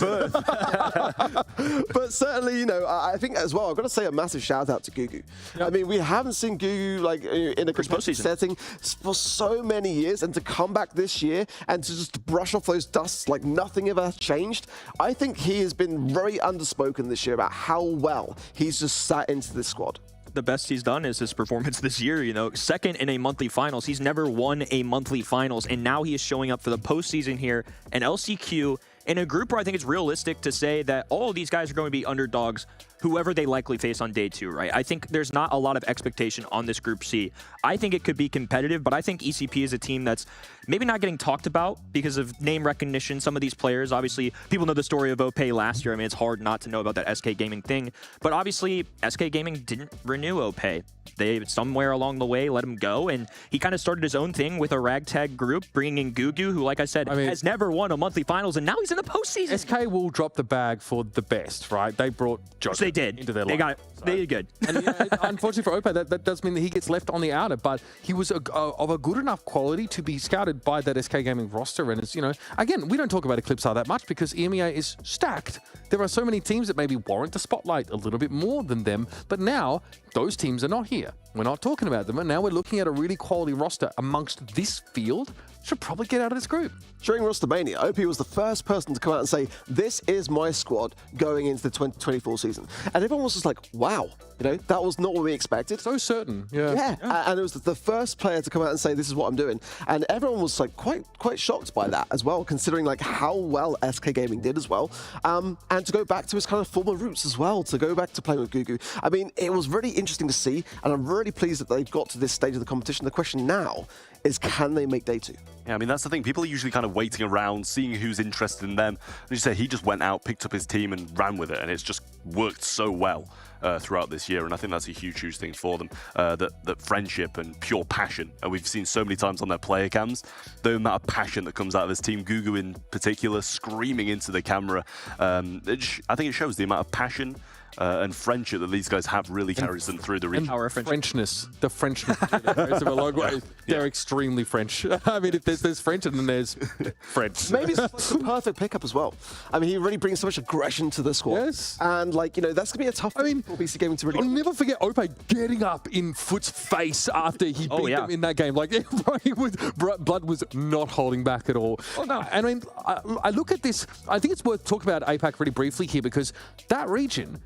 But certainly, I think as well, I've got to say a massive shout out to Gugu. Yep. I mean, we haven't seen Gugu in a competitive setting for so many years, and to come back this year and to just brush off those dusts like nothing ever changed. I think he has been very underspoken this year about how well he's just sat into this squad. The best he's done is his performance this year, second in a monthly finals. He's never won a monthly finals, and now he is showing up for the postseason here in LCQ in a group where I think it's realistic to say that all of these guys are going to be underdogs, whoever they likely face on day 2, right? I think there's not a lot of expectation on this Group C. I think it could be competitive, but I think ECP is a team that's maybe not getting talked about because of name recognition. Some of these players, obviously, people know the story of OPE last year. I mean, it's hard not to know about that SK Gaming thing, but obviously, SK Gaming didn't renew OPE. They, somewhere along the way, let him go, and he kind of started his own thing with a ragtag group, bringing in Gugu, who, like I said, has never won a monthly finals, and now he's in the postseason. SK will drop the bag for the best, right? They brought Josh into their life. They got it. They did good. And unfortunately for OPE, that does mean that he gets left on the outer, but he was of a good enough quality to be scouted by that SK Gaming roster. And it's, again, we don't talk about Eclipse that much because EMEA is stacked. There are so many teams that maybe warrant the spotlight a little bit more than them, but now those teams are not here. We're not talking about them, and now we're looking at a really quality roster amongst this field. Should probably get out of this group. During Rostermania, OP was the first person to come out and say, this is my squad going into the 2024 season. And everyone was just like, wow, that was not what we expected. So certain, yeah. And it was the first player to come out and say, this is what I'm doing. And everyone was quite shocked by that as well, considering how well SK Gaming did as well. And to go back to his kind of former roots as well, to go back to playing with Gugu. I mean, it was really interesting to see, and I'm really pleased that they've got to this stage of the competition. The question now is, can they make day 2? Yeah, I mean, that's the thing. People are usually kind of waiting around, seeing who's interested in them. As you say, he just went out, picked up his team and ran with it, and it's just worked so well throughout this year, and I think that's a huge thing for them, that friendship and pure passion, and we've seen so many times on their player cams, the amount of passion that comes out of this team, Gugu in particular, screaming into the camera. I think it shows the amount of passion and friendship that these guys have really carries them through the region. Frenchness, the Frenchness. They're extremely French. I mean, if there's French and then there's French. Maybe it's the perfect pickup as well. I mean, he really brings so much aggression to the squad. Yes. And that's going to be a tough thing for BC Gaming to really... I'll never forget OPE getting up in Foot's face after he beat them in that game. Blood was not holding back at all. Oh, no. I mean, I look at this, I think it's worth talking about APAC really briefly here because that region,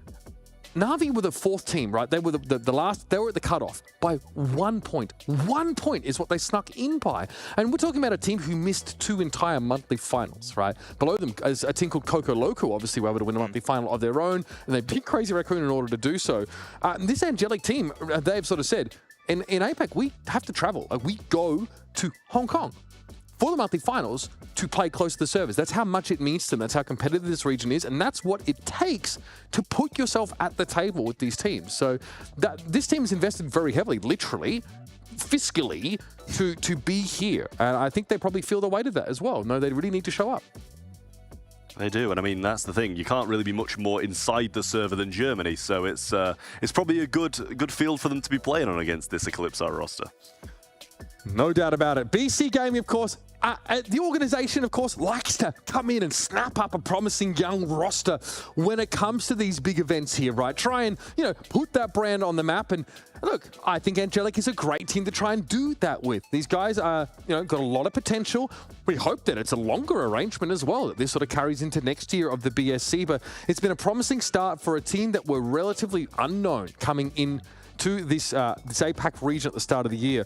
Na'Vi were the 4th team, right? They were the last, they were at the cutoff by 1 point. 1 point is what they snuck in by. And we're talking about a team who missed 2 entire monthly finals, right? Below them is a team called Coco Loco, obviously were able to win a monthly final of their own, and they beat Crazy Raccoon in order to do so. This angelic team, they've sort of said, in APAC, we have to travel. We go to Hong Kong for the monthly finals to play close to the servers. That's how much it means to them. That's how competitive this region is, and that's what it takes to put yourself at the table with these teams. So this team has invested very heavily, literally, fiscally, to be here. And I think they probably feel the weight of that as well. No, they really need to show up. They do, and I mean, that's the thing. You can't really be much more inside the server than Germany, so it's probably a good field for them to be playing on against this Eclipse roster. No doubt about it. BC Gaming, of course, The organization, of course, likes to come in and snap up a promising young roster when it comes to these big events here, right? Try and, put that brand on the map. And look, I think Angelic is a great team to try and do that with. These guys are, got a lot of potential. We hope that it's a longer arrangement as well, that this sort of carries into next year of the BSC. But it's been a promising start for a team that were relatively unknown coming in to this APAC region at the start of the year.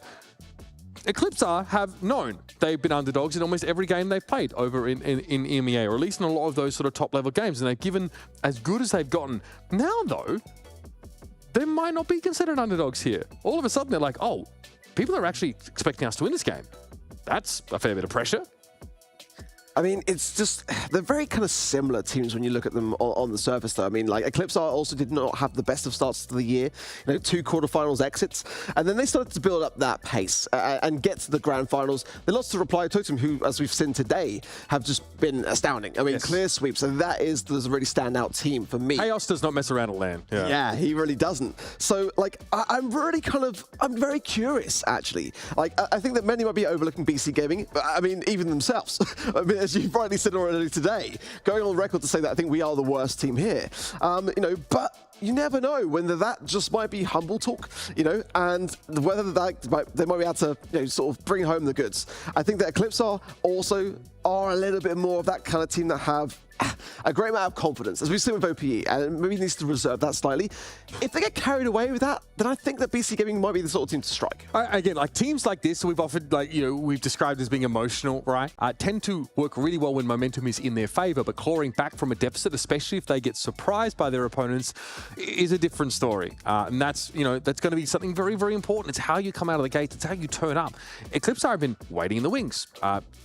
Eclipse have known they've been underdogs in almost every game they've played over in EMEA, or at least in a lot of those sort of top-level games, and they've given as good as they've gotten. Now, though, they might not be considered underdogs here. All of a sudden, they're like, oh, people are actually expecting us to win this game. That's a fair bit of pressure. I mean, it's just, they're very kind of similar teams when you look at them on the surface, though. I mean, like, Eclipse also did not have the best of starts to the year, 2 quarterfinals exits, and then they started to build up that pace and get to the grand finals. They lost to Reply Totem, who, as we've seen today, have just been astounding. I mean, clear sweeps, and that is the really standout team for me. Chaos does not mess around at LAN. Yeah, he really doesn't. So, like, I'm very curious, actually. Like, I think that many might be overlooking BC Gaming, I mean, even themselves. I mean, as you've rightly said already today, going on record to say that I think we are the worst team here. But you never know whether that just might be humble talk, and whether they might be able to, sort of bring home the goods. I think that Eclipse are a little bit more of that kind of team that have a great amount of confidence, as we've seen with OPE, and maybe needs to reserve that slightly. If they get carried away with that, then I think that BC Gaming might be the sort of team to strike. Again, like teams like this, we've offered, we've described as being emotional, right? Tend to work really well when momentum is in their favor, but clawing back from a deficit, especially if they get surprised by their opponents, is a different story. And that's, that's going to be something very, very important. It's how you come out of the gate. It's how you turn up. Eclipse have been waiting in the wings.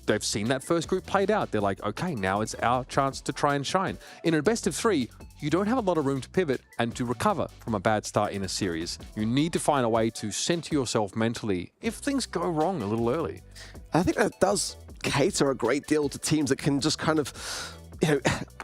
They've seen that first group played out. They're like, okay, now it's our chance to try and shine. In a best of 3, you don't have a lot of room to pivot and to recover from a bad start in a series. You need to find a way to center yourself mentally if things go wrong a little early. I think that does cater a great deal to teams that can just kind of,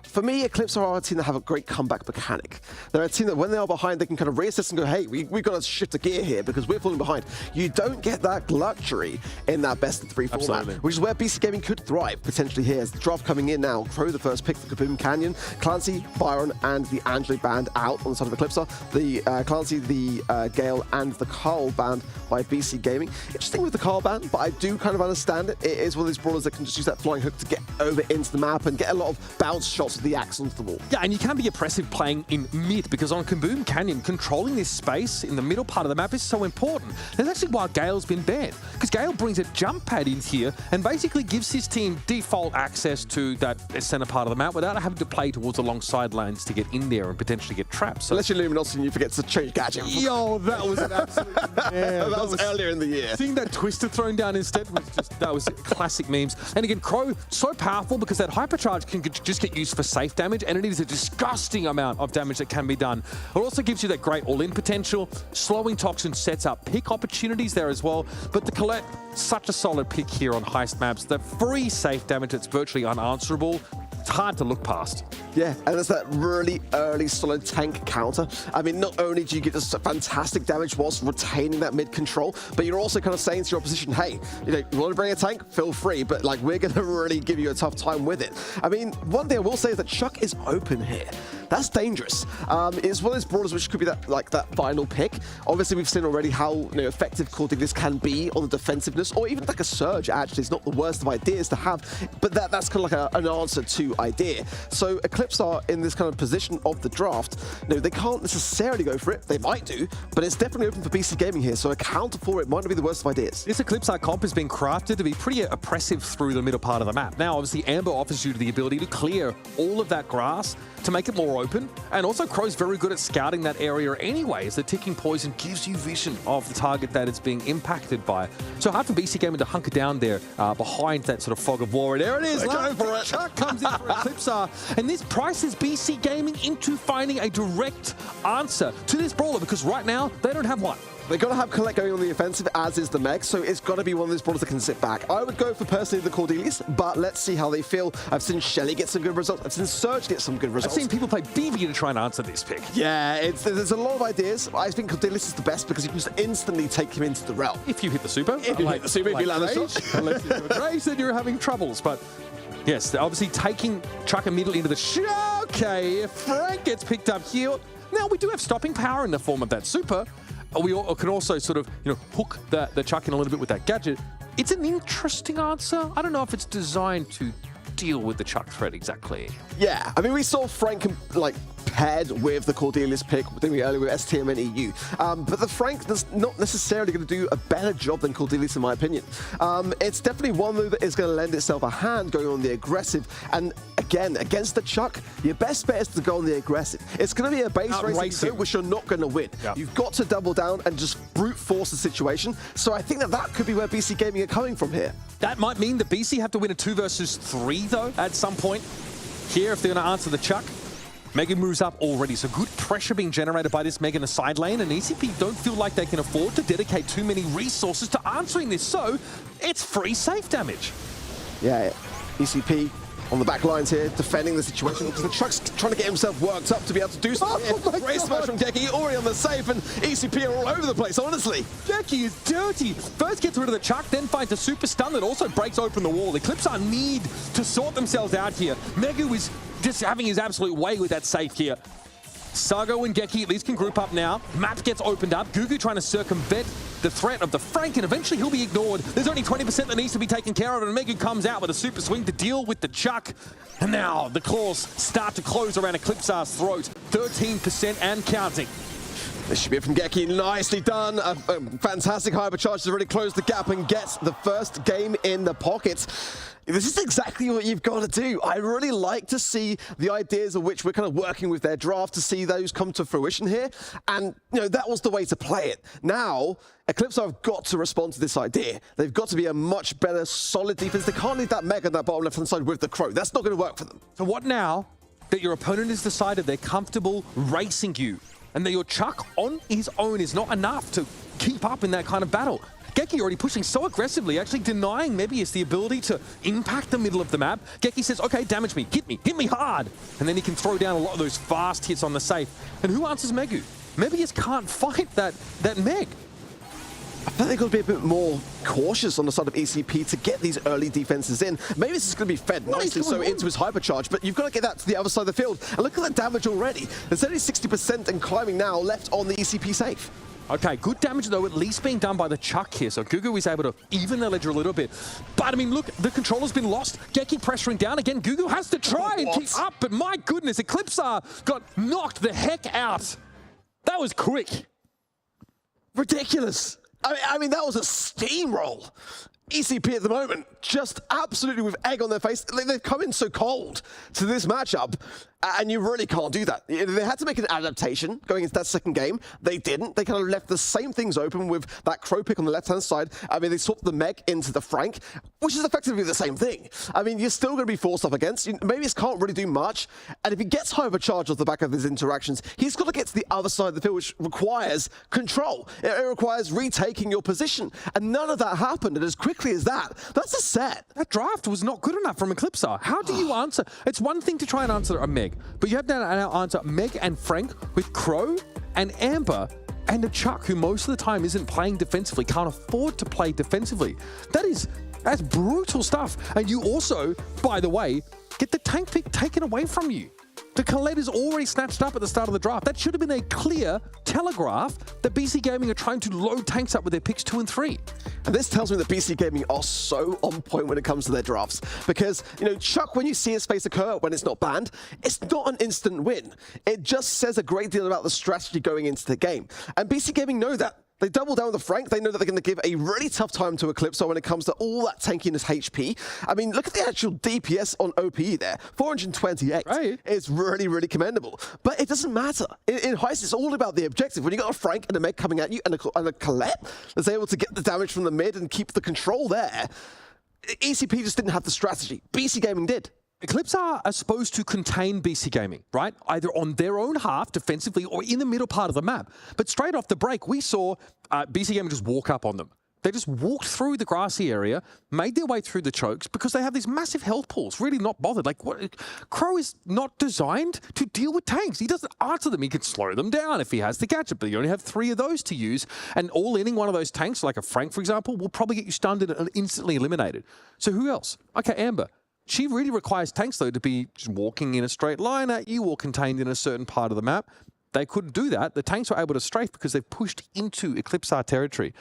for me, Eclipse are a team that have a great comeback mechanic. They're a team that when they are behind, they can kind of reassess and go, hey, we've got to shift a gear here because we're falling behind. You don't get that luxury in that best of 3 format, which is where BC Gaming could thrive potentially here. As the draft coming in now, Crow the first pick for Kaboom Canyon, Clancy, Byron, and the Angelo band out on the side of Eclipse. The Clancy, the Gale, and the Carl band by BC Gaming. Interesting with the Carl band, but I do kind of understand it. It is one of these brawlers that can just use that flying hook to get over into the map and get a lot of bounce shots with the axe onto the wall. Yeah, and you can be oppressive playing in mid, because on Kaboom Canyon, controlling this space in the middle part of the map is so important. That's actually why Gale's been banned, because Gale brings a jump pad in here and basically gives his team default access to that center part of the map without having to play towards the long sidelines to get in there and potentially get trapped. So unless you're Luminosity and you forget to change gadget. Yo, that was an absolute that was earlier in the year. Seeing that Twister thrown down instead was just, that was classic memes. And again, Crow, so powerful because that hypercharge can just get used for safe damage, and it is a disgusting amount of damage that can be done. It also gives you that great all-in potential. Slowing Toxin sets up pick opportunities there as well, but the Colette, such a solid pick here on heist maps. The free safe damage that's virtually unanswerable. It's hard to look past. Yeah, and there's that really early solid tank counter. I mean, not only do you get this fantastic damage whilst retaining that mid control, but you're also kind of saying to your opposition, hey, you want to bring a tank? Feel free, but like we're going to really give you a tough time with it. I mean, one thing I will say is that Chuck is open here. That's dangerous. It's one of those brawlers which could be that final pick. Obviously, we've seen already how effective this can be on the defensiveness, or even like a surge. Actually, it's not the worst of ideas to have, but that's kind of like an answer to idea. So Eclipse are in this kind of position of the draft. They can't necessarily go for it. They might do, but it's definitely open for BC Gaming here. So a counter for it might not be the worst of ideas. This Eclipse comp has been crafted to be pretty oppressive through the middle part of the map. Now, obviously, Amber offers you the ability to clear all of that grass to make it more open, and also Crow's very good at scouting that area anyway, as the ticking poison gives you vision of the target that it's being impacted by. So hard for BC Gaming to hunker down there behind that sort of fog of war. And there it is, go for it. Chuck comes in for Eclipse, and this prices BC Gaming into finding a direct answer to this brawler, because right now they don't have one. They've got to have Colette going on the offensive, as is the Meg, so it's got to be one of those brawlers that can sit back. I would go for personally the Cordelius, but let's see how they feel. I've seen Shelly get some good results. I've seen Surge get some good results. I've seen people play BB to try and answer this pick. Yeah, there's a lot of ideas. I think Cordelius is the best because you can just instantly take him into the realm. If you hit the super. If you hit the super, if you land the shot. Unless you do a Grace, then you're having troubles. But yes, they're obviously taking Chuck immediately into the okay, if Frank gets picked up here. Now, we do have stopping power in the form of that super. We can also sort of, hook the Chuck in a little bit with that gadget. It's an interesting answer. I don't know if it's designed to deal with the Chuck threat exactly. Yeah, I mean, we saw Frank paired with the Cordelius pick earlier with STMN EU. But the Frank is not necessarily going to do a better job than Cordelius, in my opinion. It's definitely one, though, that is going to lend itself a hand going on the aggressive. And again, against the Chuck, your best bet is to go on the aggressive. It's going to be a base race, which you're not going to win. Yeah. You've got to double down and just brute force the situation. So I think that could be where BC Gaming are coming from here. That might mean that BC have to win a 2 versus 3, though, at some point here if they're going to answer the Chuck. Mega moves up already, so good pressure being generated by this Mega in the side lane, and ECP don't feel like they can afford to dedicate too many resources to answering this, so it's free safe damage. Yeah, ECP on the back lines here, defending the situation, because the Chuck's trying to get himself worked up to be able to do something. Great smash from Geki, already on the safe, and ECP are all over the place, honestly. Geki is dirty. First gets rid of the Chuck, then finds a super stun that also breaks open the wall. Eclipse need to sort themselves out here. Megu is just having his absolute way with that safe here. Sago and Geki at least can group up now. Map gets opened up. Gugu trying to circumvent the threat of the Frank, and eventually he'll be ignored. There's only 20% that needs to be taken care of, and Megu comes out with a super swing to deal with the Chuck. And now the claws start to close around Eclipse's throat. 13% and counting. This should be it from Geki. Nicely done. A fantastic hypercharge to really close the gap and gets the first game in the pockets. This is exactly what you've got to do. I really like to see the ideas of which we're kind of working with their draft to see those come to fruition here. And, that was the way to play it. Now, Eclipse have got to respond to this idea. They've got to be a much better, solid defense. They can't leave that Mega on that bottom left-hand side with the Crow. That's not going to work for them. So what now that your opponent has decided they're comfortable racing you, and that your Chuck on his own is not enough to keep up in that kind of battle? Geki already pushing so aggressively, actually denying Mebius the ability to impact the middle of the map. Geki says, okay, damage me, hit me hard. And then he can throw down a lot of those fast hits on the safe. And who answers Megu? Mebius can't fight that Meg. I think they've got to be a bit more cautious on the side of ECP to get these early defenses in. Maybe this is going to be fed nicely into his hypercharge, but you've got to get that to the other side of the field. And look at that damage already. There's only 60% and climbing now left on the ECP safe. Okay, good damage though, at least being done by the Chuck here, so Gugu is able to even the ledger a little bit. But I mean, look, the controller's been lost. Geki pressuring down again. Gugu has to try and keep up, but my goodness, Eclipse got knocked the heck out. That was quick. Ridiculous. I mean, that was a steamroll. ECP at the moment, just absolutely with egg on their face. They've come in so cold to this matchup, and you really can't do that. They had to make an adaptation going into that second game. They didn't. They kind of left the same things open with that Crow pick on the left-hand side. I mean, they swapped the Meg into the Frank, which is effectively the same thing. I mean, you're still going to be forced up against. Mebius can't really do much, and if he gets hypercharged off the back of his interactions, he's got to get to the other side of the field, which requires control. It requires retaking your position, and none of that happened, and as quickly as that's a set. That draft was not good enough from Eclipse. How do you answer? It's one thing to try and answer a Meg, but you have to now answer Meg and Frank with Crow and Amber and a Chuck who most of the time isn't playing defensively, can't afford to play defensively. That's brutal stuff. And you also, by the way, get the tank pick taken away from you. The Colette is already snatched up at the start of the draft. That should have been a clear telegraph that BC Gaming are trying to load tanks up with their picks 2 and 3. And this tells me that BC Gaming are so on point when it comes to their drafts. Because, Chuck, when you see his face occur when it's not banned, it's not an instant win. It just says a great deal about the strategy going into the game. And BC Gaming know that. They double down with the Frank. They know that they're going to give a really tough time to Eclipse when it comes to all that tankiness HP. I mean, look at the actual DPS on OPE there. 428. Right. It's really, really commendable. But it doesn't matter. In Heist, it's all about the objective. When you got a Frank and a Meg coming at you and a Colette that's able to get the damage from the mid and keep the control there, ECP just didn't have the strategy. BC Gaming did. Eclipse are supposed to contain BC Gaming, right? Either on their own half defensively or in the middle part of the map. But straight off the break, we saw BC Gaming just walk up on them. They just walked through the grassy area, made their way through the chokes because they have these massive health pools, really not bothered. Like, what? Crow is not designed to deal with tanks. He doesn't answer them. He can slow them down if he has the gadget, but you only have 3 of those to use. And all-inning one of those tanks, like a Frank, for example, will probably get you stunned and instantly eliminated. So who else? Okay, Amber. She really requires tanks, though, to be just walking in a straight line at you or contained in a certain part of the map. They couldn't do that. The tanks were able to strafe because they've pushed into Eclipse territory.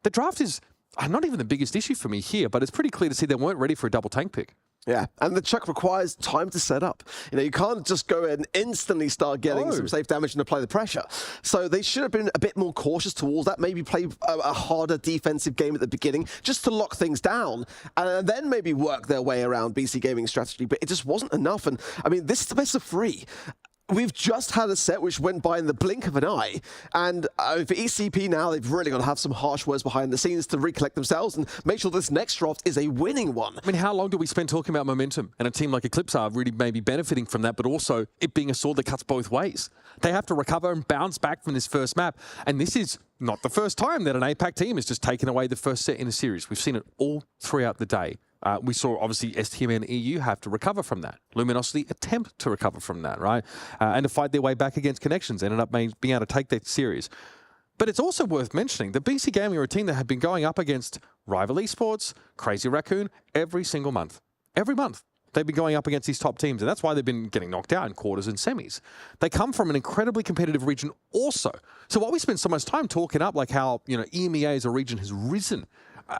The draft is not even the biggest issue for me here, but it's pretty clear to see they weren't ready for a double tank pick. Yeah, and the chuck requires time to set up. You know, you can't just go and instantly start getting some safe damage and apply the pressure. So they should have been a bit more cautious towards that, maybe play a harder defensive game at the beginning just to lock things down and then maybe work their way around BC Gaming's strategy. But it just wasn't enough. And I mean, this is the best of 3. We've just had a set which went by in the blink of an eye, and for ECP now, they've really got to have some harsh words behind the scenes to recollect themselves and make sure this next draft is a winning one. I mean, how long do we spend talking about momentum? And a team like Eclipse are really maybe benefiting from that, but also it being a sword that cuts both ways. They have to recover and bounce back from this first map, and this is not the first time that an APAC team has just taken away the first set in a series. We've seen it all throughout the day. We saw, obviously, STMN EU have to recover from that. Luminosity attempt to recover from that, right? And to fight their way back against Connections, ended up being able to take that series. But it's also worth mentioning that BC Gaming are a team that have been going up against Rival Esports, Crazy Raccoon, every single month. Every month. They've been going up against these top teams, and that's why they've been getting knocked out in quarters and semis. They come from an incredibly competitive region also. So while we spend so much time talking up like how, you know, EMEA as a region has risen,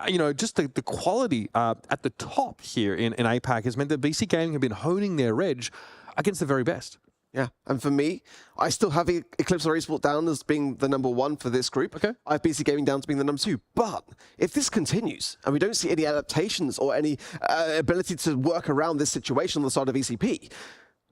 you know, just the quality at the top here in APAC has meant that BC Gaming have been honing their edge against the very best. Yeah, and for me, I still have Eclipse or Esports down as being the #1 for this group. Okay. I have BC Gaming down to being the #2. But if this continues and we don't see any adaptations or any ability to work around this situation on the side of ECP,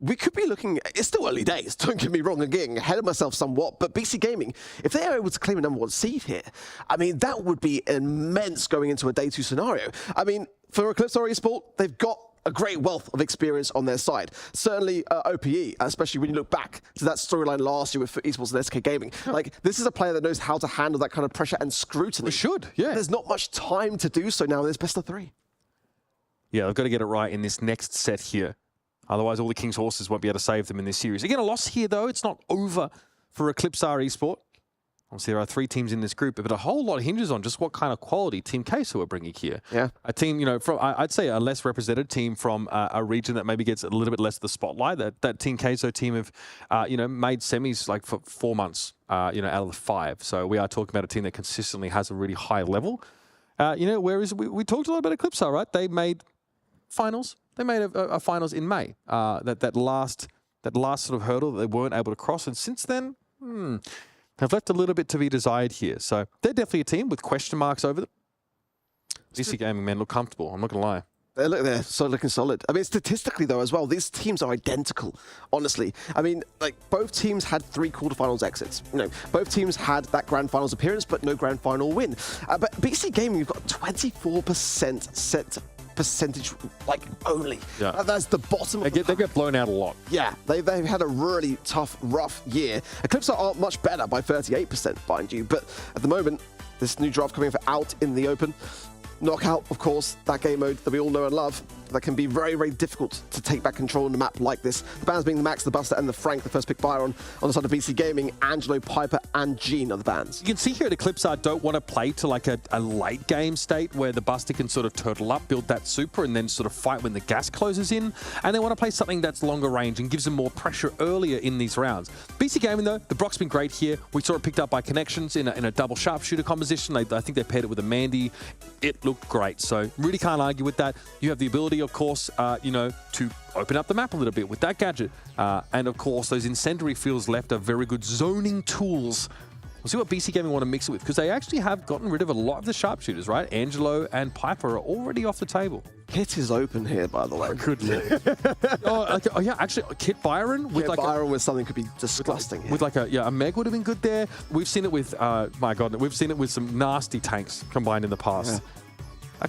we could be looking, it's still early days, don't get me wrong, I'm getting ahead of myself somewhat, but BC Gaming, if they are able to claim a #1 seed here, I mean, that would be immense going into a day 2 scenario. I mean, for Eclipse or Esport, they've got a great wealth of experience on their side. Certainly OPE, especially when you look back to that storyline last year with Esports and SK Gaming. Like, this is a player that knows how to handle that kind of pressure and scrutiny. We should, yeah. There's not much time to do so now in this best of 3. Yeah, they've got to get it right in this next set here. Otherwise, all the King's Horses won't be able to save them in this series. Again, a loss here, though. It's not over for Eclipse Esport. Obviously, there are 3 teams in this group, but a whole lot hinges on just what kind of quality Team Queso are bringing here. Yeah. A team, you know, from I'd say a less represented team from a region that maybe gets a little bit less of the spotlight. That Team Queso team have, you know, made semis like for 4 months, you know, out of the 5. So we are talking about a team that consistently has a really high level. You know, whereas we talked a lot about Eclipse, right? They made finals. They made a finals in May. That last sort of hurdle that they weren't able to cross, and since then, have left a little bit to be desired here. So they're definitely a team with question marks over them. BC Gaming, man, look comfortable. I'm not gonna lie. They're looking solid. I mean, statistically, though, as well, these teams are identical, honestly. I mean, like, both teams had 3 quarterfinals exits. You know, both teams had that grand finals appearance, but no grand final win. But BC Gaming, you've got 24% set percentage, like, only. Yeah. That's the bottom of they get blown out a lot. Yeah, they've had a really tough, rough year. Eclipse are much better by 38%, mind you, but at the moment, this new draft coming for Out in the Open. Knockout, of course, that game mode that we all know and love, that can be very, very difficult to take back control on a map like this. The bans being the Max, the Buster, and the Frank, the first pick Byron on the side of BC Gaming, Angelo, Piper, and Gene are the bans. You can see here at Eclipse don't want to play to like a late game state where the Buster can sort of turtle up, build that super, and then sort of fight when the gas closes in. And they want to play something that's longer range and gives them more pressure earlier in these rounds. BC Gaming, though, the Brock's been great here. We saw it picked up by Connections in a double sharpshooter composition. I think they paired it with a Mandy. It looked great. So really can't argue with that. You have the ability, of course, you know, to open up the map a little bit with that gadget. And of course, those incendiary fields left are very good zoning tools. We'll see what BC Gaming want to mix it with, because they actually have gotten rid of a lot of the sharpshooters, right? Angelo and Piper are already off the table. Kit is open here, by the way. Good lord. Oh, yeah, actually, Kit Byron with Byron with something could be disgusting. With like a Meg would have been good there. We've seen it with, my God, we've seen it with some nasty tanks combined in the past.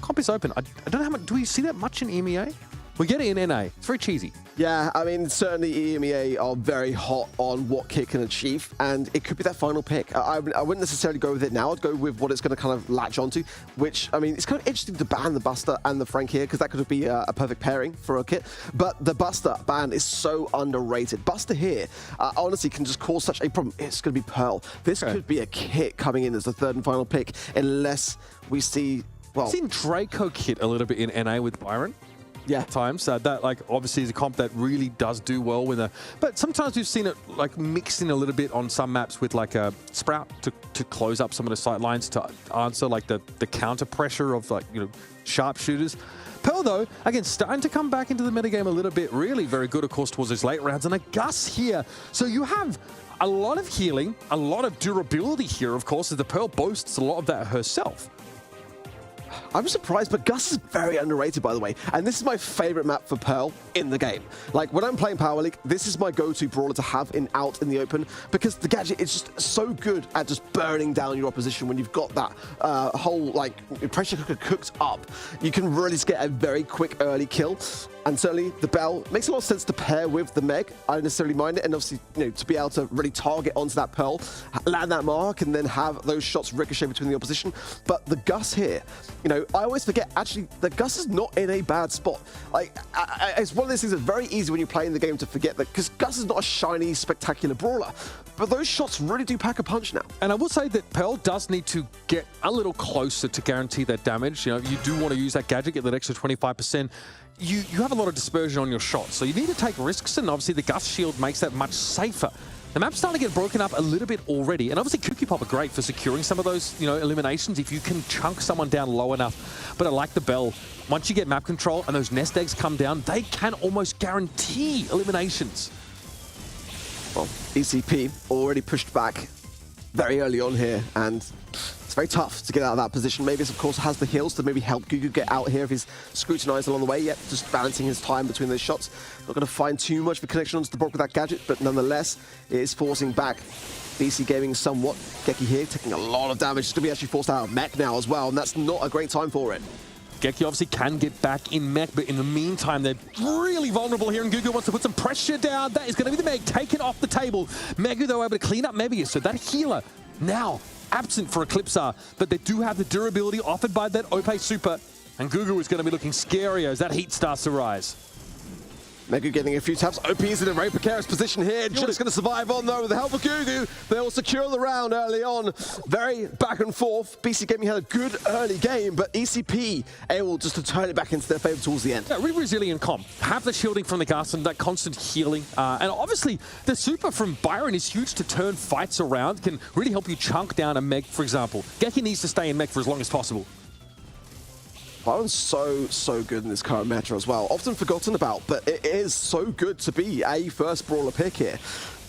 Comp is open. I don't know how much. Do we see that much in EMEA? We get it in NA. It's very cheesy. Yeah, I mean, certainly EMEA are very hot on what Kit can achieve, and it could be that final pick. I wouldn't necessarily go with it now. I'd go with what it's going to kind of latch onto, which, I mean, it's kind of interesting to ban the Buster and the Frank here, because that could be a perfect pairing for a Kit. But the Buster ban is so underrated. Buster here, honestly, can just cause such a problem. It's going to be Pearl. This could be a Kit coming in as the third and final pick, unless we see, well... I've seen Draco Kit a little bit in NA with Byron. Yeah, times that like obviously is a comp that really does do well with a, but sometimes we've seen it like mixed in a little bit on some maps with like a Sprout to close up some of the sight lines to answer like the counter pressure of like, you know, sharpshooters. Pearl though, again, starting to come back into the metagame a little bit, really very good of course towards those late rounds, and a Gus here. So you have a lot of healing, a lot of durability here of course, as the Pearl boasts a lot of that herself. I'm surprised, but Gus is very underrated, by the way. And this is my favorite map for Pearl in the game. Like, when I'm playing Power League, this is my go-to brawler to have out in the open, because the gadget is just so good at just burning down your opposition when you've got that whole, like, pressure cooker cooked up. You can really just get a very quick early kill. And certainly the Bell makes a lot of sense to pair with the Meg. I don't necessarily mind it. And obviously, you know, to be able to really target onto that Pearl, land that mark, and then have those shots ricochet between the opposition. But the Gus here, you know, I always forget, actually, the Gus is not in a bad spot. Like, it's one of those things that's very easy when you're playing the game to forget that, because Gus is not a shiny, spectacular brawler. But those shots really do pack a punch now. And I will say that Pearl does need to get a little closer to guarantee that damage. You know, you do want to use that gadget, get that extra 25%. You have a lot of dispersion on your shots, so you need to take risks, and obviously the Gus shield makes that much safer. The map's starting to get broken up a little bit already, and obviously Cookie Pop are great for securing some of those, you know, eliminations if you can chunk someone down low enough. But I like the Bell. Once you get map control and those nest eggs come down, they can almost guarantee eliminations. Well, ECP already pushed back very early on here, and it's very tough to get out of that position. Mavis, of course, has the heals to maybe help Gugu get out here if he's scrutinized along the way. Yet just balancing his time between those shots. Not going to find too much of a connection onto the block with that gadget, but nonetheless, it is forcing back BC Gaming somewhat. Geki here taking a lot of damage. He's going to be actually forced out of mech now as well, and that's not a great time for it. Geki obviously can get back in mech, but in the meantime, they're really vulnerable here, and Gugu wants to put some pressure down. That is going to be the Meg taken off the table. Megu, though, able to clean up Mebius, so that healer now absent for Eclipse, but they do have the durability offered by that Ope Super, and Gugu is going to be looking scarier as that heat starts to rise. Megu getting a few taps. OP is in a very precarious position here. Just going to survive on, though, with the help of Gugu. They will secure the round early on. Very back and forth. BC Gaming had a good early game, but ECP able just to turn it back into their favor towards the end. Yeah, really resilient comp. Have the shielding from the Gus and that constant healing. And obviously, the super from Byron is huge to turn fights around. Can really help you chunk down a Meg, for example. Geki needs to stay in Meg for as long as possible. Byron's so good in this current meta as well. Often forgotten about, but it is so good to be a first brawler pick here.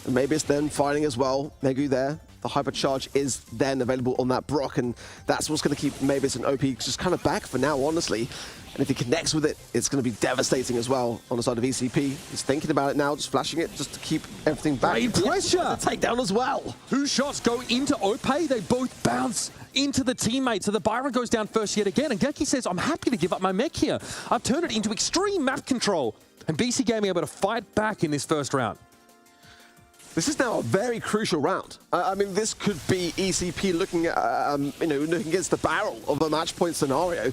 And maybe it's then fighting as well. Megu there. The hypercharge is then available on that Brock, and that's what's going to keep Mavis and OP just kind of back for now, honestly. And if he connects with it, it's going to be devastating as well on the side of ECP. He's thinking about it now, just flashing it, just to keep everything back. Great pressure! The takedown as well. 2 shots go into Ope. They both bounce into the teammate. So the Byron goes down first yet again. And Geki says, I'm happy to give up my mech here. I've turned it into extreme map control. And BC Gaming able to fight back in this first round. This is now a very crucial round. I mean, this could be ECP looking at, looking against the barrel of a match point scenario.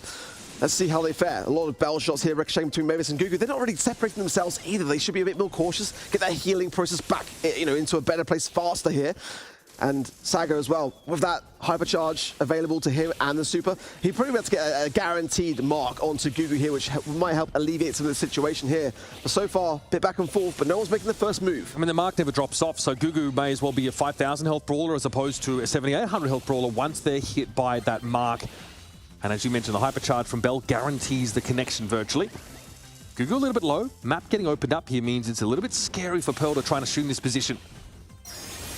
Let's see how they fare. A lot of bell shots here ricocheting between Mavis and Gugu. They're not really separating themselves either. They should be a bit more cautious, get that healing process back, into a better place faster here. And Sago as well, with that hypercharge available to him and the super, he probably has to get a guaranteed mark onto Gugu here, which might help alleviate some of the situation here. But so far, a bit back and forth, but no one's making the first move. I mean, the mark never drops off, so Gugu may as well be a 5,000 health brawler as opposed to a 7,800 health brawler once they're hit by that mark. And as you mentioned, the hypercharge from Bell guarantees the connection virtually. Gugu a little bit low. Map getting opened up here means it's a little bit scary for Pearl to try to shoot in this position.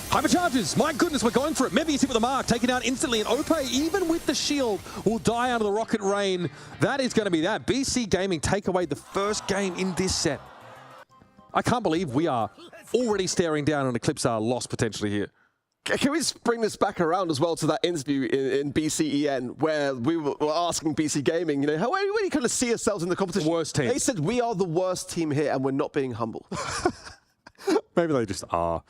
Hypercharges! My goodness, we're going for it. Mebius hit with the mark, taken down instantly. And Ope, even with the shield, will die out of the rocket rain. That is going to be that. BC Gaming take away the first game in this set. I can't believe we are already staring down an Eclipse loss potentially here. Can we just bring this back around as well to that interview in BCEN where we were asking BC Gaming, you know, where do you kind of see yourselves in the competition? Worst team. They said we are the worst team here and we're not being humble. Maybe they just are.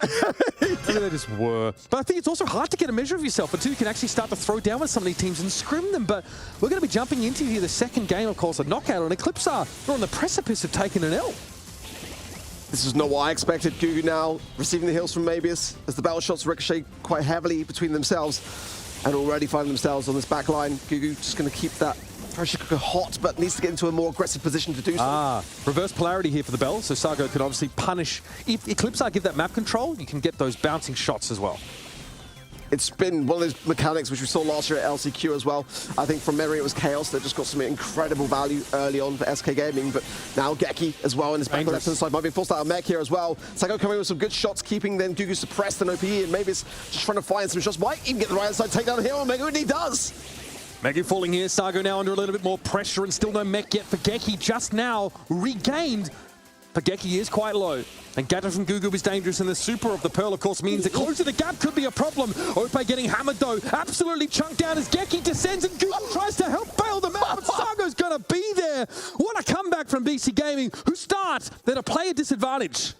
Maybe they just were. But I think it's also hard to get a measure of yourself until you can actually start to throw down with some of these teams and scrim them. But we're going to be jumping into here the second game, of course, a knockout on Eclipse. They're on the precipice of taking an L. This is not what I expected. Gugu now receiving the heals from Mabius as the battle shots ricochet quite heavily between themselves and already finding themselves on this back line. Gugu just going to keep that pressure cooker hot, but needs to get into a more aggressive position to do so. Reverse polarity here for the Bell, so Sargo can obviously punish. If Eclipse give that map control, you can get those bouncing shots as well. It's been one of those mechanics which we saw last year at LCQ as well. I think from memory it was Chaos that just got some incredible value early on for SK Gaming, but now Geki as well in his back left hand side might be forced out of mech here as well. Sago coming with some good shots, keeping then Gugu suppressed and OPE, and maybe it's just trying to find some shots. Might even get the right hand side takedown here on Mega, and he does. Megu falling here, Sargo now under a little bit more pressure and still no mech yet for Geki, just now regained. But Geki is quite low. And Gata from Gugu is dangerous, and the super of the Pearl, of course, means that closing the gap could be a problem. Ope getting hammered, though. Absolutely chunked down as Geki descends, and Gugu tries to help bail them out, but Sargo's going to be there. What a comeback from BC Gaming, who start at a player disadvantage.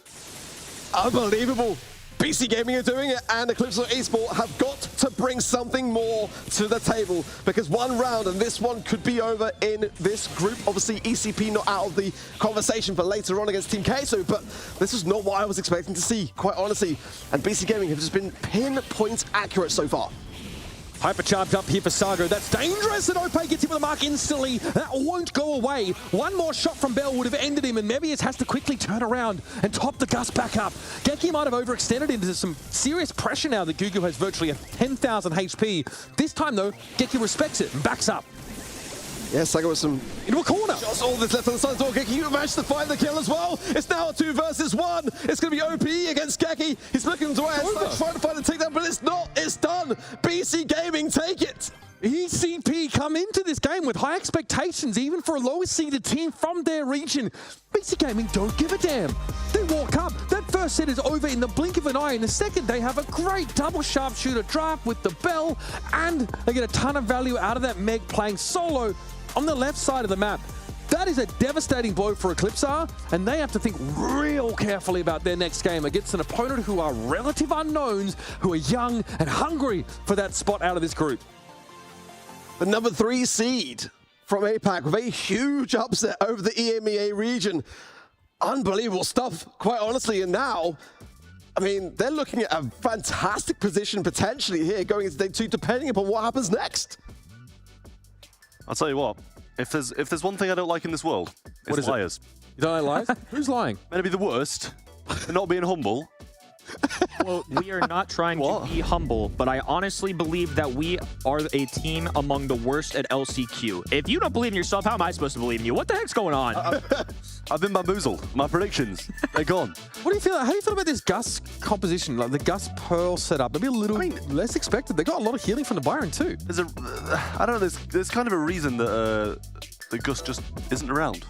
Unbelievable. BC Gaming are doing it, and Eclipse Esports have got to bring something more to the table, because one round and this one could be over in this group. Obviously, ECP not out of the conversation for later on against Team Queso, but this is not what I was expecting to see, quite honestly. And BC Gaming have just been pinpoint accurate so far. Hypercharged up here for Sargo. That's dangerous, and Ope gets hit with a mark instantly. That won't go away. One more shot from Bell would have ended him, and Mebius has to quickly turn around and top the Gus back up. Geki might have overextended into some serious pressure now that Gugu has virtually a 10,000 HP. This time, though, Geki respects it and backs up. Yes, Sago with some into a corner. Just all this left on the side of the door. Geki, you managed to find the kill as well. It's now a 2 versus 1. It's going to be OPE against Geki. He's looking to trying to find a takedown, but it's not. It's done. BC Gaming take it. ECP come into this game with high expectations, even for a lowest seeded team from their region. BC Gaming don't give a damn. They walk up. That first set is over in the blink of an eye. In the second, they have a great double sharpshooter draft with the Bell, and they get a ton of value out of that Meg playing solo on the left side of the map. That is a devastating blow for Eclipse, and they have to think real carefully about their next game against an opponent who are relative unknowns, who are young and hungry for that spot out of this group. The number 3 seed from APAC with a huge upset over the EMEA region. Unbelievable stuff, quite honestly, and now, I mean, they're looking at a fantastic position potentially here going into day 2, depending upon what happens next. I'll tell you what, if there's one thing I don't like in this world, it's liars. You don't like lies? Who's lying? Meant to be the worst, and not being humble. Well, we are not trying to be humble, but I honestly believe that we are a team among the worst at LCQ. If you don't believe in yourself, how am I supposed to believe in you? What the heck's going on? I've been bamboozled. My predictions, they're gone. What do you feel? How do you feel about this Gus composition, like the Gus Pearl setup? Maybe a little less expected. They got a lot of healing from the Byron too. There's I don't know. There's kind of a reason that the Gus just isn't around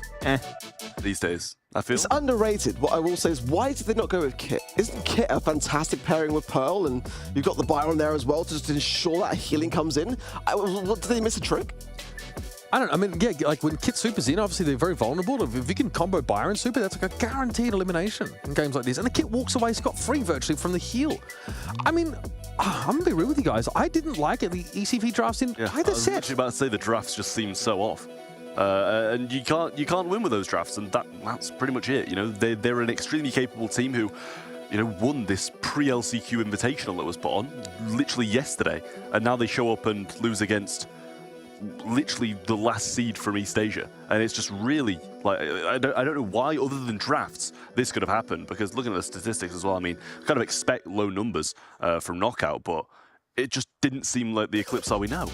these days. I feel it's underrated. What I will say is, why did they not go with Kit? Isn't Kit a fantastic pairing with Pearl, and you've got the Byron there as well to just ensure that healing comes in? Did they miss a trick? I don't know. I mean, yeah, like when Kit Super's in, obviously they're very vulnerable. If you can combo Byron Super, that's like a guaranteed elimination in games like this. And the Kit walks away scot-free virtually from the heal. I mean, I'm going to be real with you guys. I didn't like it, the ECP drafts in either set. I was actually about to say the drafts just seem so off. And you can't win with those drafts, and that's pretty much it. You know, they're an extremely capable team who, you know, won this pre-LCQ Invitational that was put on literally yesterday, and now they show up and lose against literally the last seed from East Asia, and it's just really like I don't know why, other than drafts, this could have happened. Because looking at the statistics as well, I mean, kind of expect low numbers from Knockout, but it just didn't seem like the Eclipse are we know.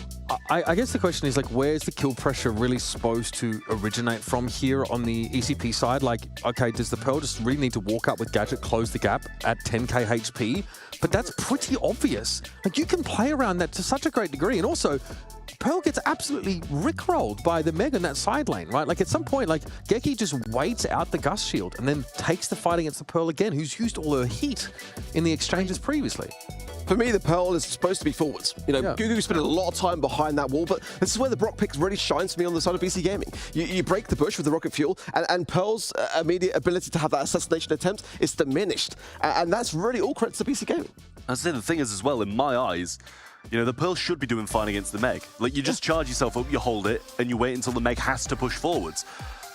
I guess the question is, like, where's the kill pressure really supposed to originate from here on the ECP side? Like, okay, does the Pearl just really need to walk up with Gadget, close the gap at 10k HP? But that's pretty obvious. Like, you can play around that to such a great degree. And also, Pearl gets absolutely rickrolled by the Meg in that side lane, right? Like, at some point, like, Geki just waits out the Gus shield and then takes the fight against the Pearl again, who's used all her heat in the exchanges previously. For me, the Pearl is supposed to be forwards. You know, Gugu spent a lot of time behind that wall, but this is where the Brock pick really shines for me on the side of BC Gaming. You break the bush with the rocket fuel, and Pearl's immediate ability to have that assassination attempt is diminished. And that's really all credit to BC Gaming. I'd say the thing is as well, in my eyes, you know, the Pearl should be doing fine against the Meg. Like, you just charge yourself up, you hold it, and you wait until the Meg has to push forwards.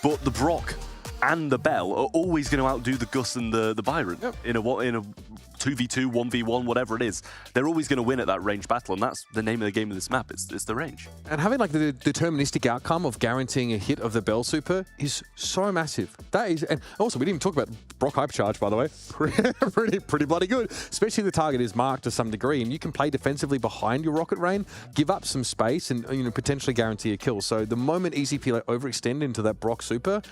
But the Brock and the Bell are always going to outdo the Gus and the Byron in a 2v2, 1v1, whatever it is. They're always going to win at that range battle, and that's the name of the game of this map. It's the range. And having like the deterministic outcome of guaranteeing a hit of the Bell Super is so massive. That is, and also we didn't even talk about Brock Hypercharge, by the way. pretty bloody good. Especially the target is marked to some degree, and you can play defensively behind your Rocket Rain, give up some space, and potentially guarantee a kill. So the moment EZP overextend into that Brock Super,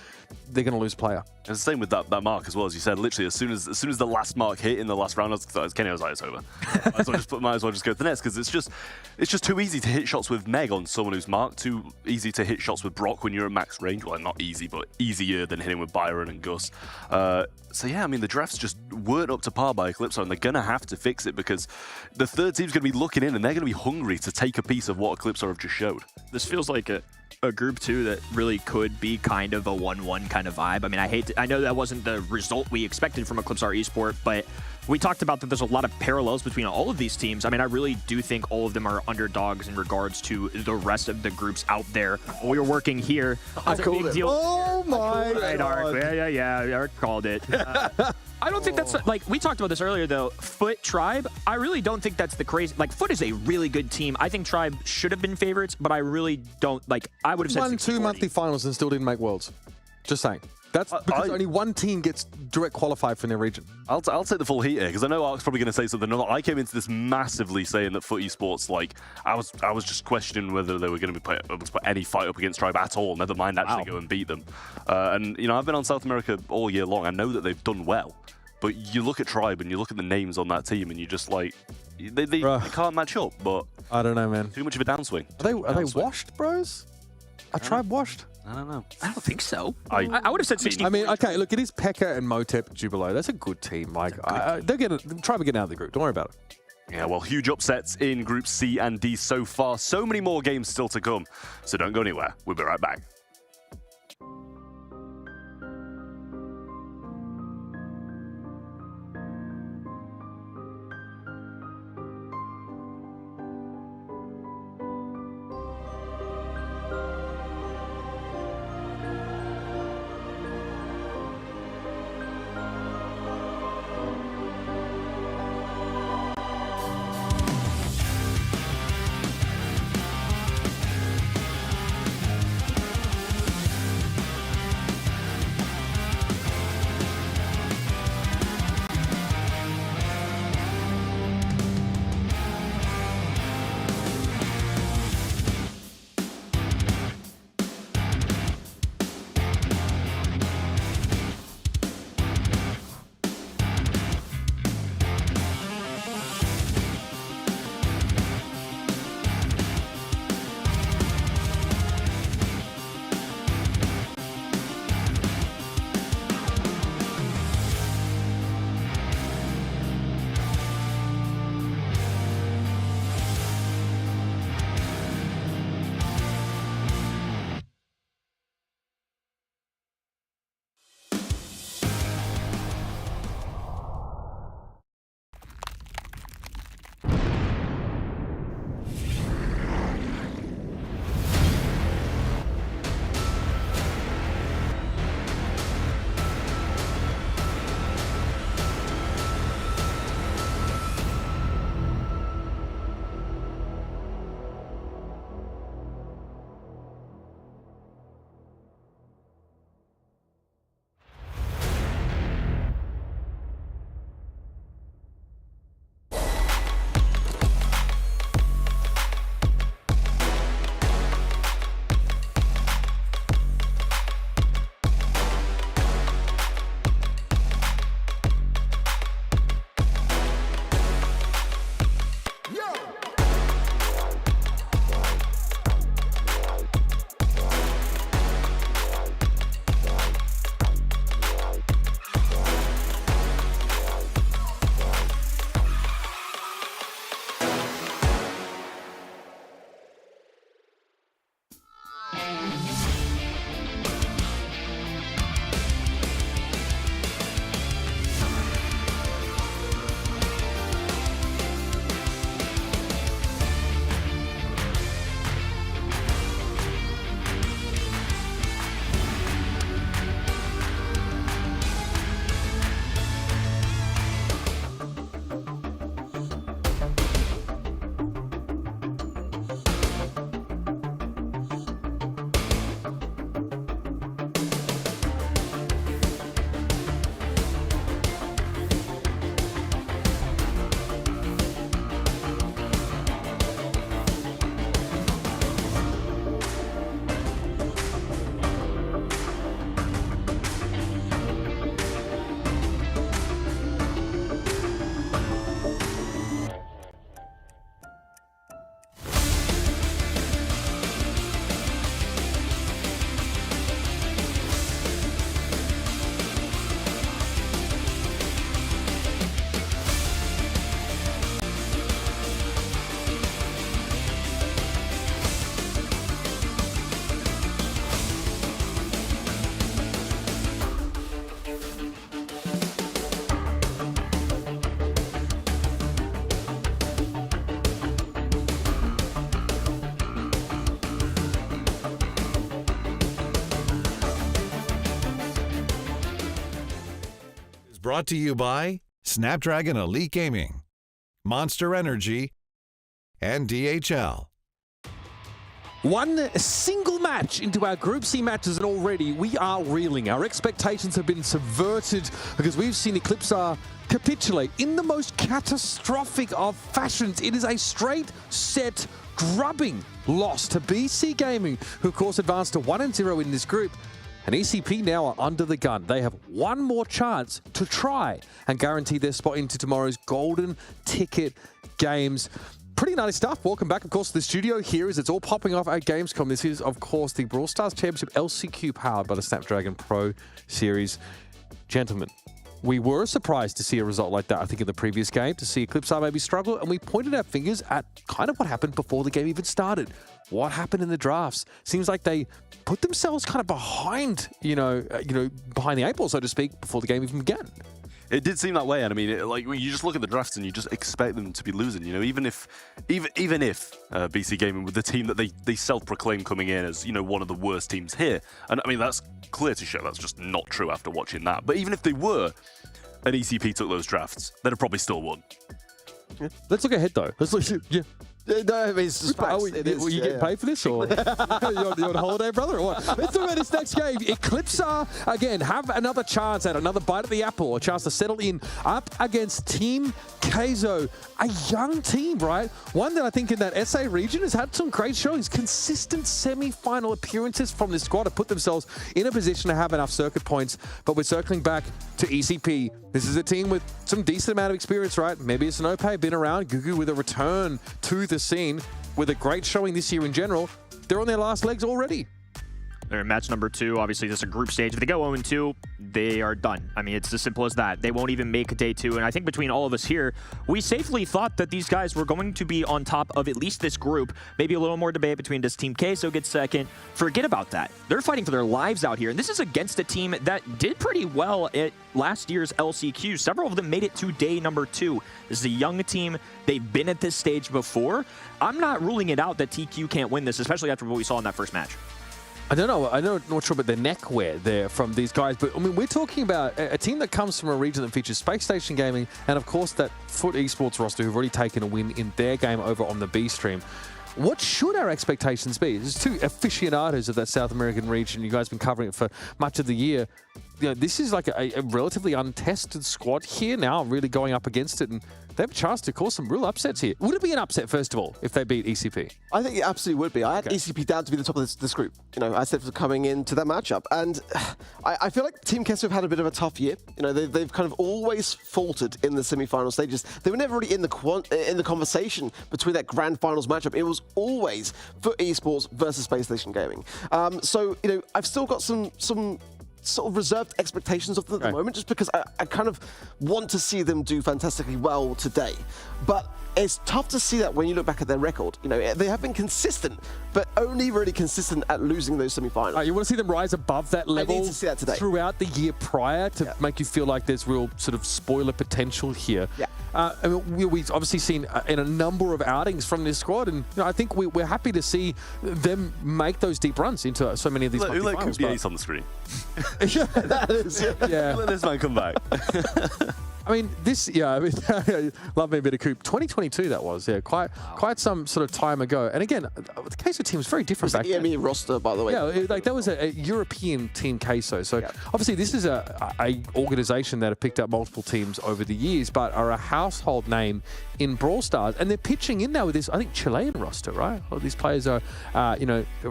they're going to lose player. And the same with that mark as well, as you said. Literally, as soon as the last mark hit in the last round, Kenny was like, it's over. might as well just go to the next, because it's just too easy to hit shots with Meg on someone who's marked. Too easy to hit shots with Brock when you're at max range. Well, not easy, but easier than hitting with Byron and Gus. So yeah, I mean, the drafts just weren't up to par by Eclipse, and they're going to have to fix it, because the third team's going to be looking in, and they're going to be hungry to take a piece of what Eclipse have just showed. This feels like a group 2 that really could be kind of a 1-1 kind of vibe. I mean, I know that wasn't the result we expected from Eclipse Esport, but we talked about that there's a lot of parallels between all of these teams. I mean, I really do think all of them are underdogs in regards to the rest of the groups out there. We were working here. I called it. Deal. Oh my God. Ark. Yeah. Ark called it. I don't think that's, like, we talked about this earlier, though. Foot, Tribe, I really don't think that's the crazy. Like, Foot is a really good team. I think Tribe should have been favorites, but I really don't, like, I would have said won 2 monthly finals and still didn't make Worlds. Just saying. That's because only one team gets direct qualified from their region. I'll take the full heat here, because I know Ark's probably going to say something. I came into this massively saying that Foot Esports, like, I was just questioning whether they were going to be able to put any fight up against Tribe at all, never mind actually go and beat them. And, I've been on South America all year long. I know that they've done well. But you look at Tribe and you look at the names on that team, and you're just like, they can't match up. But I don't know, man. Too much of a downswing. Are they washed, bros? Are Tribe washed? I don't know. I don't think so. I would have said 60. I mean, okay, look, it is Pekka and Motep Jubilo. That's a good team. Like, Tribe are getting out of the group. Don't worry about it. Yeah, well, huge upsets in Groups C and D so far. So many more games still to come. So don't go anywhere. We'll be right back. brought to you by Snapdragon Elite Gaming, Monster Energy, and DHL. One single match into our Group C matches and already we are reeling. Our expectations have been subverted because we've seen Eclipse capitulate in the most catastrophic of fashions. It is a straight set drubbing loss to BC Gaming, who of course advanced to 1-0 in this group. And ECP now are under the gun. They have one more chance to try and guarantee their spot into tomorrow's golden ticket games. Pretty nice stuff. Welcome back, of course, to the studio here as it's all popping off at Gamescom. This is, of course, the Brawl Stars Championship LCQ powered by the Snapdragon Pro Series. Gentlemen, we were surprised to see a result like that, I think, in the previous game, to see Eclipse maybe struggle, and we pointed our fingers at kind of what happened before the game even started. What happened in the drafts? Seems like they put themselves kind of behind, behind the eight ball, so to speak, before the game even began. It did seem that way, and I mean, when you just look at the drafts and you just expect them to be losing. Even if BC Gaming with the team that they self-proclaim coming in as one of the worst teams here, and I mean that's clear to show that's just not true after watching that. But even if they were, and ECP took those drafts, they'd have probably still won. Yeah. Let's look ahead though. Let's look. Yeah. No, I mean, it's just facts. Were you getting paid for this, or you on holiday, brother, or what? Let's talk about this next game. Eclipse again have another chance at another bite at the apple, a chance to settle in up against Team Queso, a young team, right? One that I think in that SA region has had some great showings, consistent semi-final appearances from this squad to put themselves in a position to have enough circuit points. But we're circling back to ECP. This is a team with some decent amount of experience, right? Maybe it's an Ope, been around. Gugu with a return to the scene with a great showing this year in general. They're on their last legs already. They're in match number 2. Obviously, this is a group stage. If they go 0-2, they are done. I mean, it's as simple as that. They won't even make day 2. And I think between all of us here, we safely thought that these guys were going to be on top of at least this group. Maybe a little more debate between does Team Queso get second. Forget about that. They're fighting for their lives out here. And this is against a team that did pretty well at last year's LCQ. Several of them made it to day number 2. This is a young team. They've been at this stage before. I'm not ruling it out that TQ can't win this, especially after what we saw in that first match. I don't know. I'm not sure about the neckwear there from these guys, but I mean, we're talking about a team that comes from a region that features Space Station Gaming and, of course, that Foot Esports roster who've already taken a win in their game over on the B stream. What should our expectations be? There's 2 aficionados of that South American region. You guys have been covering it for much of the year. This is like a relatively untested squad here now, really going up against it, and they have a chance to cause some real upsets here. Would it be an upset, first of all, if they beat ECP? I think it absolutely would be. I had ECP down to be the top of this group. I said for coming into that matchup, and I feel like Team Queso have had a bit of a tough year. They've kind of always faltered in the semi-final stages. They were never really in the conversation between that grand finals matchup. It was always Foot Esports versus Space Station Gaming. So I've still got some sort of reserved expectations of them at the moment, just because I kind of want to see them do fantastically well today. But it's tough to see that when you look back at their record. They have been consistent, but only really consistent at losing those semi-finals. You want to see them rise above that level I need to see that today. Throughout the year prior to make you feel like there's real sort of spoiler potential here. Yeah. I mean, we've obviously seen in a number of outings from this squad, and I think we're happy to see them make those deep runs into so many of these Look, finals. Ace on the screen. That is, yeah. Let this man come back. I mean, love me a bit of Coop. 2022 that was, quite some sort of time ago. And again, the Queso team was very different back then. The EME roster, by the way. Yeah, that was a European team Queso. So obviously this is a organization that have picked up multiple teams over the years, but are a household name in Brawl Stars. And they're pitching in now with this, I think, Chilean roster, right? A lot of these players are,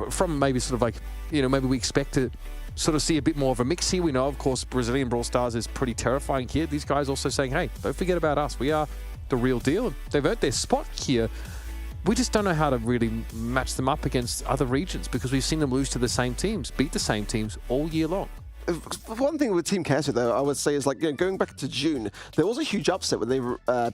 from maybe sort of like, maybe we expect to sort of see a bit more of a mix here. We know, of course, Brazilian Brawl Stars is pretty terrifying here. These guys also saying, hey, don't forget about us. We are the real deal. They've earned their spot here. We just don't know how to really match them up against other regions because we've seen them lose to the same teams, beat the same teams all year long. One thing with Team Queso, though, I would say is going back to June, there was a huge upset when they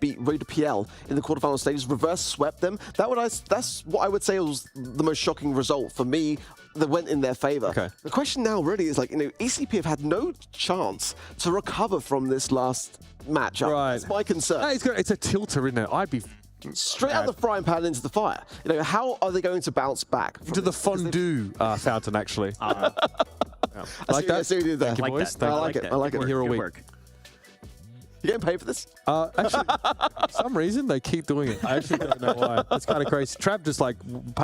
beat Raider PL in the quarterfinal stages, reverse swept them. That's what I would say was the most shocking result for me that went in their favor. Okay. The question now really is ECP have had no chance to recover from this last matchup. Right. That's my concern. It's a tilter, isn't it? I'd be straight out the frying pan into the fire. How are they going to bounce back? Into the fondue fountain, actually. I like that. I see what you did there. Thank you, boys. I like it. I like it. Here all week. You getting paid for this? Actually, for some reason they keep doing it. I actually don't know why. It's kind of crazy. Trav just like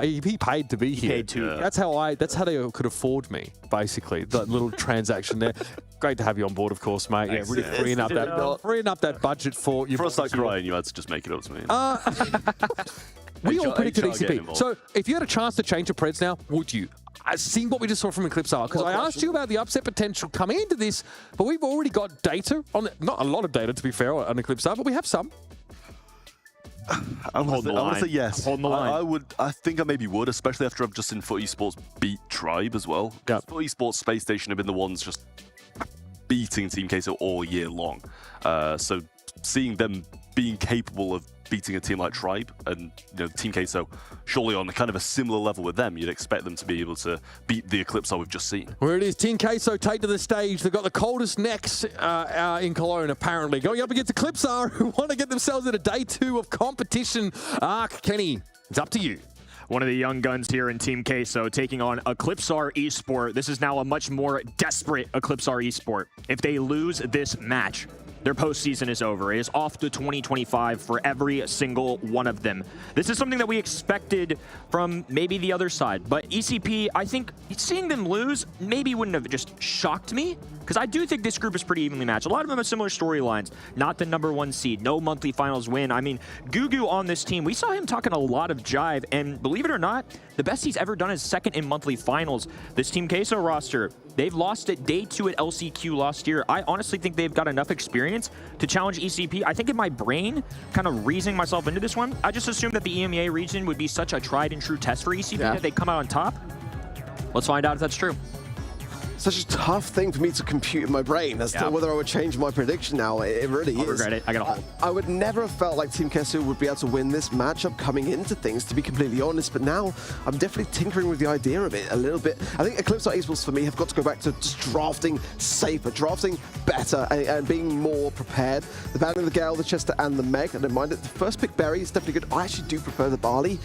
he paid to be here. Paid to. That's how they could afford me, basically. That little transaction there. Great to have you on board, of course, mate. Yeah, really freeing up that budget for you. Before I start crying, you had to just make it up to me. We all predicted ECP. Involved. So if you had a chance to change your Preds now, would you? Seeing what we just saw from Eclipse, because I asked you about the upset potential coming into this, but we've already got data on it. Not a lot of data, to be fair, on Eclipse, but we have some. I'm holding the line. I want to say yes. Holding the line. I think I maybe would, especially after I've just seen Foot Esports beat Tribe as well. Yeah. Foot Esports Space Station have been the ones just beating Team Queso all year long. So seeing them being capable of beating a team like Tribe and Team Queso surely on kind of a similar level with them, you'd expect them to be able to beat the Eclipse we've just seen. Where it is, Team Queso take to the stage. They've got the coldest necks in Cologne, apparently. Going up against Eclipse, who want to get themselves into day 2 of competition. Kenny, it's up to you. One of the young guns here in Team Queso taking on Eclipsar Esport. This is now a much more desperate Eclipsar Esport. If they lose this match, their postseason is over. It is off to 2025 for every single one of them. This is something that we expected from maybe the other side, but ECP, I think seeing them lose maybe wouldn't have just shocked me, because I do think this group is pretty evenly matched. A lot of them have similar storylines. Not the #1 seed, no monthly finals win. I mean, Gugu on this team, we saw him talking a lot of jive, and believe it or not, the best he's ever done is second in monthly finals. This Team Queso roster, they've lost at day 2 at LCQ last year. I honestly think they've got enough experience to challenge ECP. I think in my brain, kind of reasoning myself into this one, I just assumed that the EMEA region would be such a tried and true test for ECP that they'd come out on top. Let's find out if that's true. Such a tough thing for me to compute in my brain as to whether I would change my prediction now. It really is. I'll regret it. I gotta hold. I would never have felt like Team Queso would be able to win this matchup coming into things, to be completely honest, but now I'm definitely tinkering with the idea of it a little bit. I think Eclipse Esports for me have got to go back to just drafting safer, drafting better, and being more prepared. The Banner, the Gale, the Chester, and the Meg, I don't mind it. The first pick, Berry, is definitely good. I actually do prefer the Barley.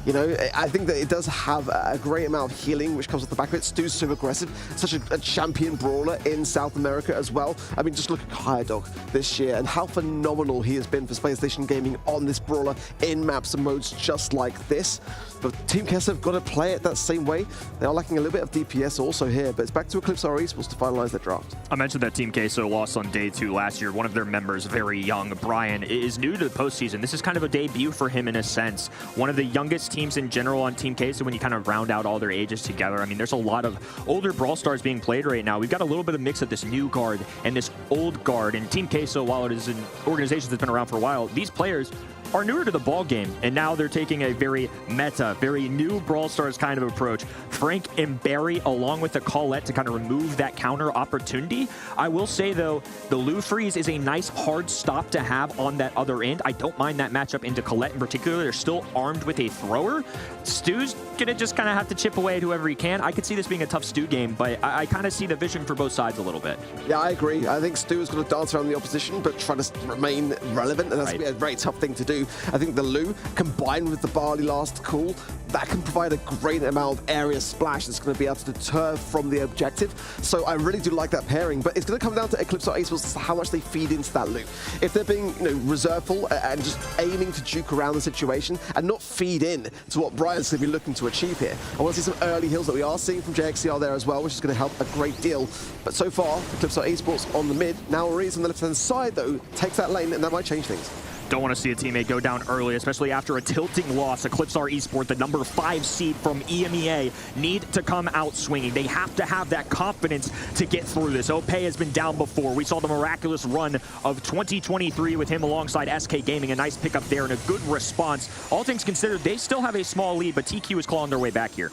I think that it does have a great amount of healing, which comes off the back of it. Stu's so aggressive, such a champion brawler in South America as well. I mean, just look at Kyodog this year and how phenomenal he has been for Space Station Gaming on this brawler in maps and modes just like this. But Team Queso have got to play it that same way. They are lacking a little bit of DPS also here, but it's back to Eclipse Esports to finalize their draft. I mentioned that Team Queso lost on day 2 last year. One of their members, very young, Brian, is new to the postseason. This is kind of a debut for him in a sense. One of the youngest teams in general on Team Queso when you kind of round out all their ages together. I mean, there's a lot of older Brawl Stars being played right now. We've got a little bit of mix of this new guard and this old guard. And Team Queso, while it is an organization that's been around for a while, these players are newer to the ball game, and now they're taking a very meta, very new Brawl Stars kind of approach. Frank and Barry, along with the Colette, to kind of remove that counter opportunity. I will say, though, the Lou Freeze is a nice hard stop to have on that other end. I don't mind that matchup into Colette in particular. They're still armed with a thrower. Stu's gonna just kind of have to chip away at whoever he can. I could see this being a tough Stu game, but I kind of see the vision for both sides a little bit. Yeah, I agree. I think Stu is going to dance around the opposition, but try to remain relevant, and that's going to be a very tough thing to do. I think the Lou, combined with the Barley last call, that can provide a great amount of area splash that's going to be able to deter from the objective. So I really do like that pairing, but it's going to come down to Eclipse Esports as to how much they feed into that Lou. If they're being reserveful and just aiming to juke around the situation and not feed in to what Brian's going to be looking to achieve here. I want to see some early heals that we are seeing from JXCR there as well, which is going to help a great deal. But so far, Eclipse Esports on the mid. Now Reese on the left-hand side, though, takes that lane, and that might change things. Don't want to see a teammate go down early, especially after a tilting loss. Eclipsar Esport, the #5 seed from EMEA, need to come out swinging. They have to have that confidence to get through this. Ope has been down before. We saw the miraculous run of 2023 with him alongside SK Gaming. A nice pickup there and a good response. All things considered, they still have a small lead, but TQ is clawing their way back here.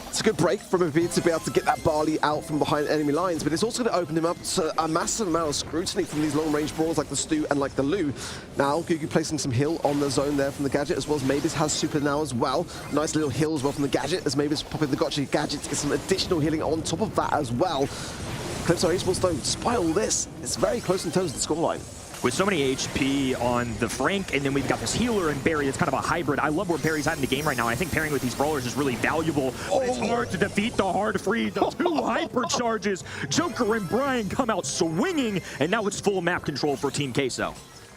It's a good break from Embiid to be able to get that Barley out from behind enemy lines, but it's also going to open him up to a massive amount of scrutiny from these long-range brawls like the Stu and like the Lou. Now, Gugu placing some heal on the zone there from the Gadget, as well as Mavis has super now as well. Nice little heal as well from the Gadget, as Mavis popping the Gotcha Gadget to get some additional healing on top of that as well. Eclipse Esports, though, despite all this, it's very close in terms of the scoreline. with so many HP on the Frank, and then we've got this healer and Barry that's kind of a hybrid. I love where Barry's at in the game right now. I think pairing with these brawlers is really valuable. But it's hard to defeat the hard freeze. The two hypercharges. Joker and Brian come out swinging, and now it's full map control for Team Queso.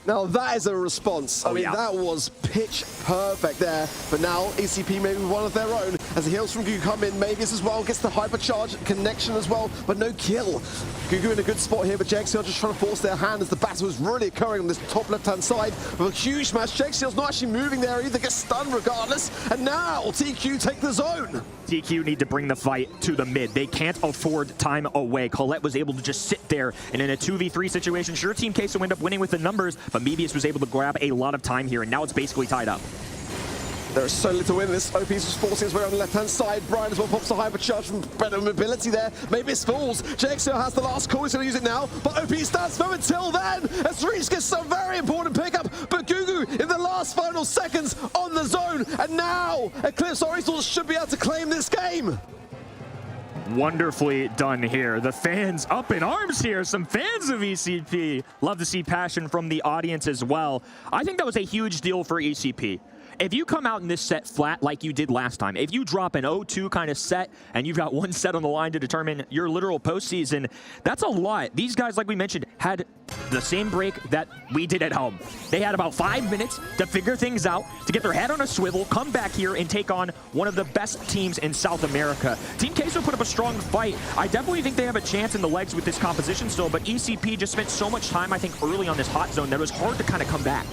Now that is a response. I mean, that was pitch perfect there. But now ECP maybe one of their own as the heals from Gugu come in. Mavis as well gets the hypercharge connection as well, but no kill. Gugu in a good spot here, but JXL just trying to force their hand as the battle is really occurring on this top left-hand side with a huge smash. JXL's not actually moving there either, gets stunned regardless. And now TQ take the zone. TQ need to bring the fight to the mid. They can't afford time away. Colette was able to just sit there, and in a 2v3 situation, sure, Team Queso end up winning with the numbers, but Mebius was able to grab a lot of time here, and now it's basically tied up. There's so little to win this. OP's just forcing his way on the left-hand side. Brian as well pops the hypercharge from better mobility there. Maybe it falls. JXL has the last call. He's going to use it now. But OP stands firm until then as Reese gets some very important pickup. But Gugu in the last final seconds on the zone. And now Eclipse Oriental should be able to claim this game. Wonderfully done here. The fans up in arms here. Some fans of ECP. Love to see passion from the audience as well. I think that was a huge deal for ECP. If you come out in this set flat like you did last time, if you drop an 0-2 kind of set and you've got one set on the line to determine your literal postseason, that's a lot. These guys, like we mentioned, had the same break that we did at home. They had about 5 minutes to figure things out, to get their head on a swivel, come back here and take on one of the best teams in South America. Team Queso put up a strong fight. I definitely think they have a chance in the legs with this composition still, but ECP just spent so much time, I think, early on this hot zone that it was hard to kind of come back.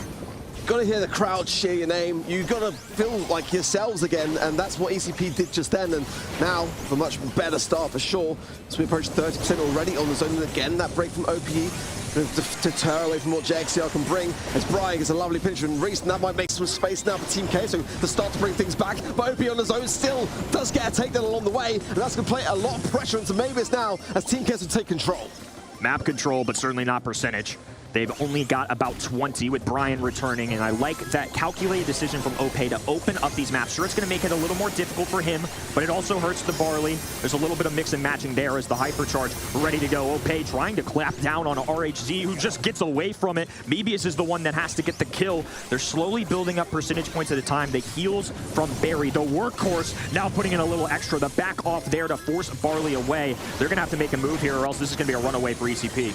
Got to hear the crowd cheer your name. You got to feel like yourselves again, and that's what ECP did just then. And now, a much better start for sure. So we approach 30% already on the zone. And again, that break from OP to deter away from what JXL can bring. As Brian gets a lovely pinch from Reese, and that might make some space now for Team Queso to start to bring things back. But OP on the zone still does get a takedown along the way, and that's going to play a lot of pressure into Mavis now as Team Queso take control. Map control, but certainly not percentage. They've only got about 20 with Brian returning, and I like that calculated decision from OP to open up these maps. Sure, it's going to make it a little more difficult for him, but it also hurts the Barley. There's a little bit of mix and matching there as the hypercharge ready to go. OP trying to clap down on RHZ, who just gets away from it. Mebius is the one that has to get the kill. They're slowly building up percentage points at a time. The heals from Barry, the workhorse, now putting in a little extra. The back off there to force Barley away. They're going to have to make a move here, or else this is going to be a runaway for ECP.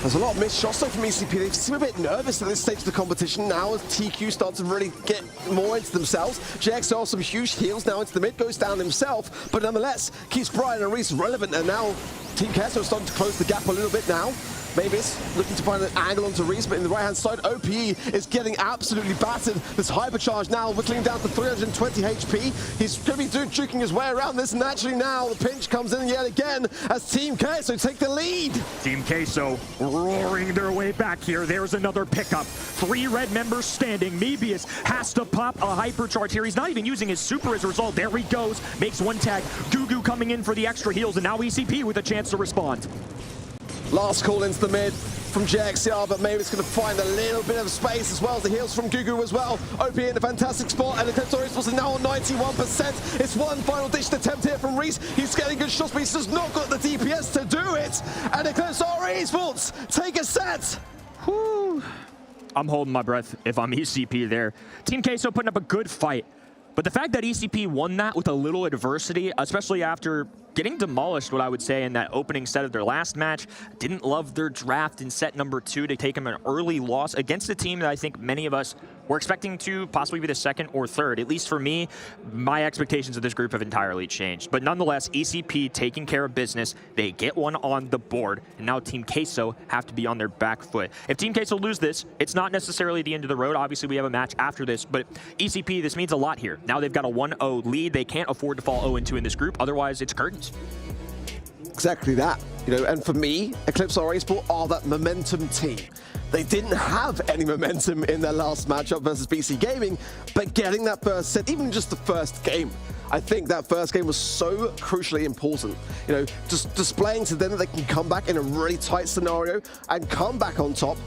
There's a lot of missed shots though from ECP. They seem a bit nervous at this stage of the competition now as TQ starts to really get more into themselves. JXL some huge heals now into the mid, goes down himself, but nonetheless keeps Brian and Reese relevant, and now Team Queso is starting to close the gap a little bit now. Mavis looking to find an angle onto Reese, but in the right-hand side, OPE is getting absolutely battered. This hypercharge now whittling down to 320 HP. He's going to be juking his way around this, and actually now the pinch comes in yet again as Team Queso take the lead. Team Queso roaring their way back here. There's another pickup. 3 red members standing. Mebius has to pop a hypercharge here. He's not even using his super as a result. There he goes. Makes one tag. Gugu coming in for the extra heals, and now ECP with a chance to respond. Last call into the mid from JXL, but maybe it's going to find a little bit of space as well as the heals from Gugu as well. OP in a fantastic spot, and the Eclipse Oriental is now on 91%. It's one final ditched attempt here from Reese. He's getting good shots, but he's just not got the DPS to do it. And Eclipse Oriental take a set. Whew. I'm holding my breath if I'm ECP there. Team Queso putting up a good fight. But the fact that ECP won that with a little adversity, especially after getting demolished, what I would say, in that opening set of their last match, didn't love their draft in set number 2 to take them an early loss against a team that I think many of us were expecting to possibly be the second or third. At least for me, my expectations of this group have entirely changed. But nonetheless, ECP taking care of business. They get one on the board, and now Team Queso have to be on their back foot. If Team Queso lose this, it's not necessarily the end of the road. Obviously, we have a match after this, but ECP, this means a lot here. Now they've got a 1-0 lead. They can't afford to fall 0-2 in this group. Otherwise, it's curtains. Exactly that, you know, and for me, Eclipse Esport are that momentum team. They didn't have any momentum in their last matchup versus BC Gaming, but getting that first set, even just the first game, I think that first game was so crucially important. You know, just displaying to them that they can come back in a really tight scenario and come back on top,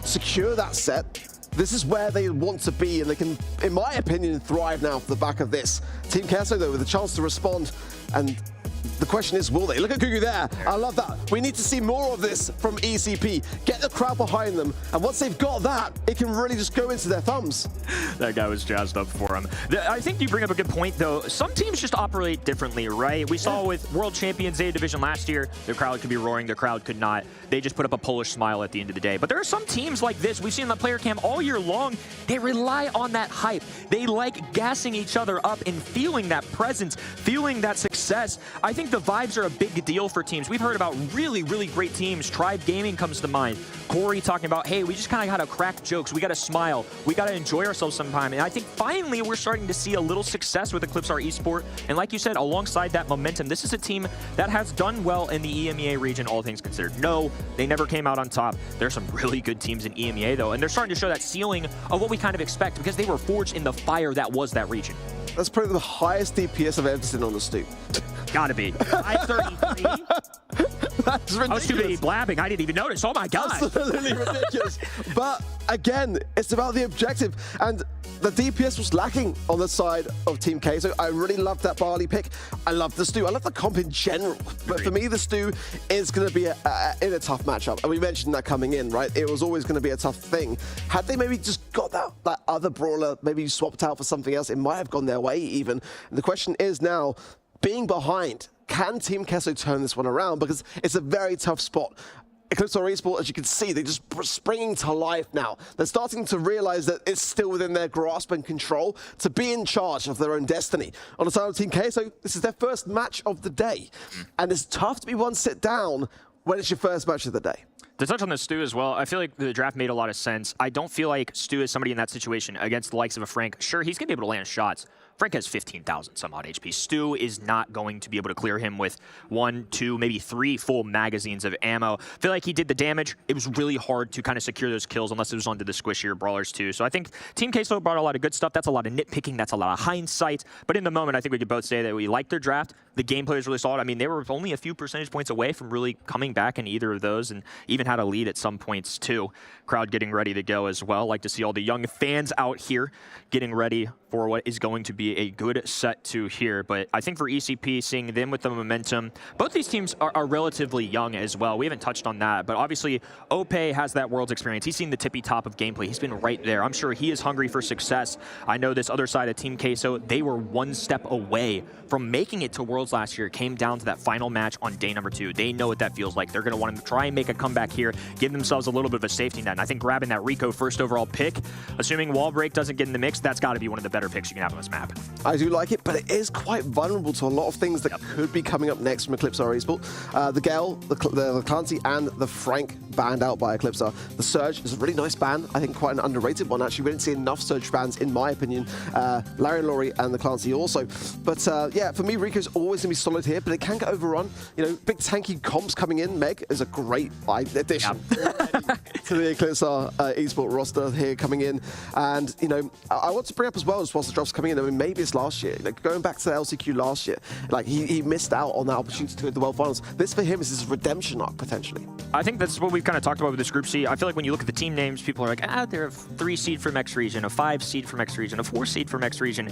secure that set. This is where they want to be, and they can, in my opinion, thrive now off the back of this. Team Queso, though, with a chance to respond and The question is, will they? Look at Gugu there. I love that. We need to see more of this from ECP. Get the crowd behind them, and once they've got that, it can really just go into their thumbs. That guy was jazzed up for him. I think you bring up a good point, though. Some teams just operate differently, right? We saw with World Champions Zeta Division last year, their crowd could be roaring, their crowd could not. They just put up a Polish smile at the end of the day. But there are some teams like this, we've seen on the player cam all year long, they rely on that hype. They like gassing each other up and feeling that presence, feeling that success. I think the vibes are a big deal for teams. We've heard about really, really great teams. Tribe Gaming comes to mind. Corey talking about, hey, we just kind of got to crack jokes. We got to smile. We got to enjoy ourselves sometime. And I think finally we're starting to see a little success with Eclipse our esport. And like you said, alongside that momentum, this is a team that has done well in the EMEA region, all things considered. No, they never came out on top. There's some really good teams in EMEA, though, and they're starting to show that ceiling of what we kind of expect because they were forged in the fire that was that region. That's probably the highest DPS I've ever seen on the Stu. Gotta be. 533? That's ridiculous. I was too busy blabbing. I didn't even notice. Oh my God. Absolutely ridiculous. But again, it's about the objective. And the DPS was lacking on the side of Team Queso. I really loved that Barley pick. I love the Stu. I love the comp in general. But for me, the Stu is going to be in a tough matchup. And we mentioned that coming in, right? It was always going to be a tough thing. Had they maybe just got that other brawler, maybe swapped out for something else, it might have gone their way even. And the question is now, being behind, can Team Queso turn this one around? Because it's a very tough spot. Eclipse Esport, as you can see, they're just springing to life now. They're starting to realize that it's still within their grasp and control to be in charge of their own destiny. On the side of Team Queso, this is their first match of the day. And it's tough to be one sit down when it's your first match of the day. To touch on the Stu as well, I feel like the draft made a lot of sense. I don't feel like Stu is somebody in that situation against the likes of a Frank. Sure, he's going to be able to land shots. Frank has 15,000 some odd HP. Stu is not going to be able to clear him with 1, 2, maybe 3 full magazines of ammo. I feel like he did the damage. It was really hard to kind of secure those kills unless it was onto the squishier brawlers too. So I think Team Queso brought a lot of good stuff. That's a lot of nitpicking. That's a lot of hindsight. But in the moment, I think we could both say that we liked their draft. The gameplay was really solid. I mean, they were only a few percentage points away from really coming back in either of those and even had a lead at some points too. Crowd getting ready to go as well. Like to see all the young fans out here getting ready for what is going to be a good set to here. But I think for ECP, seeing them with the momentum, both these teams are relatively young as well. We haven't touched on that, but obviously Ope has that Worlds experience. He's seen the tippy top of gameplay. He's been right there. I'm sure he is hungry for success. I know this other side of Team Queso, they were one step away from making it to Worlds last year. It came down to that final match on day number 2. They know what that feels like. They're going to want to try and make a comeback here, give themselves a little bit of a safety net. And I think grabbing that Rico first overall pick, assuming wall break doesn't get in the mix, that's got to be one of the better picks you can have on this map. I do like it, but it is quite vulnerable to a lot of things that could be coming up next from Eclipse Esport. The Gale, the Clancy, and the Frank banned out by Eclipse. The Surge is a really nice ban. I think quite an underrated one, actually. We didn't see enough Surge bans, in my opinion. Larry and Laurie and the Clancy also. But yeah, for me, Rico's always going to be solid here, but it can get overrun. You know, big tanky comps coming in. Meg is a great addition to the Eclipse Esport roster here coming in. And, you know, I want to bring up as well, whilst the drop's coming in, I mean, maybe it's last year. Like, going back to the LCQ last year, like, he missed out on that opportunity to go to the World Finals. This, for him, is his redemption arc, potentially. I think that's what we've kind of talked about with this group C. I feel like when you look at the team names, people are like, they're a 3 seed from X region, a 5 seed from X region, a 4 seed from X region.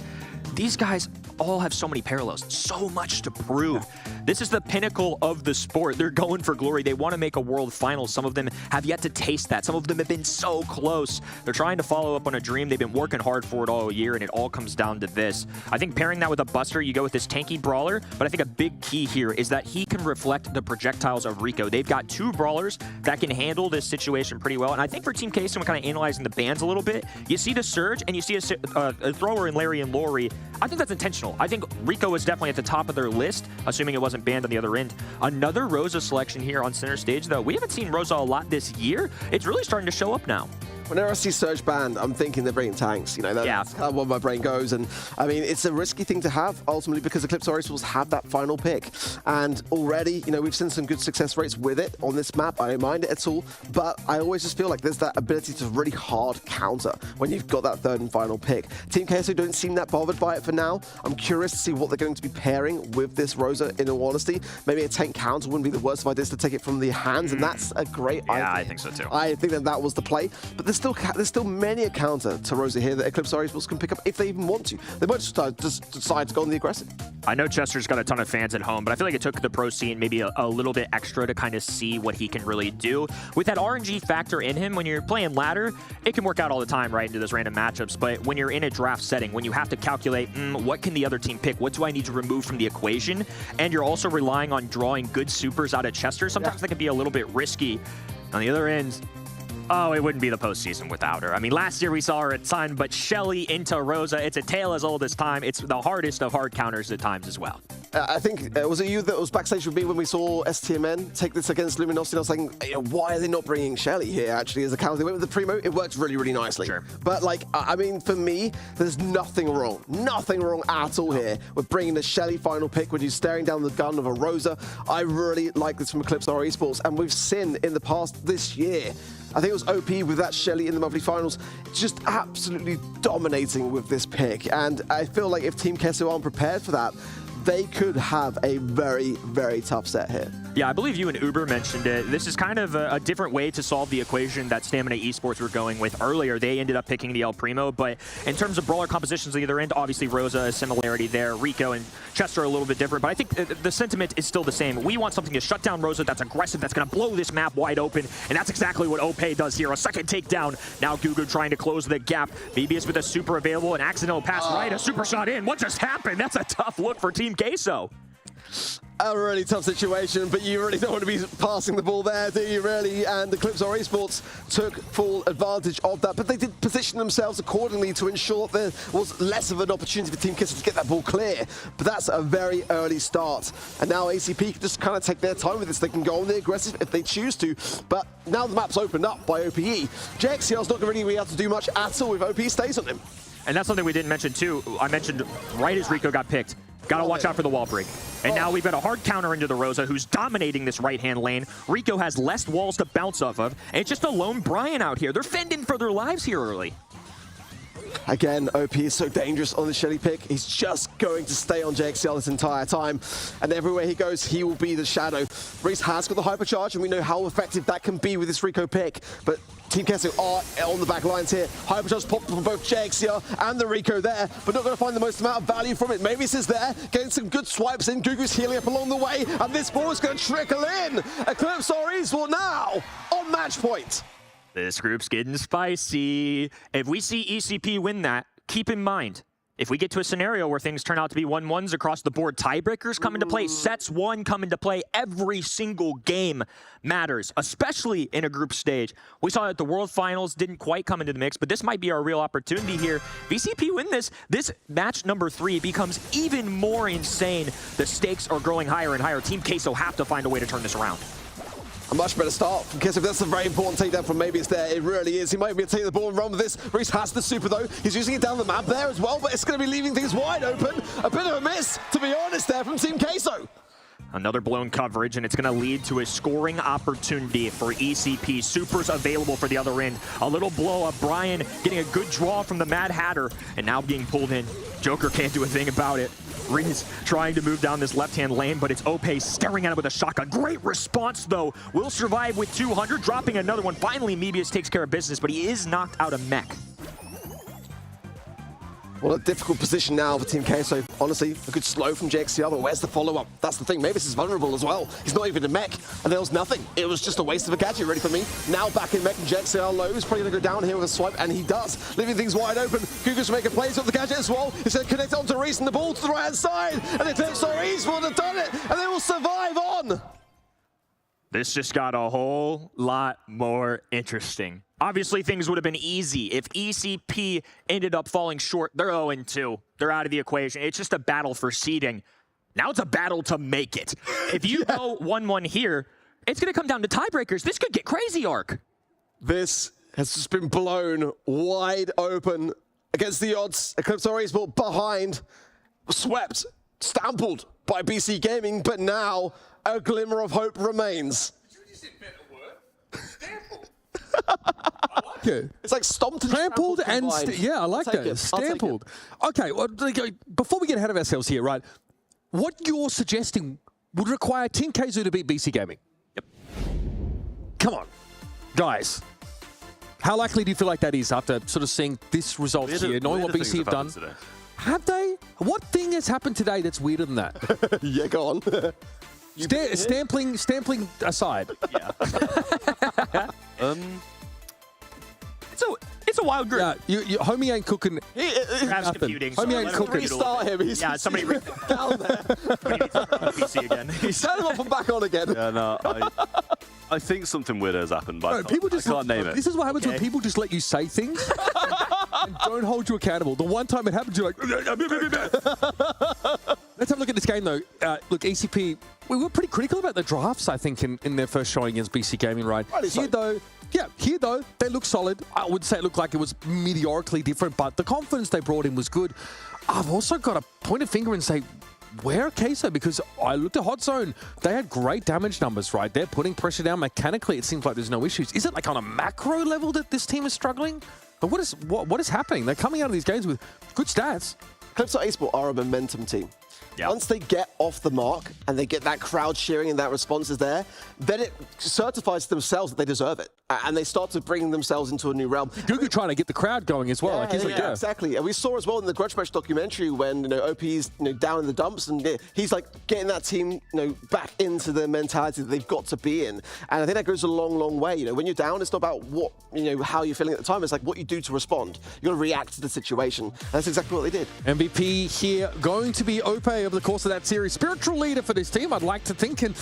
These guys all have so many parallels, so much to prove. This is the pinnacle of the sport. They're going for glory. They want to make a world final. Some of them have yet to taste that. Some of them have been so close. They're trying to follow up on a dream. They've been working hard for it all year, and it all comes down to this. I think pairing that with a Buster, you go with this tanky brawler, but I think a big key here is that he can reflect the projectiles of Rico. They've got 2 brawlers that can handle this situation pretty well, and I think for Team Queso, we're kind of analyzing the bans a little bit. You see the Surge, and you see a thrower in Larry and Laurie. I think that's intentional. I think Rico was definitely at the top of their list, assuming it wasn't banned on the other end. Another Rosa selection here on center stage, though. We haven't seen Rosa a lot this year. It's really starting to show up now. Whenever I see Surge banned, I'm thinking they're bringing tanks. You know, that's kind of where my brain goes. And I mean, it's a risky thing to have ultimately because Eclipse Oracles have that final pick. And already, you know, we've seen some good success rates with it on this map. I don't mind it at all. But I always just feel like there's that ability to really hard counter when you've got that 3rd and final pick. Team Queso don't seem that bothered by it for now. I'm curious to see what they're going to be pairing with this Rosa, in all honesty. Maybe a tank counter wouldn't be the worst of ideas to take it from the hands. And that's a great idea. I think so too. I think that was the play. But there's still many a counter to Rosa here that Eclipse Esports can pick up if they even want to. They might just decide to go on the aggressive. I know Chester's got a ton of fans at home, but I feel like it took the pro scene maybe a little bit extra to kind of see what he can really do. With that RNG factor in him, when you're playing ladder, it can work out all the time, right, into those random matchups. But when you're in a draft setting, when you have to calculate, what can the other team pick? What do I need to remove from the equation? And you're also relying on drawing good supers out of Chester. Sometimes that can be a little bit risky. On the other end, oh, it wouldn't be the postseason without her. I mean, last year we saw her at Sun, but Shelly into Rosa, it's a tale as old as time. It's the hardest of hard counters at times as well. I think, was it you that was backstage with me when we saw STMN take this against Luminosity? I was saying, why are they not bringing Shelly here, actually, as a counter? They went with the Primo. It works really, really nicely. Sure. But, like, I mean, for me, there's nothing wrong at all here with bringing the Shelly final pick when you're staring down the gun of a Rosa. I really like this from Eclipse Esports, and we've seen in the past this year, I think it was OP with that Shelly in the monthly finals, just absolutely dominating with this pick. And I feel like if Team Queso aren't prepared for that, they could have a very, very tough set here. Yeah, I believe you and Uber mentioned it. This is kind of a different way to solve the equation that Stamina Esports were going with earlier. They ended up picking the El Primo, but in terms of brawler compositions on the other end, obviously Rosa, a similarity there. Rico and Chester are a little bit different, but I think the sentiment is still the same. We want something to shut down Rosa that's aggressive, that's going to blow this map wide open, and that's exactly what OP does here. A second takedown. Now Gugu trying to close the gap. BBS with a super available, an accidental pass right, a super shot in. What just happened? That's a tough look for Team Queso. A really tough situation, but you really don't want to be passing the ball there, do you, really? And Eclipse Esports took full advantage of that, but they did position themselves accordingly to ensure that there was less of an opportunity for Team Queso to get that ball clear. But that's a very early start. And now ACP can just kind of take their time with this. They can go on the aggressive if they choose to, but now the map's opened up by OPE. JXCR's not going to really have to do much at all if OP stays on him. And that's something we didn't mention, too. I mentioned right as Rico got picked. Got to watch out for the wall break. And now we've got a hard counter into the Rosa, who's dominating this right-hand lane. Rico has less walls to bounce off of, and it's just a lone Brian out here. They're fending for their lives here early. Again, OP is so dangerous on the Shelly pick. He's just going to stay on JXCR this entire time. And everywhere he goes, he will be the shadow. Reese has got the hypercharge, and we know how effective that can be with this Rico pick. But Team Queso are on the back lines here. Hypercharge popped from both JXCR and the Rico there, but not going to find the most amount of value from it. Mavis is there, getting some good swipes in. Gugu's healing up along the way, and this ball is going to trickle in. Eclipse Esports now on match point. This group's getting spicy. If we see ECP win that, keep in mind, if we get to a scenario where things turn out to be 1-1s across the board, tiebreakers come into play, sets one come into play, every single game matters, especially in a group stage. We saw that the World Finals didn't quite come into the mix, but this might be our real opportunity here. If ECP win this match number 3 becomes even more insane. The stakes are growing higher and higher. Team Queso have to find a way to turn this around. A much better start from Queso. That's a very important takedown from Maybe it's there. It really is. He might be able to take the ball and run with this. Reese has the super though. He's using it down the map there as well, but it's going to be leaving things wide open. A bit of a miss, to be honest, there from Team Queso. Another blown coverage, and it's going to lead to a scoring opportunity for ECP. Supers available for the other end. A little blow up. Brian getting a good draw from the Mad Hatter, and now being pulled in. Joker can't do a thing about it. Reese trying to move down this left-hand lane, but it's OP staring at it with a shotgun. Great response, though. Will survive with 200, dropping another one. Finally, Mebius takes care of business, but he is knocked out of mech. Well, a difficult position now for Team Queso. Honestly, a good slow from JXCR, but where's the follow-up? That's the thing. Mavis is vulnerable as well. He's not even a mech, and there was nothing. It was just a waste of a gadget ready for me. Now back in mech, and JXCR low. He's probably going to go down here with a swipe, and he does. Leaving things wide open. Gugu's making plays off the gadget as well. He's going to connect onto Reese and the ball to the right-hand side, and Eclipse Esports will have done it, and they will survive on. This just got a whole lot more interesting. Obviously, things would have been easy if ECP ended up falling short. They're 0-2. They're out of the equation. It's just a battle for seeding. Now it's a battle to make it. If you go 1-1 here, it's going to come down to tiebreakers. This could get crazy, Arc. This has just been blown wide open against the odds. Eclipse Esports behind, swept, stampled by BC Gaming, but now a glimmer of hope remains. It's like stomped and trampled and yeah, I like that. It. Stampled. Okay, well, before we get ahead of ourselves here, right? What you're suggesting would require Team Queso to beat BC Gaming. Yep. Come on, guys. How likely do you feel like that is after sort of seeing this result here, knowing what BC have done? Today. Have they? What thing has happened today that's weirder than that? Yeah, go on. Stampling aside. Yeah. It's a wild group. Yeah, Homie ain't cooking. Perhaps computing. Homie ain't cooking. Restart him. He's somebody down there. PC again. Turn him off and back on again. Yeah, no, I think something weird has happened, but People just I can't name it. This is what happens when people just let you say things and don't hold you accountable. The one time it happens, you're like, let's have a look at this game, though. Look, ECP, we were pretty critical about the drafts, I think, in their first showing against BC Gaming, right? Here, though, they look solid. I would say it looked like it was meteorically different, but the confidence they brought in was good. I've also got to point a finger and say, where Queso? Because I looked at Hot Zone. They had great damage numbers, right? They're putting pressure down mechanically. It seems like there's no issues. Is it like on a macro level that this team is struggling? But what is happening? They're coming out of these games with good stats. Eclipse Esport are a momentum team. Yeah. Once they get off the mark and they get that crowd cheering and that response is there, then it certifies to themselves that they deserve it. And they start to bring themselves into a new realm. Gugu trying to get the crowd going as well. Yeah, exactly. And we saw as well in the Grudge Match documentary when OP's down in the dumps and he's like getting that team back into the mentality that they've got to be in. And I think that goes a long, long way. When you're down, it's not about what how you're feeling at the time. It's like what you do to respond. You got to react to the situation. And that's exactly what they did. MVP here going to be Ope over the course of that series. Spiritual leader for this team, I'd like to think. And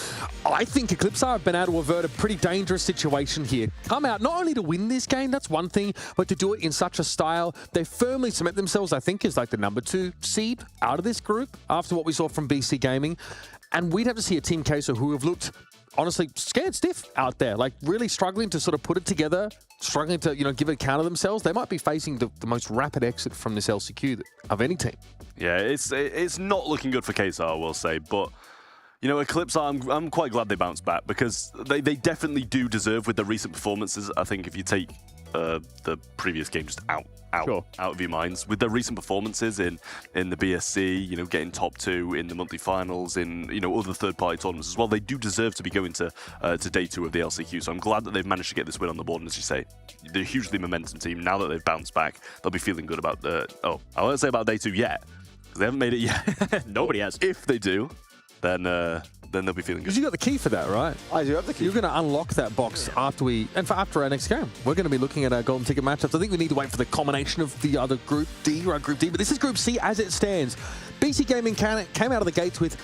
I think Eclipse have been able to avert a pretty dangerous situation here. Come out not only to win this game, that's one thing, but to do it in such a style. They firmly cement themselves, I think, as like the #2 seed out of this group after what we saw from BC Gaming. And we'd have to see a Team Queso who have looked, honestly, scared stiff out there, like really struggling to sort of put it together, struggling to, give a count of themselves. They might be facing the most rapid exit from this LCQ of any team. Yeah, it's not looking good for Queso, I will say, but Eclipse, I'm quite glad they bounced back because they definitely do deserve with the recent performances. I think if you take the previous game just out of your minds, with their recent performances in the BSC, getting top 2 in the monthly finals, in other third-party tournaments as well, they do deserve to be going to day 2 of the LCQ. So I'm glad that they've managed to get this win on the board. And as you say, they're a hugely momentum team. Now that they've bounced back, they'll be feeling good about I won't say about day 2 yet because they haven't made it yet. Nobody has. If they do, then they'll be feeling good. Because you got the key for that, right? I do have the key. You're going to unlock that box after our next game. We're going to be looking at our golden ticket matchups. I think we need to wait for the culmination of the other Group D, right? Group D, but this is Group C as it stands. BC Gaming came out of the gates with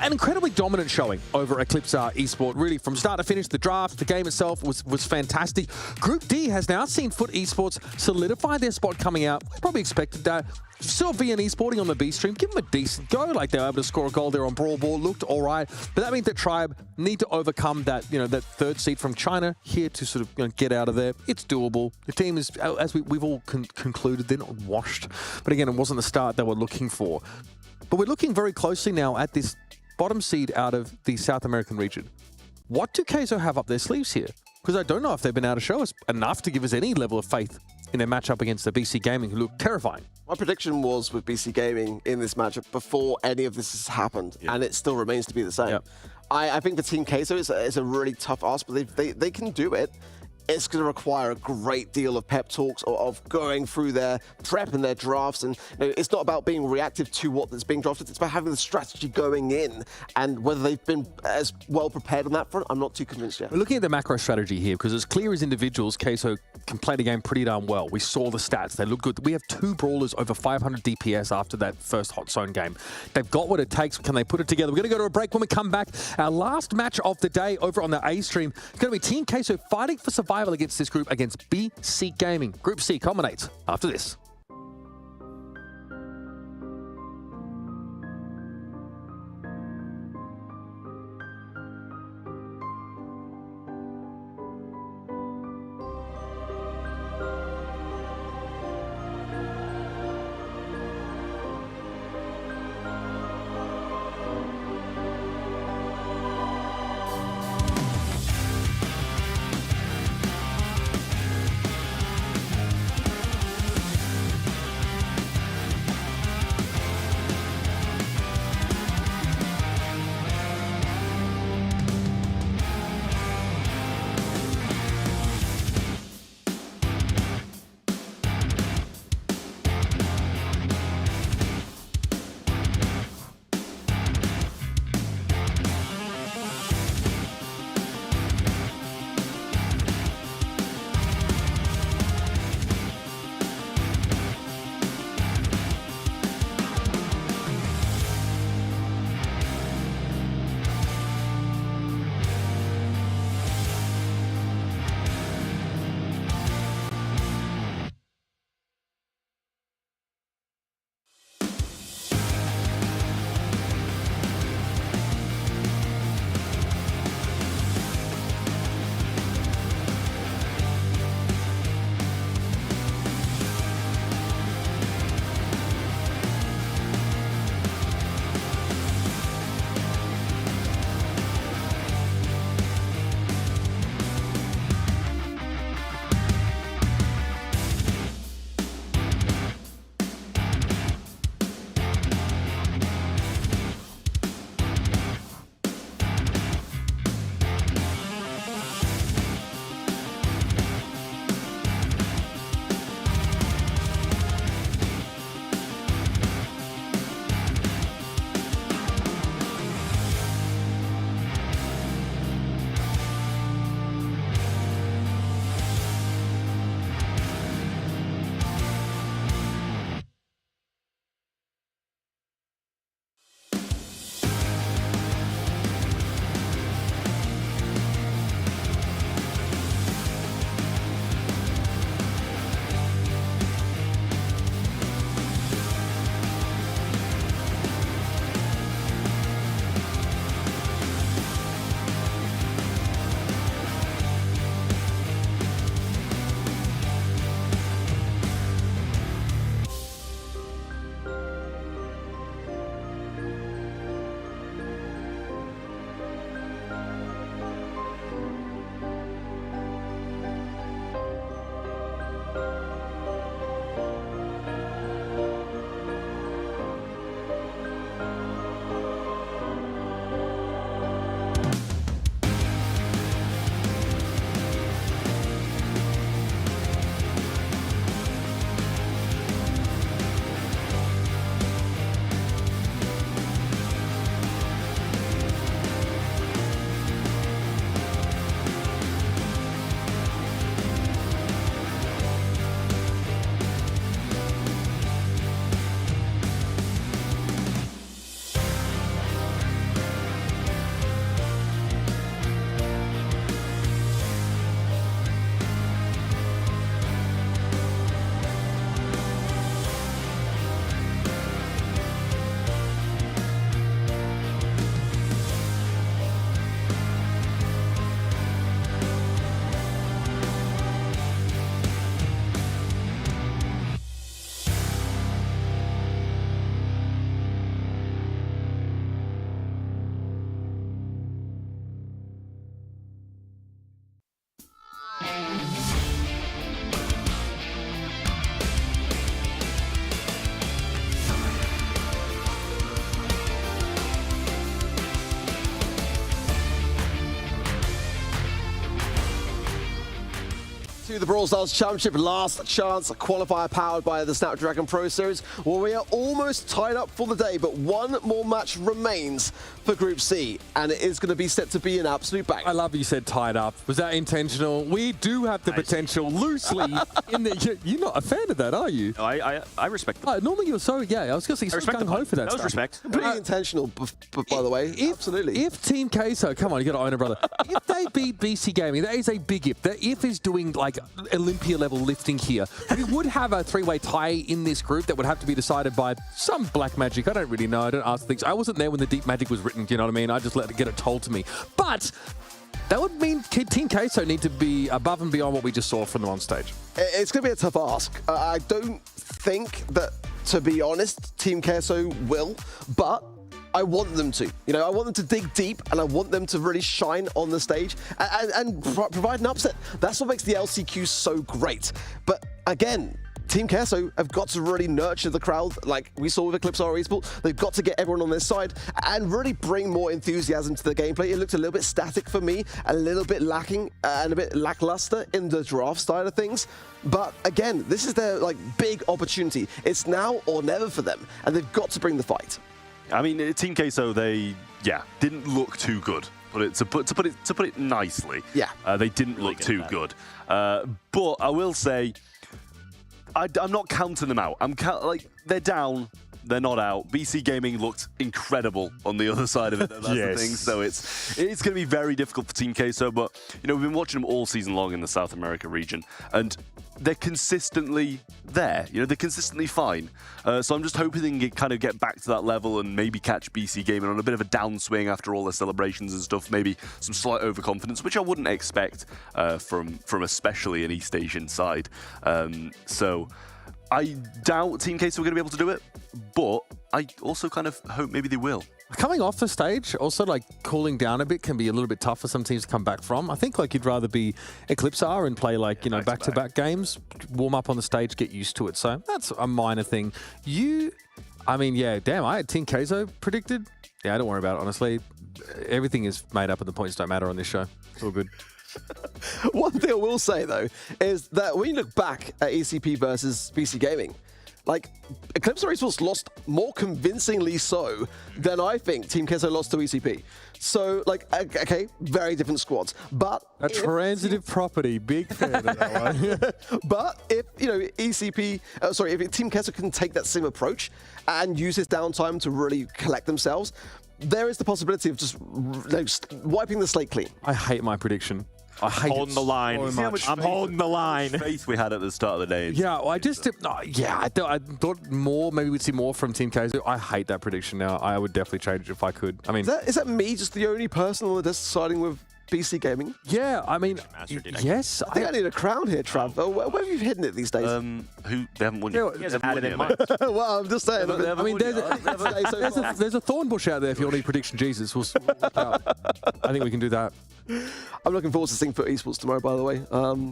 an incredibly dominant showing over Eclipse Esport. Really, from start to finish, the draft, the game itself was fantastic. Group D has now seen Foot Esports solidify their spot coming out. We probably expected that. Still VN Esporting on the B stream, give them a decent go. Like they were able to score a goal there on Brawl Ball, looked all right. But that means that Tribe need to overcome that, that third seed from China here to sort of get out of there. It's doable. The team is, as we've all concluded, they're not washed. But again, it wasn't the start they were looking for. But we're looking very closely now at this bottom seed out of the South American region. What do Queso have up their sleeves here? Because I don't know if they've been able to show us enough to give us any level of faith in their matchup against the BC Gaming, who look terrifying. My prediction was with BC Gaming in this matchup before any of this has happened, and it still remains to be the same. Yep. I think the Team Queso is a really tough ask, but they can do it. It's going to require a great deal of pep talks, of going through their prep and their drafts. And it's not about being reactive to what is being drafted. It's about having the strategy going in. And whether they've been as well prepared on that front, I'm not too convinced yet. We're looking at the macro strategy here because as clear as individuals, Queso can play the game pretty darn well. We saw the stats. They look good. We have 2 brawlers over 500 DPS after that first Hot Zone game. They've got what it takes. Can they put it together? We're going to go to a break. When we come back, our last match of the day over on the A stream is going to be Team Queso fighting for survival against this group against BC Gaming. Group C culminates after this. To the Brawl Stars Championship last chance qualifier powered by the Snapdragon Pro Series. Well, we are almost tied up for the day, but one more match remains for Group C, and it is going to be set to be an absolute bang. I love you said tied up. Was that intentional? We do have the potential loosely in the... You're not a fan of that, are you? No, I respect that. Normally you're so... Yeah, I was going to say you're so gung-ho for that That was stuff. respect. Pretty intentional, by the way. Absolutely. If Team Queso, come on, you got to own it, brother. If they beat BC Gaming, that is a big if. That if is doing like Olympia level lifting here. We would have a three-way tie in this group that would have to be decided by some black magic. I don't really know. I don't ask things. I wasn't there when the deep magic was written. Do you know what I mean? I just let it get it told to me. But that would mean Team Queso need to be above and beyond what we just saw from them on stage. It's going to be a tough ask. I don't think that, to be honest, Team Queso will, but I want them to. You know, I want them to dig deep, and I want them to really shine on the stage and provide an upset. That's what makes the LCQ so great. But again, Team Queso have got to really nurture the crowd like we saw with Eclipse Esports. They've got to get everyone on their side and really bring more enthusiasm to the gameplay. It looked a little bit static for me, a little bit lacking and a bit lackluster in the draft side of things. But again, this is their like big opportunity. It's now or never for them, and they've got to bring the fight. I mean, Team Queso, they didn't look too good. To put it nicely, they didn't look too good. But I will say, I'm not counting them out. like they're down, they're not out. BC Gaming looked incredible on the other side of it. That's the thing. So it's going to be very difficult for Team Queso. But you know, we've been watching them all season long in the South America region, and they're consistently there. You know, they're consistently fine. So I'm just hoping they can kind of get back to that level and maybe catch BC Gaming on a bit of a downswing after all their celebrations and stuff. Maybe some slight overconfidence, which I wouldn't expect from especially an East Asian side. So I doubt Team Queso are going to be able to do it, but I also kind of hope maybe they will. Coming off the stage, also like cooling down a bit can be a little bit tough for some teams to come back from. I think like you'd rather be Eclipse and play like, you know, back-to-back games, warm up on the stage, get used to it. So that's a minor thing. I mean, yeah, damn, I had Team Queso predicted. Yeah, don't worry about it, honestly. Everything is made up and the points don't matter on this show. It's all good. One thing I will say, though, is that when you look back at ECP versus BC Gaming, like, Eclipse Esports lost more convincingly so than I think Team Queso lost to ECP. So, like, okay, very different squads. But a transitive property, big fan of that one. But if, you know, if Team Queso can take that same approach and use this downtime to really collect themselves, there is the possibility of just wiping the slate clean. I hate my prediction. I hate holding the line. So much. I'm holding the line. How much faith we had at the start of the day. Yeah, well, I thought more. Maybe we'd see more from Team Queso. I hate that prediction now. I would definitely change it if I could. I mean, is that me, just the only person on the desk siding with BC Gaming? Yeah, I mean, yes. I think I need a crown here, Trav. Where have you hidden it these days? They haven't won yet. He hasn't had it in mind. Well, I'm just saying. I mean, there's a thorn bush out there if you want to prediction Jesus. We'll work out. I think we can do that. I'm looking forward to seeing Foot Esports tomorrow, by the way.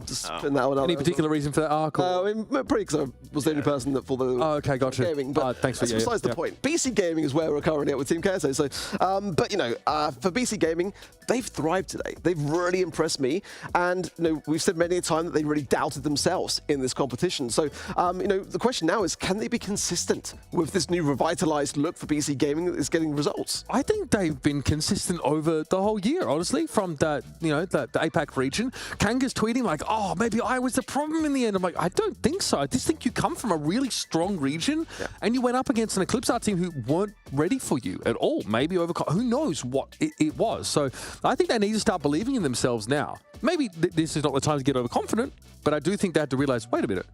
Just putting that one out. Any particular reason for that? I mean, probably because I was the only person that thought the okay, gotcha. Gaming. But thanks for that's besides the point. BC Gaming is where we're currently at with Team Queso. So, but you know, for BC Gaming, they've thrived today. They've really impressed me, and you know, we've said many a time that they really doubted themselves in this competition. So, you know, the question now is, can they be consistent with this new revitalized look for BC Gaming that is getting results? I think they've been consistent over the whole year, honestly, from that, you know, the APAC region. Kanga's tweeting like, oh, maybe I was the problem in the end. I'm like, I don't think so. I just think you come from a really strong region and you went up against an Eclipse team who weren't ready for you at all. Maybe who knows what it was. So I think they need to start believing in themselves now. Maybe this is not the time to get overconfident, but I do think they had to realize, wait a minute,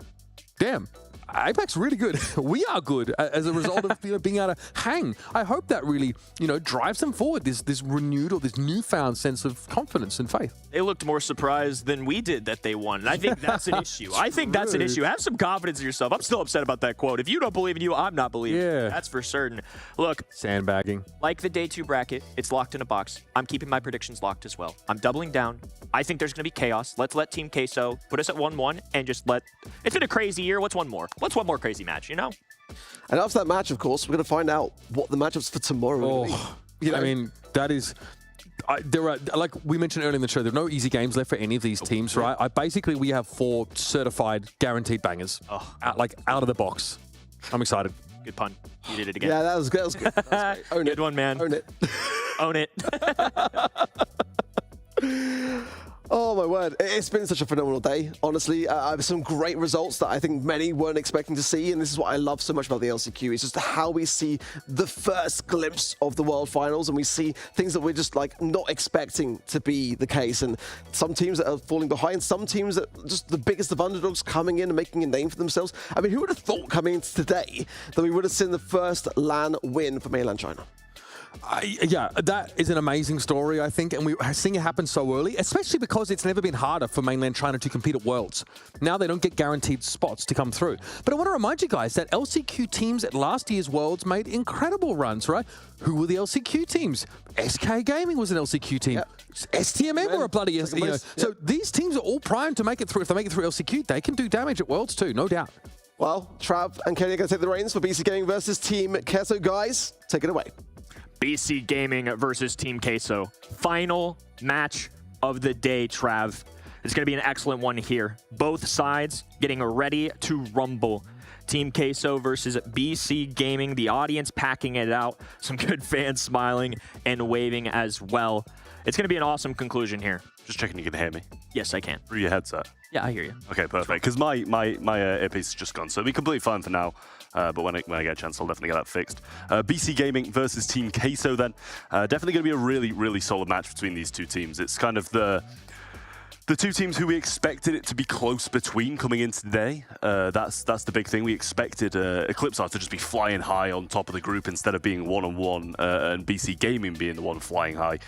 damn, APAC's really good. We are good as a result of being able to hang. I hope that really, drives them forward. This renewed or this newfound sense of confidence and faith. They looked more surprised than we did that they won, and I think that's an issue. I think that's an issue. Have some confidence in yourself. I'm still upset about that quote. If you don't believe in you, I'm not believing. Yeah, that's for certain. Look, sandbagging. Like the day 2 bracket, it's locked in a box. I'm keeping my predictions locked as well. I'm doubling down. I think there's going to be chaos. Let's let Team Queso put us at 1-1 and just let. It's been a crazy year. What's one more? What's one more crazy match? You know. And after that match, of course, we're going to find out what the matchups for tomorrow are going to be. I mean, that is there are, like we mentioned earlier in the show, there are no easy games left for any of these teams, right? Basically, we have 4 certified, guaranteed bangers, out of the box. I'm excited. Good pun. You did it again. Yeah, that was good. That was great. Own Good it. one, man. Own it. Own it. Oh my word, it's been such a phenomenal day, honestly. Some great results that I think many weren't expecting to see, and this is what I love so much about the LCQ. It's just how we see the first glimpse of the World Finals, and we see things that we're just like not expecting to be the case, and some teams that are falling behind, some teams that are just the biggest of underdogs coming in and making a name for themselves. I mean, who would have thought coming into today that we would have seen the first LAN win for mainland China? Yeah, that is an amazing story, I think, and we're seeing it happen so early, especially because it's never been harder for mainland China to compete at Worlds. Now they don't get guaranteed spots to come through. But I want to remind you guys that LCQ teams at last year's Worlds made incredible runs, right? Who were the LCQ teams? SK Gaming was an LCQ team. Yep. STMN were a bloody, So these teams are all primed to make it through. If they make it through LCQ, they can do damage at Worlds too, no doubt. Well, Trav and Kenny are going to take the reins for BC Gaming versus Team Queso. Guys, take it away. BC Gaming versus Team Queso. Final match of the day, Trav. It's going to be an excellent one here. Both sides getting ready to rumble. Team Queso versus BC Gaming. The audience packing it out. Some good fans smiling and waving as well. It's going to be an awesome conclusion here. Just checking you can hear me. Yes, I can. Through your headset. Yeah, I hear you. Okay, perfect. Because my earpiece is just gone, so it'll be completely fine for now. But when I get a chance, I'll definitely get that fixed. BC Gaming versus Team Queso then. Definitely going to be a really, really solid match between these two teams. It's kind of the two teams who we expected it to be close between coming into today. That's the big thing. We expected Eclipse to just be flying high on top of the group instead of being one-on-one and BC Gaming being the one flying high.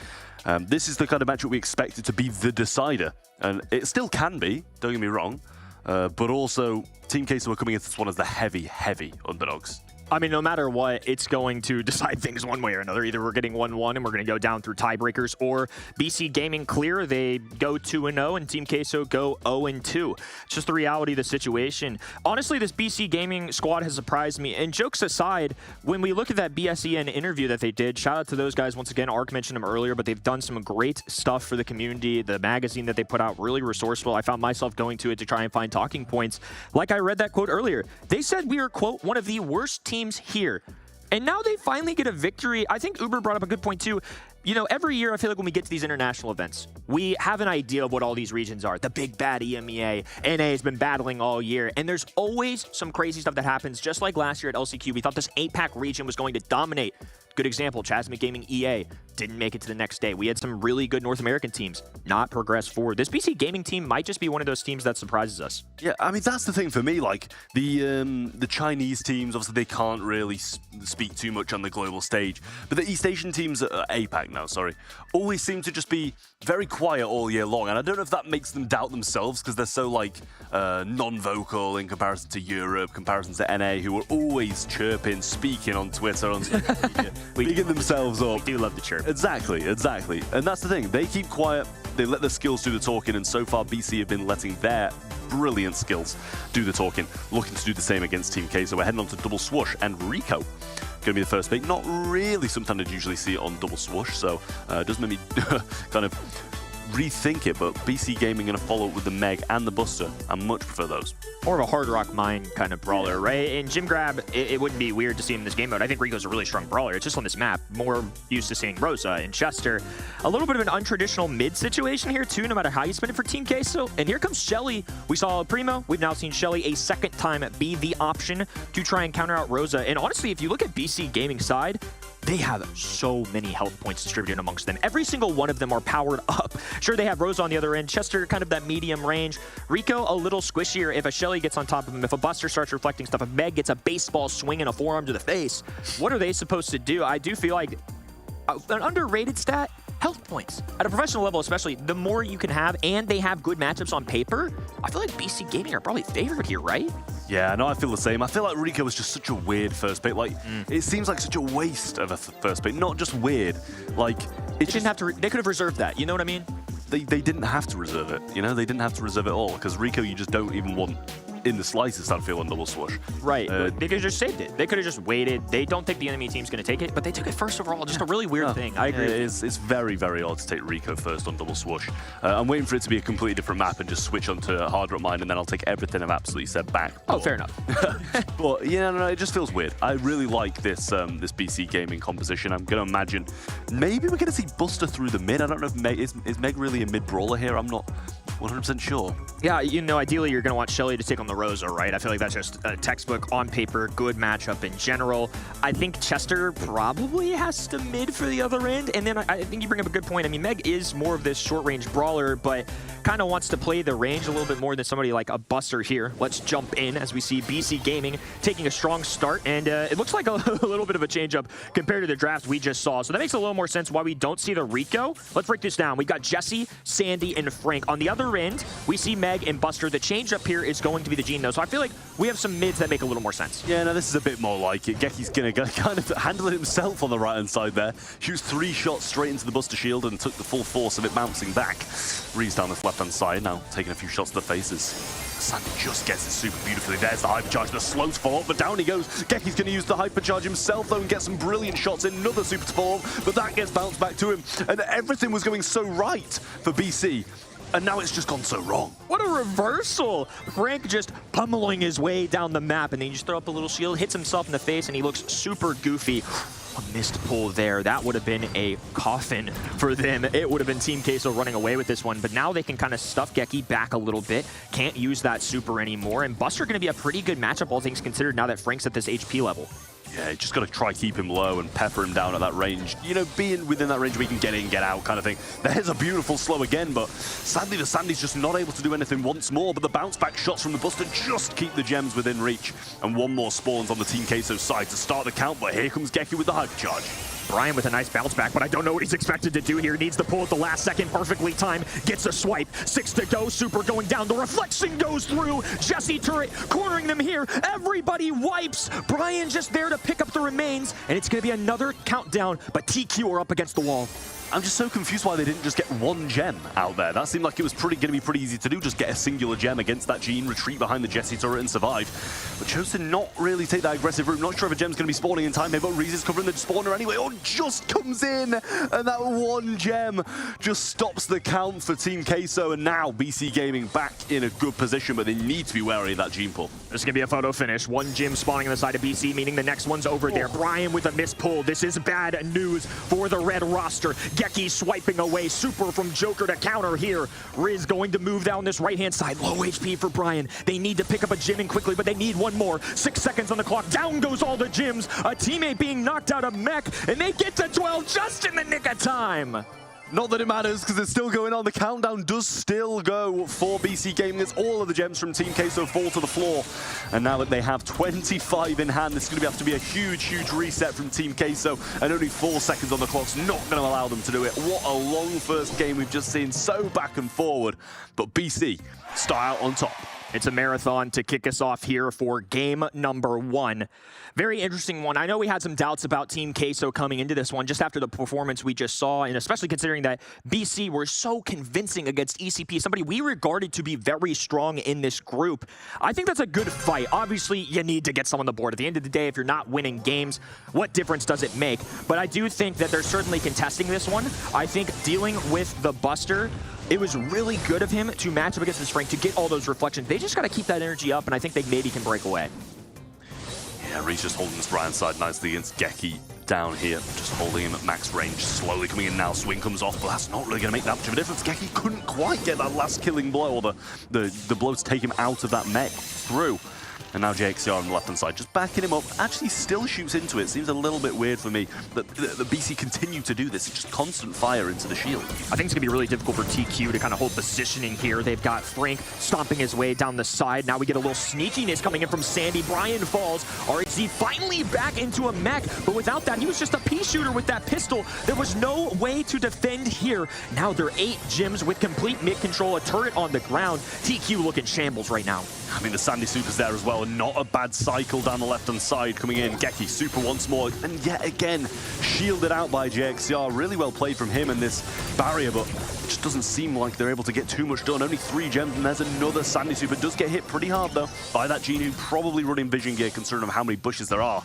This is the kind of match that we expected to be the decider. And it still can be, don't get me wrong. But also, Team Queso are coming into this one as the heavy, heavy underdogs. I mean, no matter what, it's going to decide things one way or another. Either we're getting 1-1 and we're going to go down through tiebreakers, or BC Gaming clear, they go 2-0, and Team Queso go 0-2. It's just the reality of the situation. Honestly, this BC Gaming squad has surprised me. And jokes aside, when we look at that BSCN interview that they did, shout out to those guys once again. Ark mentioned them earlier, but they've done some great stuff for the community. The magazine that they put out, really resourceful. I found myself going to it to try and find talking points. Like I read that quote earlier, they said we are, quote, one of the worst teams here. And now they finally get a victory. I think Uber brought up a good point too. You know, every year I feel like when we get to these international events, we have an idea of what all these regions are. The big bad EMEA. NA has been battling all year. And there's always some crazy stuff that happens. Just like last year at LCQ, we thought this APAC region was going to dominate. Good example, Chasmic Gaming EA didn't make it to the next day. We had some really good North American teams not progress forward. This BC Gaming team might just be one of those teams that surprises us. Yeah, I mean, that's the thing for me. Like, the Chinese teams, obviously, they can't really speak too much on the global stage. But the East Asian teams, APAC now, sorry, always seem to just be very quiet all year long. And I don't know if that makes them doubt themselves because they're so, like, non-vocal in comparison to Europe, comparison to NA, who are always chirping, speaking on Twitter, on social media. Bigging themselves up. We do love the chirp. Exactly. And that's the thing. They keep quiet. They let their skills do the talking. And so far, BC have been letting their brilliant skills do the talking. Looking to do the same against Team K. So we're heading on to Double Swoosh. And Rico going to be the first pick. Not really something I'd usually see it on Double Swoosh. So it does make me kind of rethink it, but BC Gaming going to follow up with the Meg and the Buster. I much prefer those. More of a Hard Rock Mine kind of brawler, right? In Gym Grab, it wouldn't be weird to see him in this game mode. I think Rico's a really strong brawler. It's just on this map. More used to seeing Rosa and Chester. A little bit of an untraditional mid situation here, too, no matter how you spin it for Team Queso. And here comes Shelly. We saw Primo. We've now seen Shelly a second time be the option to try and counter out Rosa. And honestly, if you look at BC Gaming's side, they have so many health points distributed amongst them. Every single one of them are powered up. Sure, they have Rosa on the other end. Chester, kind of that medium range. Rico, a little squishier if a Shelly gets on top of him. If a Buster starts reflecting stuff, if Meg gets a baseball swing and a forearm to the face, what are they supposed to do? I do feel like an underrated stat, health points. At a professional level especially, the more you can have, and they have good matchups on paper, I feel like BC Gaming are probably favored here, right? Yeah, no, I feel the same. I feel like Rico was just such a weird first pick. Like, it seems like such a waste of a first pick. Not just weird. Like, they didn't have to. They could have reserved that. You know what I mean? They didn't have to reserve it. You know, they didn't have to reserve it all because Rico, you just don't even want in the slightest, I feel, on double swoosh. Right. They could have just saved it. They could have just waited. They don't think the enemy team's going to take it, but they took it first overall. Just a really weird thing. I agree. It's very, very odd to take Rico first on double swoosh. I'm waiting for it to be a completely different map and just switch onto hard rock mine, and then I'll take everything I've absolutely said back. Oh, fair enough. But yeah, no, it just feels weird. I really like this this BC gaming composition. I'm going to imagine maybe we're going to see Buster through the mid. I don't know if Meg is Meg really a mid brawler here. I'm not 100% sure. Yeah, you know, ideally you're going to want Shelly to take on the Rosa, right? I feel like that's just a textbook on paper, good matchup in general. I think Chester probably has to mid for the other end, and then I think you bring up a good point. I mean, Meg is more of this short-range brawler, but kind of wants to play the range a little bit more than somebody like a Buster here. Let's jump in as we see BC Gaming taking a strong start, and it looks like a little bit of a change-up compared to the draft we just saw. So that makes a little more sense why we don't see the Rico. Let's break this down. We got Jesse, Sandy, and Frank. On the other end, we see Meg and Buster. The change-up here is going to be the Gene, though, so I feel like we have some mids that make a little more sense. Yeah, no, this is a bit more like it. Geki's going to kind of handle it himself on the right-hand side there. Shoots 3 shots straight into the Buster shield and took the full force of it bouncing back. Rees down this left-hand side now, taking a few shots to the faces. Sandy just gets it super beautifully. There's the hypercharge, the slow to follow up, but down he goes. Geki's going to use the hypercharge himself, though, and get some brilliant shots. Another super to follow up, but that gets bounced back to him. And everything was going so right for BC. And now it's just gone so wrong. What a reversal! Frank just pummeling his way down the map, and then you just throw up a little shield, hits himself in the face, and he looks super goofy. A missed pull there. That would have been a coffin for them. It would have been Team Queso running away with this one, but now they can kind of stuff Geki back a little bit. Can't use that super anymore, and Buster going to be a pretty good matchup, all things considered, now that Frank's at this HP level. Yeah, you just got to try keep him low and pepper him down at that range. You know, being within that range, we can get in, get out kind of thing. There's a beautiful slow again, but sadly the Sandy's just not able to do anything once more, but the bounce back shots from the Buster just keep the gems within reach. And one more spawns on the Team Queso side to start the count, but here comes Geki with the hypercharge. Brian with a nice bounce back, but I don't know what he's expected to do here. Needs the pull at the last second, perfectly timed. Gets a swipe, 6 to go, super going down. The reflection goes through. Jesse turret cornering them here. Everybody wipes. Brian just there to pick up the remains, and it's going to be another countdown, but TQ are up against the wall. I'm just so confused why they didn't just get 1 gem out there. That seemed like it was going to be pretty easy to do, just get a singular gem against that Gene, retreat behind the Jesse turret and survive. But chose to not really take that aggressive route. Not sure if a gem's going to be spawning in time here, but Reese is covering the spawner anyway. Oh, just comes in, and that 1 gem just stops the count for Team Queso, and now BC Gaming back in a good position, but they need to be wary of that Gene pull. There's going to be a photo finish. 1 gem spawning on the side of BC, meaning the next one's over there. Brian with a missed pull. This is bad news for the red roster. Geki swiping away, super from Joker to counter here. Riz going to move down this right-hand side. Low HP for Brian. They need to pick up a gem in quickly, but they need 1 more. 6 seconds on the clock. Down goes all the gems. A teammate being knocked out of mech, and they get to 12 just in the nick of time. Not that it matters, because it's still going on. The countdown does still go for BC Gaming as all of the gems from Team Queso fall to the floor. And now that they have 25 in hand, this is going to have to be a huge, huge reset from Team Queso. And only 4 seconds on the clock's not going to allow them to do it. What a long first game we've just seen, so back and forward. But BC style on top. It's a marathon to kick us off here for game number 1. Very interesting one. I know we had some doubts about Team Queso coming into this one just after the performance we just saw, and especially considering that BC were so convincing against ECP, somebody we regarded to be very strong in this group. I think that's a good fight. Obviously, you need to get some on the board. At the end of the day, if you're not winning games, what difference does it make? But I do think that they're certainly contesting this one. I think dealing with the Buster, it was really good of him to match up against this Frank to get all those reflections. They just got to keep that energy up, and I think they maybe can break away. Yeah, Reese just holding this Brian side nicely against Geki down here, just holding him at max range, slowly coming in now. Swing comes off, but that's not really going to make that much of a difference. Geki couldn't quite get that last killing blow, or the blow to take him out of that mech through. And now JXCR on the left-hand side, just backing him up, actually still shoots into it. Seems a little bit weird for me that the BC continue to do this. It's just constant fire into the shield. I think it's going to be really difficult for TQ to kind of hold positioning here. They've got Frank stomping his way down the side. Now we get a little sneakiness coming in from Sandy. Brian falls. RHZ finally back into a mech, but without that, he was just a pea shooter with that pistol. There was no way to defend here. Now they're 8 gems with complete mid control, a turret on the ground. TQ looking shambles right now. I mean, the Sandy Super's there as well. now. Not a bad cycle down the left-hand side coming in. Geki super once more, and yet again, shielded out by JXCR. Really well played from him in this barrier, but it just doesn't seem like they're able to get too much done. Only 3 gems, and there's another Sandy Super. Does get hit pretty hard, though, by that Gene, who probably running vision gear, considering how many bushes there are.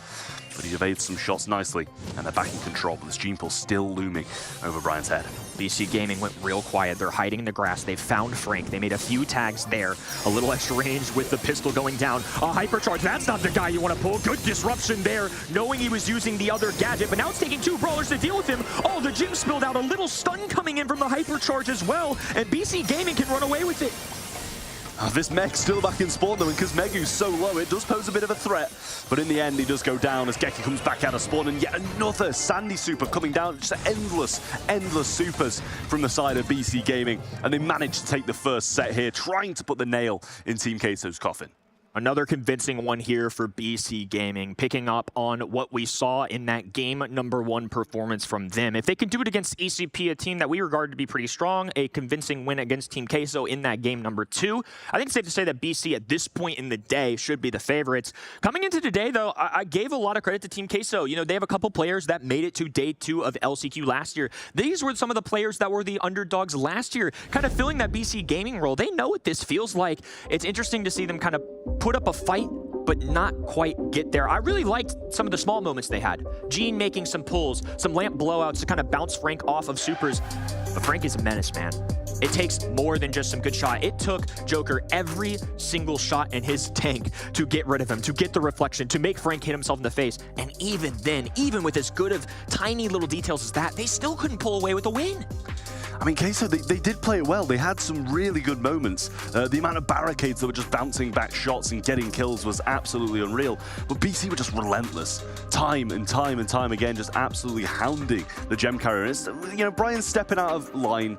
But he evades some shots nicely, and they're back in control, but this Gene Pull still looming over Brian's head. BC Gaming went real quiet. They're hiding in the grass. They found Frank. They made a few tags there. A little extra range with the pistol going down. A hypercharge. That's not the guy you want to pull. Good disruption there, knowing he was using the other gadget, but now it's taking 2 brawlers to deal with him. Oh, the gym spilled out. A little stun coming in from the hypercharge as well, and BC Gaming can run away with it. This Meg's still back in spawn though, and because Megu's so low, it does pose a bit of a threat. But in the end, he does go down as Geki comes back out of spawn, and yet another Sandy Super coming down. Just endless supers from the side of BC Gaming. And they managed to take the first set here, trying to put the nail in Team Queso's coffin. Another convincing one here for BC Gaming, picking up on what we saw in that game #1 performance from them. If they can do it against ECP, a team that we regard to be pretty strong, a convincing win against Team Queso in that game #2, I think it's safe to say that BC at this point in the day should be the favorites. Coming into today, though, I gave a lot of credit to Team Queso. You know, they have a couple players that made it to day 2 of LCQ last year. These were some of the players that were the underdogs last year, kind of filling that BC Gaming role. They know what this feels like. It's interesting to see them kind of put up a fight, but not quite get there. I really liked some of the small moments they had. Gene making some pulls, some lamp blowouts to kind of bounce Frank off of supers. But Frank is a menace, man. It takes more than just some good shot. It took Joker every single shot in his tank to get rid of him, to get the reflection, to make Frank hit himself in the face. And even then, even with as good of tiny little details as that, they still couldn't pull away with a win. I mean, Queso, they did play it well. They had some really good moments. The amount of barricades that were just bouncing back shots and getting kills was absolutely unreal. But BC were just relentless. Time and time and time again, just absolutely hounding the gem carrier. And it's, you know, Brian stepping out of line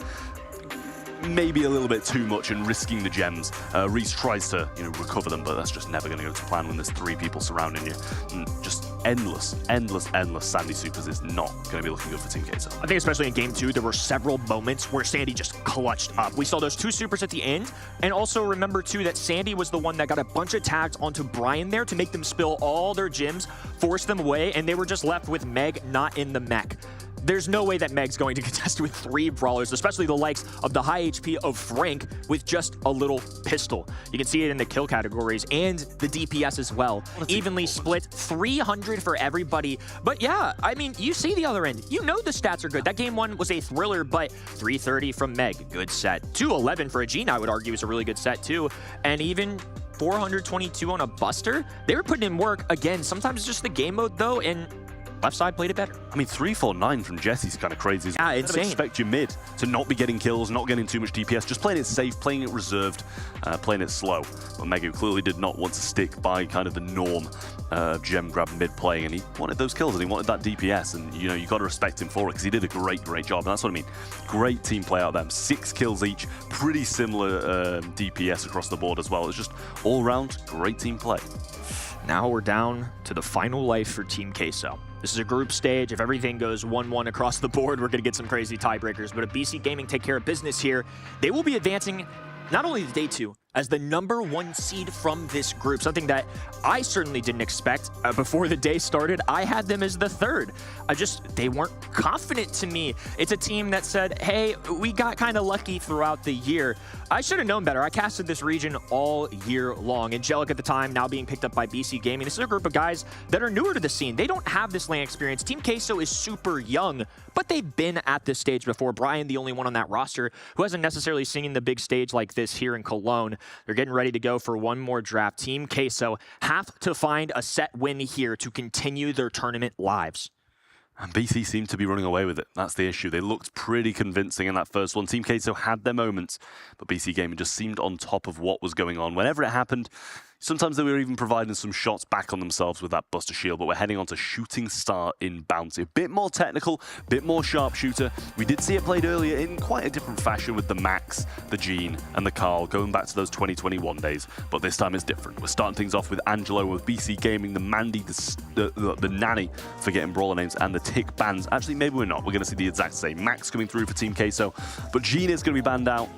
maybe a little bit too much and risking the gems. Reese tries to, you know, recover them, but that's just never going to go to plan when there's 3 people surrounding you. And just endless Sandy Supers is not going to be looking good for Team Queso. I think especially in game 2, there were several moments where Sandy just clutched up. We saw those 2 supers at the end, and also remember too that Sandy was the one that got a bunch of tags onto Brian there to make them spill all their gems, force them away, and they were just left with Meg not in the mech. There's no way that Meg's going to contest with 3 brawlers, especially the likes of the high HP of Frank with just a little pistol. You can see it in the kill categories and the DPS as well. Evenly split, 300 for everybody. But yeah, I mean, you see the other end. You know the stats are good. That game 1 was a thriller, but 330 from Meg, good set. 211 for a Gene, I would argue, is a really good set too. And even 422 on a Buster. They were putting in work. Again, sometimes it's just the game mode though, and left side played it better. I mean, 349 from Jesse's kind of crazy. Yeah, insane. I expect your mid to not be getting kills, not getting too much DPS, just playing it safe, playing it reserved, playing it slow. But Megu clearly did not want to stick by kind of the norm of gem grab mid playing, and he wanted those kills and he wanted that DPS, and you know, you got to respect him for it because he did a great job, and that's what I mean. Great team play out of them, 6 kills each, pretty similar DPS across the board as well. It's just all round great team play. Now we're down to the final life for Team Queso. This is a group stage. If everything goes 1-1 across the board, we're going to get some crazy tiebreakers. But if BC Gaming take care of business here, they will be advancing not only to day 2, as the #1 seed from this group, something that I certainly didn't expect. Before the day started, I had them as the 3rd. They weren't confident to me. It's a team that said, hey, we got kind of lucky throughout the year. I should have known better. I casted this region all year long. Angelic at the time, now being picked up by BC Gaming. This is a group of guys that are newer to the scene. They don't have this lane experience. Team Queso is super young, but they've been at this stage before. Brian, the only one on that roster who hasn't necessarily seen the big stage like this here in Cologne. They're getting ready to go for one more draft. Team Queso have to find a set win here to continue their tournament lives. And BC seemed to be running away with it. That's the issue. They looked pretty convincing in that first one. Team Queso had their moments, but BC Gaming just seemed on top of what was going on. Whenever it happened, sometimes they were even providing some shots back on themselves with that Buster Shield, but we're heading on to Shooting Star in Bounty. A bit more technical, a bit more sharpshooter. We did see it played earlier in quite a different fashion with the Max, the Gene, and the Carl, going back to those 2021 days, but this time it's different. We're starting things off with Angelo, with BC Gaming, the Mandy, the Nanny, forgetting brawler names, and the Tick bans. Actually, maybe we're not. We're going to see the exact same. Max coming through for Team Queso, but Gene is going to be banned out.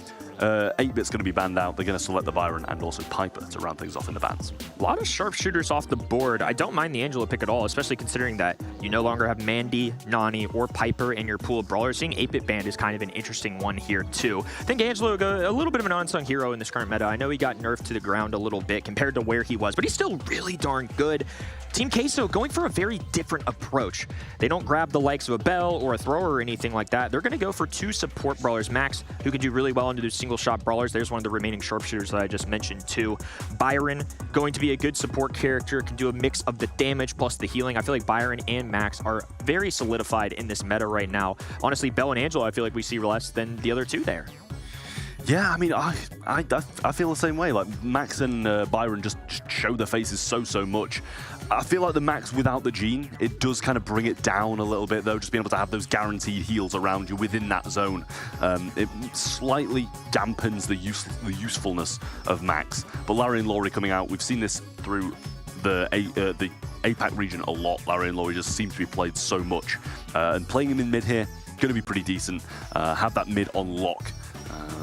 8-Bit's going to be banned out. They're going to select the Byron and also Piper to round things off in the bans. A lot of sharpshooters off the board. I don't mind the Angelo pick at all, especially considering that you no longer have Mandy, Nani, or Piper in your pool of brawlers. Seeing 8-Bit banned is kind of an interesting one here, too. I think Angelo, a little bit of an unsung hero in this current meta. I know he got nerfed to the ground a little bit compared to where he was, but he's still really darn good. Team Queso going for a very different approach. They don't grab the likes of a Bell or a Thrower or anything like that. They're going to go for 2 support brawlers, Max, who can do really well into those single-shot brawlers. There's one of the remaining sharpshooters that I just mentioned, too. Byron, going to be a good support character, can do a mix of the damage plus the healing. I feel like Byron and Max are very solidified in this meta right now. Honestly, Bell and Angelo, I feel like we see less than the other 2 there. Yeah, I mean, I feel the same way. Like, Max and Byron just show their faces so much. I feel like the Max without the Gene, it does kind of bring it down a little bit, though, just being able to have those guaranteed heals around you within that zone. It slightly dampens the usefulness of Max. But Larry and Laurie coming out, we've seen this through the APAC region a lot. Larry and Laurie just seem to be played so much. And playing him in mid here, going to be pretty decent. Have that mid on lock.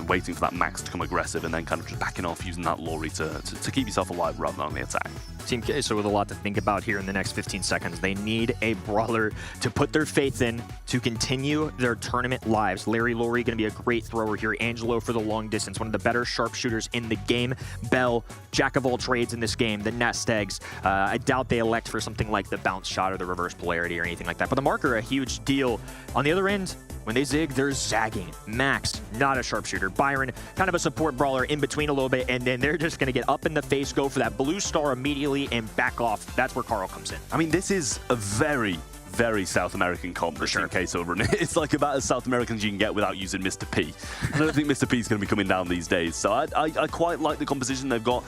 Waiting for that Max to come aggressive and then kind of just backing off using that Laurie to keep yourself alive rather than on the attack. Team Queso with a lot to think about here in the next 15 seconds. They need a brawler to put their faith in to continue their tournament lives. Larry Laurie going to be a great thrower here. Angelo for the long distance, one of the better sharpshooters in the game. Bell, jack of all trades in this game. The nest eggs. I doubt they elect for something like the bounce shot or the reverse polarity or anything like that. But the marker, a huge deal. On the other end, when they zig, they're zagging. Max, not a sharpshooter. Byron, kind of a support brawler in between a little bit, and then they're just going to get up in the face, go for that blue star immediately, and back off. That's where Carl comes in. I mean, this is a very South American comp for sure. Queso run. It's like about as South American as you can get without using Mr. P. I don't think Mr. P is going to be coming down these days, so I quite like the composition they've got.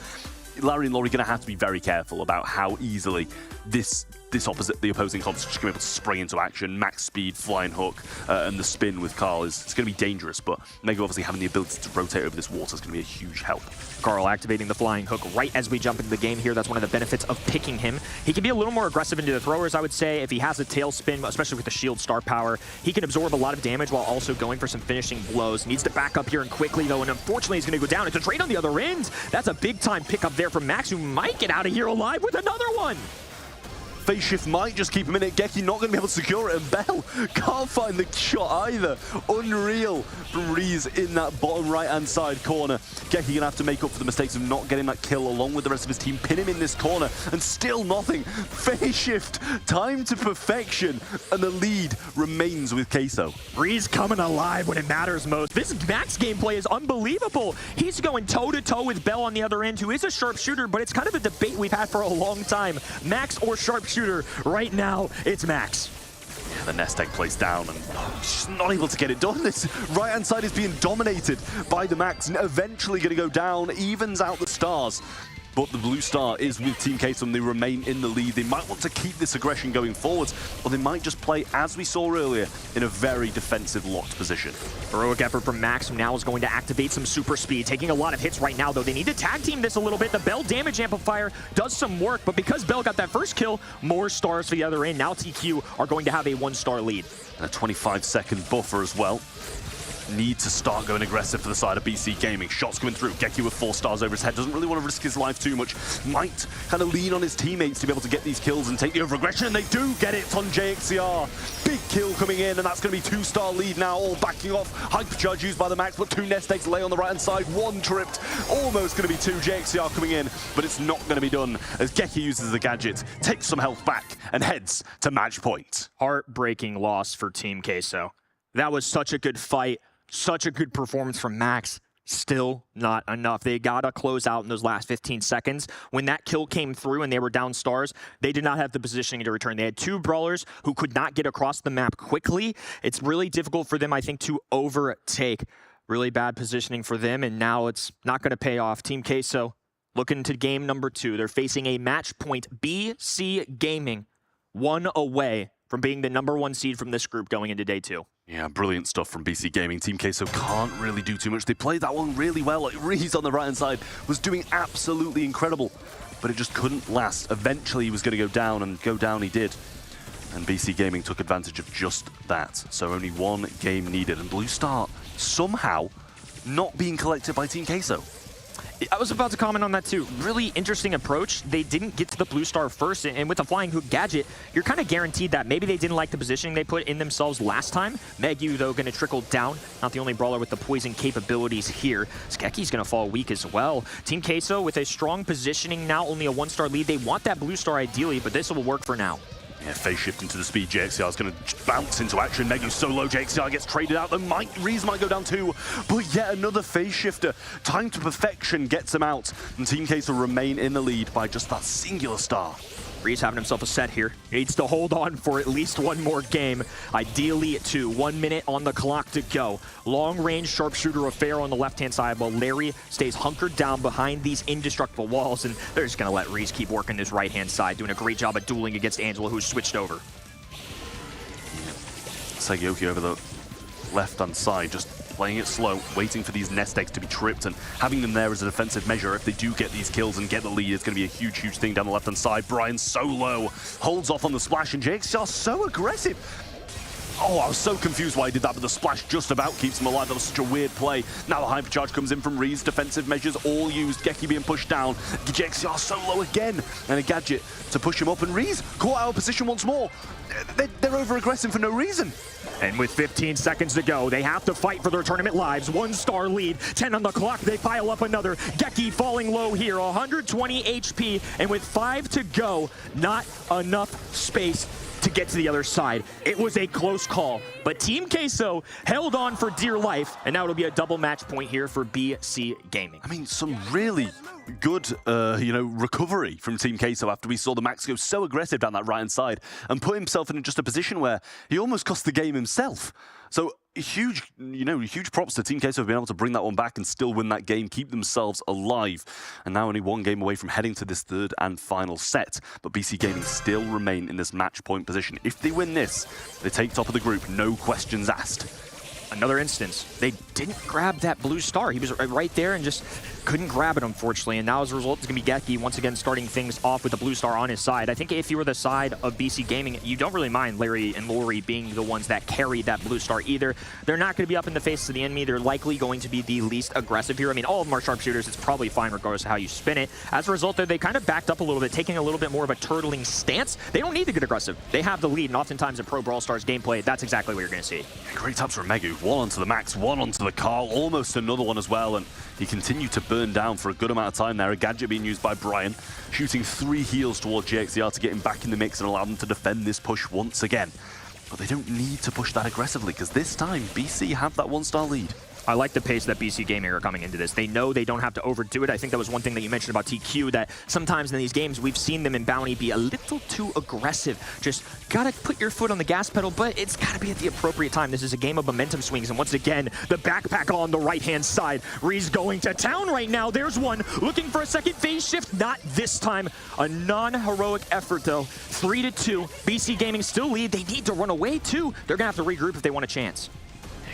Larry and Laurie are going to have to be very careful about how easily the opposing comp's just going to be able to spring into action. Max speed, flying hook, and the spin with Carl it's going to be dangerous, but Mega obviously having the ability to rotate over this water is going to be a huge help. Carl activating the flying hook right as we jump into the game here. That's one of the benefits of picking him. He can be a little more aggressive into the throwers, I would say. If he has a tail spin, especially with the shield star power, he can absorb a lot of damage while also going for some finishing blows. Needs to back up here and quickly, though, and unfortunately he's going to go down. It's a trade on the other end. That's a big-time pickup there from Max, who might get out of here alive with another one. Phase shift might just keep him in it. Geki not going to be able to secure it, and Bell can't find the shot either. Unreal from Reese in that bottom right-hand side corner. Geki going to have to make up for the mistakes of not getting that kill along with the rest of his team. Pin him in this corner, and still nothing. Phase shift, time to perfection, and the lead remains with Queso. Reese coming alive when it matters most. This Max gameplay is unbelievable. He's going toe-to-toe with Bell on the other end, who is a sharpshooter, but it's kind of a debate we've had for a long time. Max or sharpshooter? Right now, it's Max. Yeah, the nest egg plays down and just not able to get it done. This right-hand side is being dominated by the Max, and eventually going to go down, evens out the stars. But the blue star is with Team Queso and they remain in the lead. They might want to keep this aggression going forwards, or they might just play, as we saw earlier, in a very defensive locked position. Heroic effort from Max, who now is going to activate some super speed. Taking a lot of hits right now, though. They need to tag team this a little bit. The Bell damage amplifier does some work, but because Bell got that first kill, more stars for the other end. Now TQ are going to have a 1-star lead. And a 25-second buffer as well. Need to start going aggressive for the side of BC Gaming. Shots coming through. Geki with 4 stars over his head. Doesn't really want to risk his life too much. Might kind of lean on his teammates to be able to get these kills and take the over-aggression. And they do get it on JXCR. Big kill coming in, and that's going to be 2-star lead now. All backing off. Hyper charge used by the Max, but 2 nest eggs lay on the right-hand side. 1 tripped. Almost going to be 2 JXCR coming in, but it's not going to be done as Geki uses the gadget, takes some health back, and heads to match point. Heartbreaking loss for Team Queso. That was such a good fight. Such a good performance from Max. Still not enough. They got to close out in those last 15 seconds. When that kill came through and they were down stars, they did not have the positioning to return. They had 2 brawlers who could not get across the map quickly. It's really difficult for them, I think, to overtake. Really bad positioning for them, and now it's not going to pay off. Team Queso looking to game number 2. They're facing a match point. BC Gaming, 1 away from being the #1 seed from this group going into day 2. Yeah, brilliant stuff from BC Gaming. Team Queso can't really do too much. They played that one really well. Like, Reese on the right-hand side was doing absolutely incredible, but it just couldn't last. Eventually, he was going to go down, and go down he did. And BC Gaming took advantage of just that. So only 1 game needed. And Blue Star somehow not being collected by Team Queso. I was about to comment on that too. Really interesting approach. They didn't get to the blue star first, and with the flying hook gadget, you're kind of guaranteed that. Maybe they didn't like the positioning they put in themselves last time. Megu, though, going to trickle down. Not the only brawler with the poison capabilities here. Skeki's going to fall weak as well. Team Queso with a strong positioning now, only a 1-star lead. They want that blue star ideally, but this will work for now. Yeah, phase shift into the speed. JXCR is going to bounce into action. Megu's so low, JXCR gets traded out. Reese might go down too, but yet another phase shifter. Time to perfection gets him out, and Team Queso remain in the lead by just that singular star. Reese having himself a set here. He needs to hold on for at least one more game. Ideally 2. 1 minute on the clock to go. Long-range sharpshooter affair on the left-hand side while Larry stays hunkered down behind these indestructible walls, and they're just going to let Reese keep working his right-hand side, doing a great job of dueling against Angela, who's switched over. Sagioki over the left-hand side, just playing it slow, waiting for these nest eggs to be tripped, and having them there as a defensive measure. If they do get these kills and get the lead, it's going to be a huge, huge thing down the left-hand side. Brian so low, holds off on the splash, and JXCR so aggressive. Oh, I was so confused why he did that, but the splash just about keeps him alive. That was such a weird play. Now the hypercharge comes in from Reese. Defensive measures all used. Geki being pushed down. JXCR so low again. And a gadget to push him up. And Reese caught out of position once more. They're over-aggressive for no reason. And with 15 seconds to go, they have to fight for their tournament lives. 1-star lead, 10 on the clock, they pile up another. Geki falling low here, 120 HP, and with 5 to go, not enough space to get to the other side. It was a close call, but Team Queso held on for dear life, and now it'll be a double match point here for BSC Gaming. I mean, some really good, recovery from Team Queso after we saw the Max go so aggressive down that right-hand side and put himself in just a position where he almost cost the game himself. So huge props to Team Queso for being able to bring that one back and still win that game, keep themselves alive. And now only one game away from heading to this third and final set. But BC Gaming still remain in this match point position. If they win this, they take top of the group, no questions asked. Another instance, they didn't grab that blue star. He was right there and just couldn't grab it, unfortunately. And now as a result, it's going to be Geki once again starting things off with the blue star on his side. I think if you were the side of BC Gaming, you don't really mind Larry and Lori being the ones that carry that blue star either. They're not going to be up in the face of the enemy. They're likely going to be the least aggressive here. I mean, all of them are sharpshooters. It's probably fine regardless of how you spin it. As a result, they kind of backed up a little bit, taking a little bit more of a turtling stance. They don't need to get aggressive. They have the lead, and oftentimes in Pro Brawl Stars gameplay, that's exactly what you're going to see. Great taps from Megu. One onto the Max, one onto the Carl, almost another one as well, and he continued to burn down for a good amount of time there. A gadget being used by Brian, shooting 3 heals towards JXCR to get him back in the mix and allow them to defend this push once again. But they don't need to push that aggressively, because this time BC have that 1-star lead. I like the pace that BC Gaming are coming into this. They know they don't have to overdo it. I think that was one thing that you mentioned about TQ, that sometimes in these games, we've seen them in Bounty be a little too aggressive. Just gotta put your foot on the gas pedal, but it's gotta be at the appropriate time. This is a game of momentum swings, and once again, the backpack on the right-hand side. Reese going to town right now. There's one, looking for a second phase shift. Not this time. A non-heroic effort, though. 3-2. BC Gaming still lead. They need to run away, too. They're gonna have to regroup if they want a chance.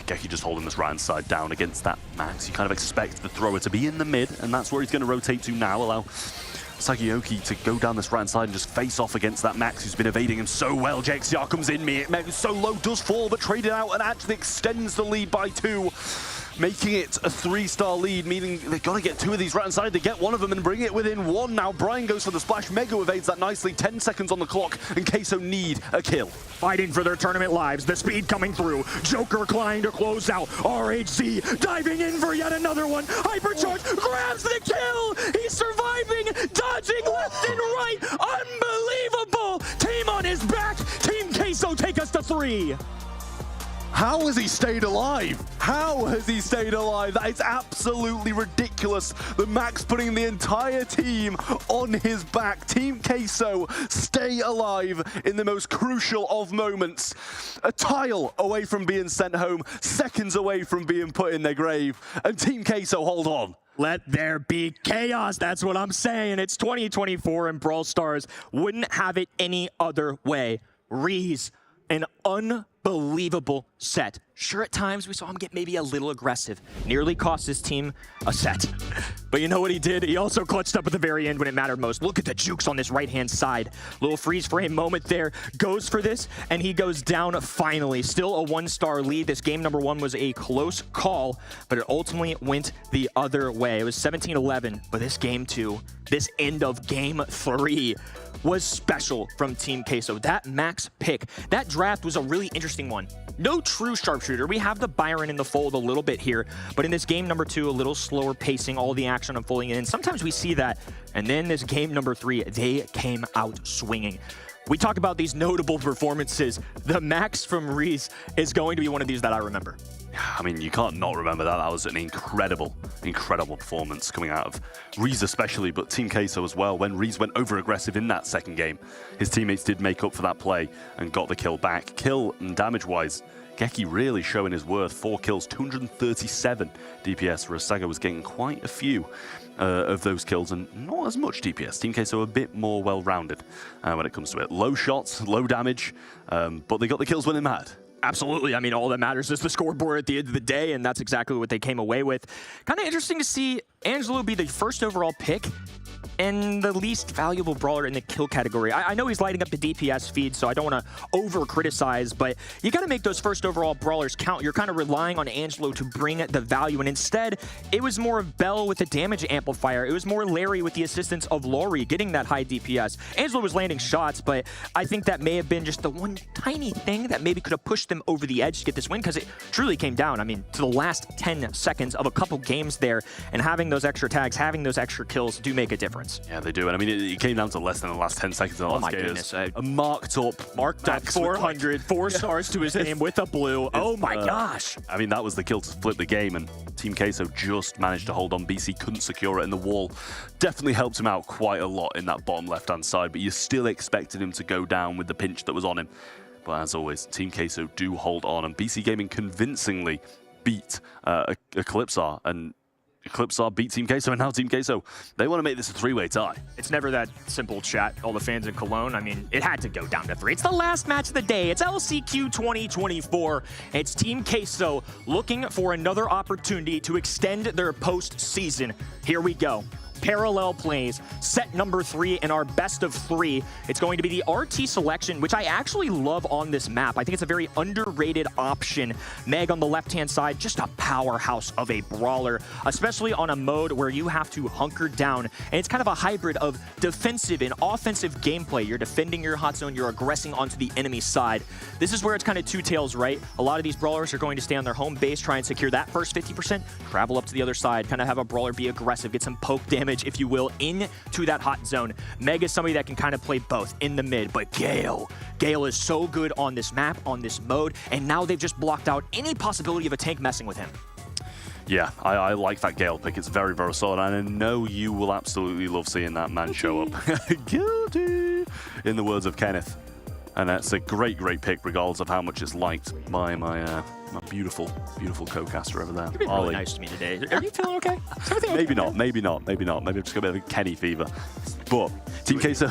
Geki just holding this right-hand side down against that Max. You kind of expect the thrower to be in the mid, and that's where he's going to rotate to now, allow Sagioki to go down this right-hand side and just face off against that Max who's been evading him so well. JXCR comes in, Max so low, does fall, but traded out and actually extends the lead by 2. Making it a 3-star lead, meaning they've got to get 2 of these right-hand side. They get one of them and bring it within 1 now. Brian goes for the splash. Megu evades that nicely. 10 seconds on the clock, and Queso need a kill. Fighting for their tournament lives. The speed coming through. Joker Klein to close out. RHC diving in for yet another one. Hypercharge grabs the kill. He's surviving, dodging left and right. Unbelievable. Team on his back. Team Queso take us to 3. How has he stayed alive? How has he stayed alive? That is absolutely ridiculous. The Max putting the entire team on his back. Team Queso stay alive in the most crucial of moments. A tile away from being sent home, seconds away from being put in their grave. And Team Queso hold on. Let there be chaos. That's what I'm saying. It's 2024 and Brawl Stars wouldn't have it any other way. Reese, an unbelievable set. Sure, at times we saw him get maybe a little aggressive. Nearly cost his team a set. But you know what he did? He also clutched up at the very end when it mattered most. Look at the jukes on this right-hand side. Little freeze frame moment there. Goes for this, and he goes down finally. Still a 1-star lead. This game number 1 was a close call, but it ultimately went the other way. It was 17-11, but this game 2, this end of game 3, was special from Team Queso. That max pick, that draft was a really interesting one. No true sharpshooter. We have the Byron in the fold a little bit here, but in this game number 2, a little slower pacing, all the action unfolding in. Sometimes we see that, and then this game number 3, they came out swinging. We talk about these notable performances. The max from Reese is going to be one of these that I remember. I mean, you can't not remember that. That was an incredible, incredible performance coming out of Reese especially, but Team Queso as well. When Reese went over-aggressive in that second game, his teammates did make up for that play and got the kill back. Kill and damage-wise, Geki really showing his worth. 4 kills, 237 DPS. Rasaga was getting quite a few of those kills and not as much DPS. Team Queso a bit more well-rounded when it comes to it. Low shots, low damage, but they got the kills when it mattered. Absolutely. I mean, all that matters is the scoreboard at the end of the day, and that's exactly what they came away with. Kind of interesting to see Angelo be the first overall pick and the least valuable brawler in the kill category. I know he's lighting up the DPS feed, so I don't want to over-criticize, but you got to make those first overall brawlers count. You're kind of relying on Angelo to bring the value, and instead, it was more of Bell with the damage amplifier. It was more Larry with the assistance of Laurie getting that high DPS. Angelo was landing shots, but I think that may have been just the one tiny thing that maybe could have pushed them over the edge to get this win, because it truly came down, I mean, to the last 10 seconds of a couple games there, and having those extra tags, having those extra kills do make a difference. Yeah, they do. And I mean, it came down to less than the last 10 seconds of the last game. Goodness. A marked up 400, 4 stars to his name with a blue. Oh my gosh. I mean, that was the kill to flip the game, and Team Queso just managed to hold on. BC couldn't secure it, and the wall definitely helped him out quite a lot in that bottom left-hand side, but you still expected him to go down with the pinch that was on him. But as always, Team Queso do hold on, and BC Gaming convincingly beat Eclipse, and Eclipse beat Team Queso, and now Team Queso, they want to make this a 3-way tie. It's never that simple, chat. All the fans in Cologne, I mean, it had to go down to 3. It's the last match of the day. It's LCQ 2024. It's Team Queso looking for another opportunity to extend their postseason. Here we go. Parallel plays, set number 3 in our best of 3. It's going to be the RT selection, which I actually love on this map. I think it's a very underrated option. Meg on the left-hand side, just a powerhouse of a brawler, especially on a mode where you have to hunker down. And it's kind of a hybrid of defensive and offensive gameplay. You're defending your hot zone, you're aggressing onto the enemy side. This is where it's kind of two tails, right? A lot of these brawlers are going to stay on their home base, try and secure that first 50%, travel up to the other side, kind of have a brawler be aggressive, get some poke damage, if you will, into that hot zone. Meg is somebody that can kind of play both in the mid, but Gale is so good on this map, on this mode, and now they've just blocked out any possibility of a tank messing with him. Yeah, I like that Gale pick. It's very, very solid, and I know you will absolutely love seeing that man show up. Guilty, in the words of Kenneth. And that's a great, great pick, regardless of how much it's liked by my beautiful, beautiful co-caster over there. You've been really nice to me today. Are you feeling okay? Maybe not, maybe not, maybe not. Maybe I've just got a bit of a Kenny fever. But Team Queso...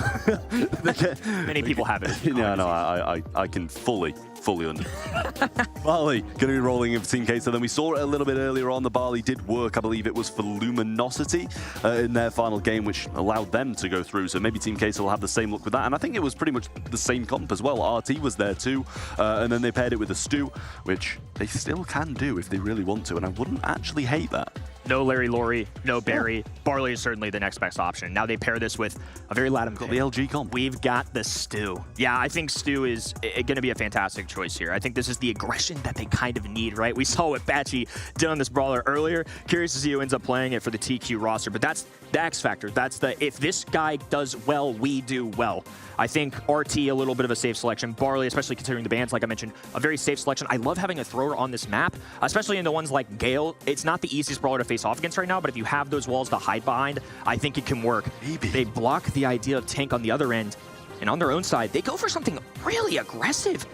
Many people have it. Yeah, no, I can fully understand. Barley going to be rolling in for Team Queso. Then we saw it a little bit earlier on. The Barley did work. I believe it was for Luminosity in their final game, which allowed them to go through. So maybe Team Queso will have the same look with that. And I think it was pretty much the same comp as well. RT was there too. And then they paired it with a Stu, which they still can do if they really want to. And I wouldn't actually hate that. No Larry Laurie, no Barry. Barley is certainly the next best option. Now they pair this with a very Latin got the LG comp. We've got the Stu. Yeah, I think Stu is going to be a fantastic choice here. I think this is the aggression that they kind of need, right? We saw what Batchy did on this brawler earlier. Curious to see who ends up playing it for the TQ roster, but that's the X factor. That's the, if this guy does well, we do well. I think RT, a little bit of a safe selection. Barley, especially considering the bans, like I mentioned, a very safe selection. I love having a thrower on this map, especially in the ones like Gale. It's not the easiest brawler to face off against right now, but if you have those walls to hide behind, I think it can work. Maybe. They block the idea of tank on the other end, and on their own side, they go for something really aggressive.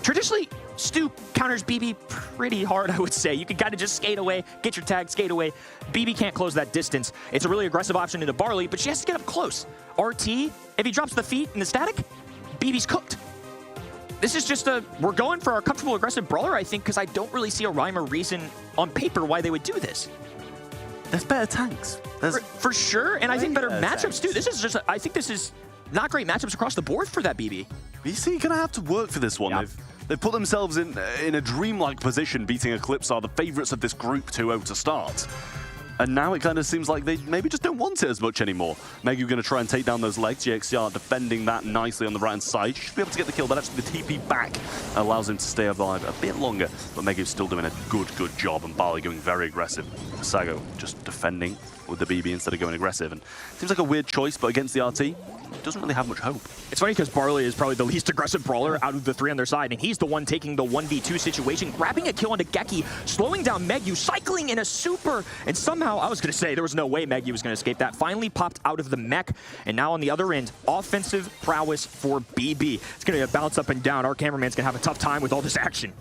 Traditionally, Stu counters BB pretty hard, I would say. You can kind of just skate away, get your tag, skate away. BB can't close that distance. It's a really aggressive option into Barley, but she has to get up close. RT, if he drops the feet in the static, BB's cooked. this is just we're going for our comfortable aggressive brawler, I think, because I don't really see a rhyme or reason on paper why they would do this. There's better tanks. For sure, and I think better matchups too. This is just, I think this is not great matchups across the board for that BB. BC gonna have to work for this one. Yep. They've put themselves in a dreamlike position, beating Eclipse, are the favorites of this group 2-0 to start. And now it kind of seems like they maybe just don't want it as much anymore. Megu going to try and take down those legs. JXR defending that nicely on the right-hand side. Should be able to get the kill, but actually the TP back allows him to stay alive a bit longer. But Megu's still doing a good job, and Barley going very aggressive. Sago just defending with the BB instead of going aggressive. And seems like a weird choice, but against the RT, doesn't really have much hope. It's funny because Barley is probably the least aggressive brawler out of the three on their side, and he's the one taking the 1v2 situation, grabbing a kill onto Geki, slowing down Megu, cycling in a super, and somehow, I was going to say, there was no way Megu was going to escape that. Finally popped out of the mech, and now on the other end, offensive prowess for BB. It's going to be a bounce up and down. Our cameraman's going to have a tough time with all this action.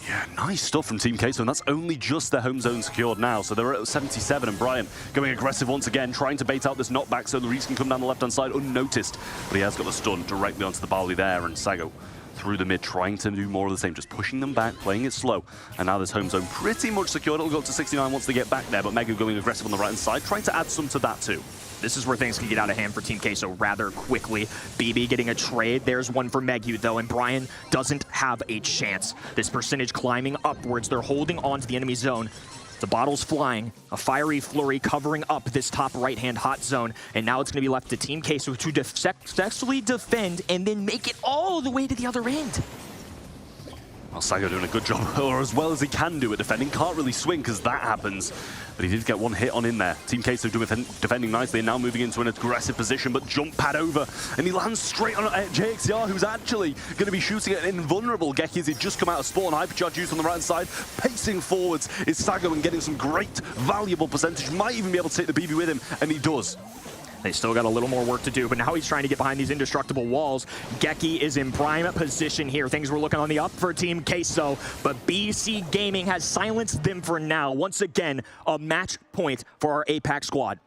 Yeah, nice stuff from Team Queso, and that's only just their home zone secured now. So they're at 77, and Brian going aggressive once again, trying to bait out this knockback so Luis can come down the left-hand side unnoticed. But he has got the stun directly onto the Barley there, and Sago through the mid, trying to do more of the same, just pushing them back, playing it slow. And now this home zone pretty much secured. It'll go up to 69 once they get back there, but Megu going aggressive on the right-hand side, trying to add some to that too. This is where things can get out of hand for Team Queso rather quickly. BB getting a trade. There's one for Megu, though, and Brian doesn't have a chance. This percentage climbing upwards. They're holding on to the enemy zone. The bottle's flying. A fiery flurry covering up this top right-hand hot zone. And now it's going to be left to Team Queso to successfully defend and then make it all the way to the other end. Well, Sago doing a good job, or as well as he can do at defending. Can't really swing because that happens. But he did get one hit on in there. Team Queso defending nicely and now moving into an aggressive position, but jump pad over. And he lands straight on JXR, who's actually going to be shooting at an invulnerable Geki as he'd just come out of spawn. Hypercharge use on the right side. Pacing forwards is Sago and getting some great, valuable percentage. Might even be able to take the BB with him, and he does. They still got a little more work to do, but now he's trying to get behind these indestructible walls. Geki is in prime position here. Things were looking on the up for Team Queso, but BC Gaming has silenced them for now. Once again, a match point for our APAC squad.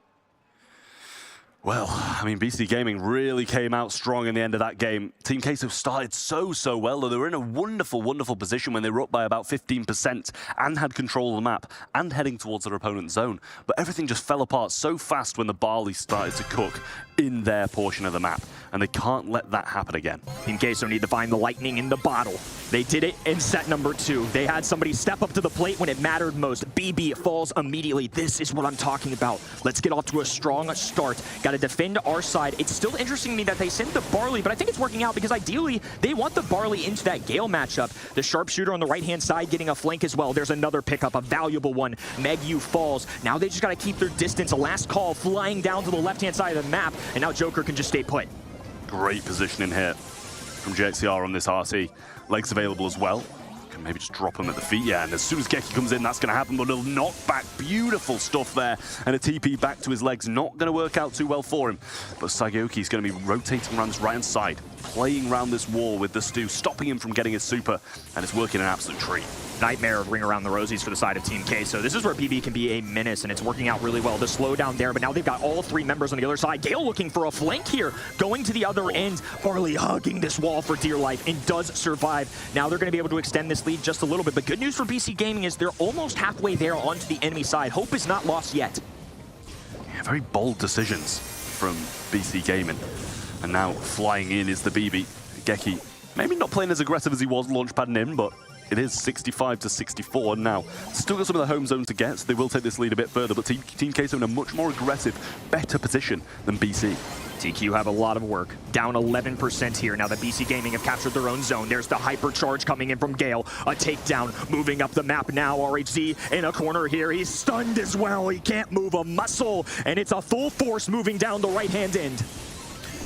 Well, I mean, BC Gaming really came out strong in the end of that game. Team Queso started so well, though they were in a wonderful position when they were up by about 15% and had control of the map and heading towards their opponent's zone. But everything just fell apart so fast when the Barley started to cook in their portion of the map, and they can't let that happen again. Team Queso need to find the lightning in the bottle. They did it in set number 2. They had somebody step up to the plate when it mattered most. BB falls immediately. This is what I'm talking about. Let's get off to a strong start. Got to defend our side. It's still interesting to me that they sent the Barley, but I think it's working out because ideally they want the Barley into that Gale matchup. The sharpshooter on the right-hand side getting a flank as well. There's another pickup, a valuable one. Megu falls. Now they just got to keep their distance. A last call flying down to the left-hand side of the map, and now Joker can just stay put. Great positioning here from JXR on this RT. Legs available as well. Can maybe just drop him at the feet, yeah, and as soon as Geki comes in, that's going to happen, but a little knockback, beautiful stuff there, and a TP back to his legs, not going to work out too well for him, but Sageoki's going to be rotating around this right-hand side, playing around this wall with the Stu, stopping him from getting his super, and it's working an absolute treat. Nightmare of Ring Around the Rosies for the side of Team Queso. This is where BB can be a menace, and it's working out really well. The slowdown there, but now they've got all 3 members on the other side. Gale looking for a flank here, going to the other end. Barley hugging this wall for dear life and does survive. Now they're going to be able to extend this lead just a little bit, but good news for BC Gaming is they're almost halfway there onto the enemy side. Hope is not lost yet. Yeah, very bold decisions from BC Gaming. And now flying in is the BB. Geki, maybe not playing as aggressive as he was launch padding in, but it is 65-64 now. Still got some of the home zones to get, so they will take this lead a bit further, but Team Queso in a much more aggressive, better position than BC. TQ have a lot of work. Down 11% here now that BC Gaming have captured their own zone. There's the hypercharge coming in from Gale. A takedown, moving up the map now. RHZ in a corner here. He's stunned as well. He can't move a muscle, and it's a full force moving down the right-hand end.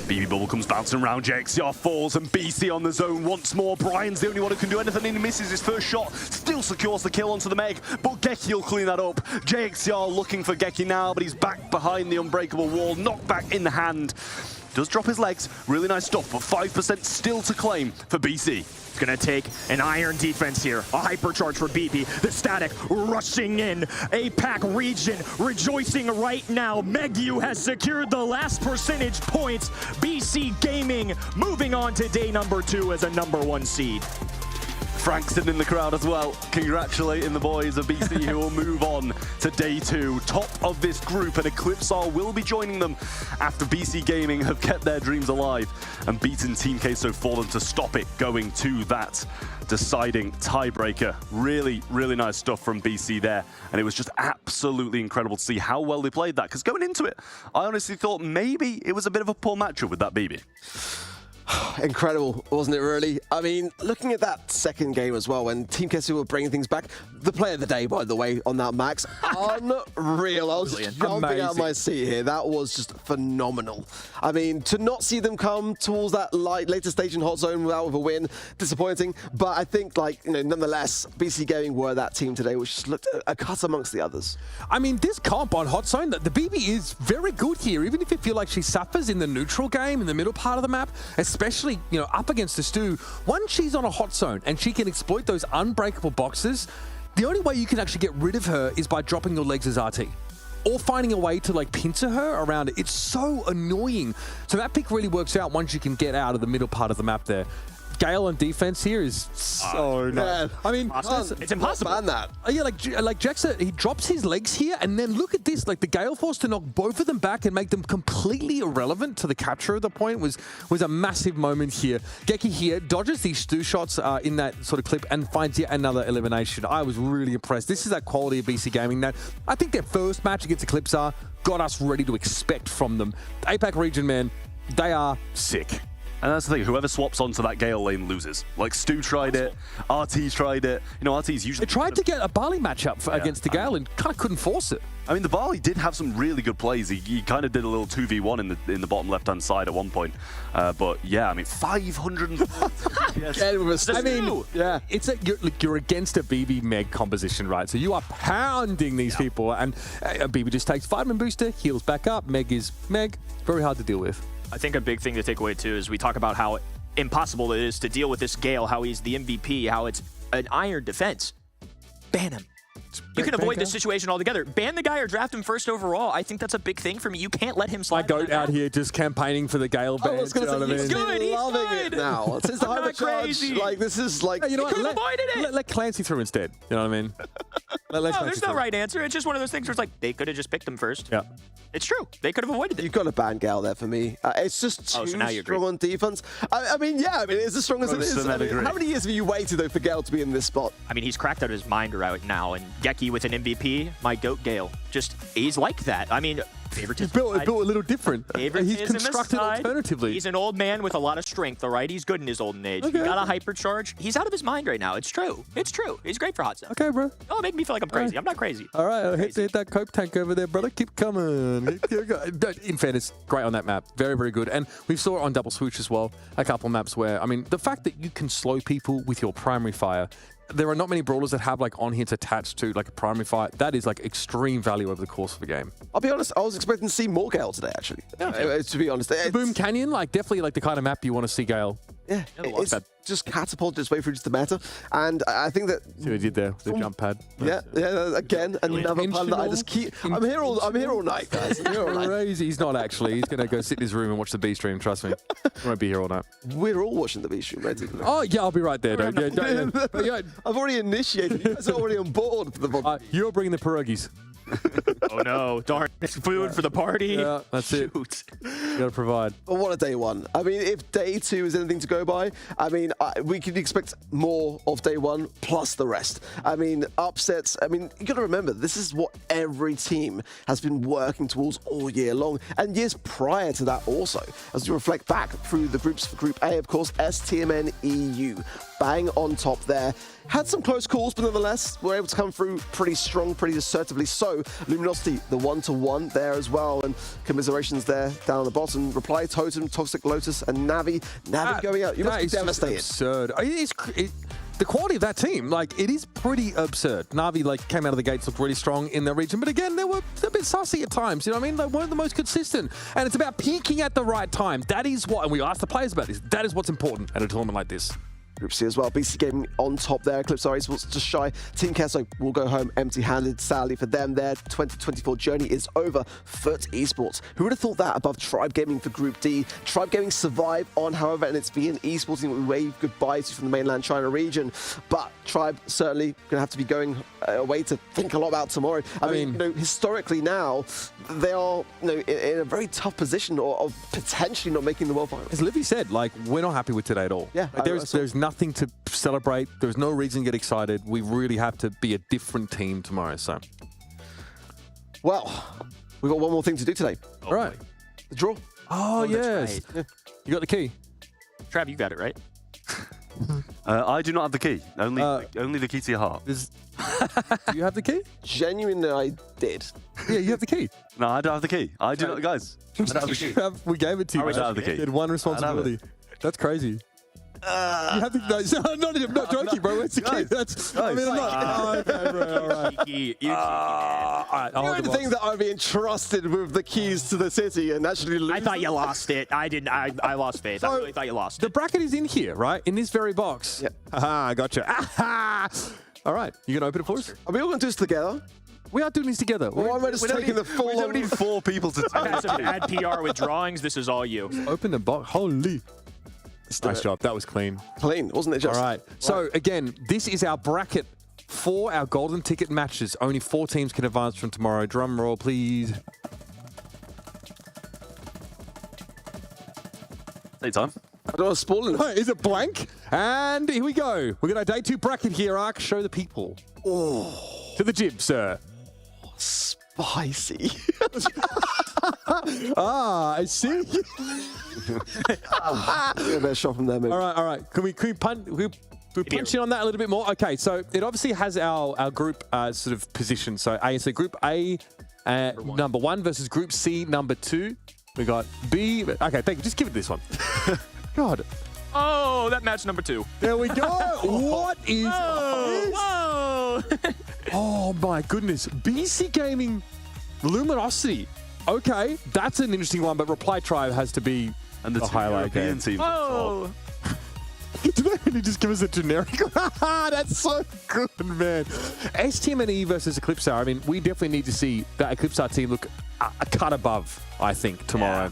BB Bubble comes bouncing around, JXR falls, and BC on the zone once more. Brian's the only one who can do anything, and he misses his first shot. Still secures the kill onto the Meg, but Geki will clean that up. JXR looking for Geki now, but he's back behind the unbreakable wall. Knockback in the hand. does drop his legs. Really nice stuff, but 5% still to claim for BC. It's gonna take an iron defense here. A hypercharge for BB. The Static rushing in. APAC region rejoicing right now. Megyu has secured the last percentage points. BC Gaming moving on to day number 2 as a #1 seed. Frank sitting in the crowd as well, congratulating the boys of BC who will move on to day 2. Top of this group, and Eclipse will be joining them after BC Gaming have kept their dreams alive and beaten Team Queso for them to stop it going to that deciding tiebreaker. Really, really nice stuff from BC there, and it was just absolutely incredible to see how well they played that, because going into it, I honestly thought maybe it was a bit of a poor matchup with that BB. Incredible, wasn't it really? I mean, looking at that second game as well, when Team Queso were bringing things back, the player of the day, by the way, on that Max, unreal. I was just jumping out of my seat here. That was just phenomenal. I mean, to not see them come towards that later stage in Hot Zone without a win, disappointing. But I think, like, you know, nonetheless, BC Gaming were that team today, which just looked a cut amongst the others. I mean, this comp on Hot Zone, the BB is very good here, even if you feel like she suffers in the neutral game, in the middle part of the map, especially, you know, up against the Stu. Once she's on a Hot Zone and she can exploit those unbreakable boxes, the only way you can actually get rid of her is by dropping your legs as RT. Or finding a way to, like, pincer her around it. It's so annoying. So that pick really works out once you can get out of the middle part of the map there. Gale on defense here is so nice. I mean, it's impossible. Ban that. Yeah, like Jack said, he drops his legs here, and then look at this. Like, the Gale Force to knock both of them back and make them completely irrelevant to the capture of the point was a massive moment here. Geki here dodges these Stu shots in that sort of clip and finds yet another elimination. I was really impressed. This is that quality of BC Gaming that I think their first match against Eclipse got us ready to expect from them. The APAC region, man, they are sick. And that's the thing, whoever swaps onto that Gale lane loses. Like, Stu tried it, RT tried it. You know, RT's usually... They tried to get a Barley matchup against the Gale and kind of couldn't force it. I mean, the Barley did have some really good plays. He kind of did a little 2v1 in the bottom left-hand side at one point. But yeah, I mean, 500. Yes. I mean, yeah, it's you're against a BB Meg composition, right? So you are pounding these people, and BB just takes vitamin booster, heals back up. Meg is Meg. Very hard to deal with. I think a big thing to take away, too, is we talk about how impossible it is to deal with this Gale, how he's the MVP, how it's an iron defense. Ban him. You can avoid this situation altogether. Ban the guy or draft him first overall. I think that's a big thing for me. You can't let him slide. My goat out here just campaigning for the Gale ban. He's good. He's loving it now. It's not crazy. Like, this is like... Hey, you know what? avoided it. Let Clancy through instead. You know what I mean? No, there's no right answer. It's just one of those things where it's like, they could have just picked him first. Yeah. It's true. They could have avoided it. You've got to ban Gale there for me. It's just too strong on defense. I mean, yeah, I mean, it's as strong as it is. I mean, how many years have you waited, though, for Gale to be in this spot? I mean, he's cracked out of his mind right now, and Geki with an MVP, my goat Gale, just, he's like that. I mean, favoritism. He's built a little different. He's constructed alternatively. He's an old man with a lot of strength, all right? He's good in his olden age. Okay. He got a hypercharge. He's out of his mind right now. It's true. It's true. He's great for hot zone. Okay, bro. Don't make me feel like I'm crazy. I'm not crazy. All right, hit that coke tank over there, brother. Keep coming. In fairness, great on that map. Very, very good. And we saw it on Double Swoosh as well. A couple maps where, I mean, the fact that you can slow people with your primary fire, there are not many brawlers that have like on-hits attached to like a primary fire. That is like extreme value over the course of the game. I'll be honest, I was expecting to see more Gale today, actually. Yeah. To be honest. Boom Canyon, like definitely like the kind of map you want to see Gale. Yeah, it's just catapulted its way through the meta. And I think that... See what he did there, the jump pad. Yeah, again, another pun that I just keep... I'm here all night, guys. I'm here all night. Crazy. He's not actually. He's going to go sit in his room and watch the B stream, trust me. He won't be here all night. We're all watching the B stream, right? Oh, yeah, I'll be right there, dude. Yeah. I've already initiated. You guys are already on board for the You're bringing the pierogies. Oh no, darn. It's food for the party. Yeah, that's it. You gotta provide. But what a day one. I mean, if day two is anything to go by, I mean, we could expect more of day one plus the rest. I mean, upsets. I mean, you gotta remember, this is what every team has been working towards all year long, and years prior to that also. As you reflect back through the groups for Group A, of course, STMN EU. Bang on top there. Had some close calls, but nonetheless, were able to come through pretty strong, pretty assertively so. Luminosity, the 1-1 there as well, and commiserations there down the bottom. Reply Totem, Toxic Lotus, and Navi. Navi going out. You must be devastated. Absurd. the quality of that team, like, it is pretty absurd. Na'Vi, like, came out of the gates, looked really strong in their region, but again, they were a bit sussy at times, you know what I mean? They weren't the most consistent, and it's about peaking at the right time. That is what, and we asked the players about this, that is what's important at a tournament like this. Group C as well. BSC Gaming on top there. Eclipse Esports just shy. Team Queso will go home empty-handed. Sadly for them, their 2024 journey is over. Foot Esports. Who would have thought that above Tribe Gaming for Group D? Tribe Gaming survived on, however, and it's been esports team we wave goodbye to from the mainland China region. But Tribe certainly going to have to be going away to think a lot about tomorrow. I mean, you know, historically now, they are, you know, in a very tough position of potentially not making the World Finals. As Livy said, like, we're not happy with today at all. Yeah, like, there's nothing to celebrate. There's no reason to get excited. We really have to be a different team tomorrow. So, well, we've got one more thing to do today. All right. The draw. Oh, yes. Right. Yeah. You got the key. Trav, you got it, right? I do not have the key. Only the key to your heart. Do you have the key? Genuinely, I did. Yeah, you have the key. No, I don't have the key. I do not, guys. I don't have the key. We gave it to you. I don't have the key. You had one responsibility. That's crazy. You have to, no, I'm not joking, bro. It's the key. That's, I mean, I'm not. Okay, bro, all right. You would think that I'd be entrusted with the keys to the city and actually lose. I thought you lost it. I didn't. I lost faith. I really thought you lost The it. bracket is in here, right? In this very box. Yep. Haha, gotcha. Aha! All right. You going to open it for us? Are we all going to do this together? We are doing this together. Or am I just taking the full We don't need 4 people to I've had some bad PR with drawings. This is all you. Open the box. Holy. Nice job. That was clean. Clean, wasn't it just? All right. So, again, this is our bracket for our golden ticket matches. Only 4 teams can advance from tomorrow. Drum roll, please. Take time. I don't want to spoil it. Is it blank? And here we go. We're going to day 2 bracket here, Ark. Show the people. Oh. To the jib, sir. Spicy. I see. A bit of shot from there, maybe. All right. Can we punch in on that a little bit more? Okay, so it obviously has our group sort of position. So Group A, number 1 versus Group C, number 2. We got B. Okay, thank you. Just give it this one. God. Oh, that match number 2. There we go. What is this? Whoa! Oh my goodness. BC Gaming Luminosity. Okay, that's an interesting one, but Reply Tribe has to be And the a 2 highlight European game. teams. Oh! Did they really just give us a generic? That's so good, man. STMN versus Eclipse. I mean, we definitely need to see that Eclipse team look a cut above, I think, tomorrow.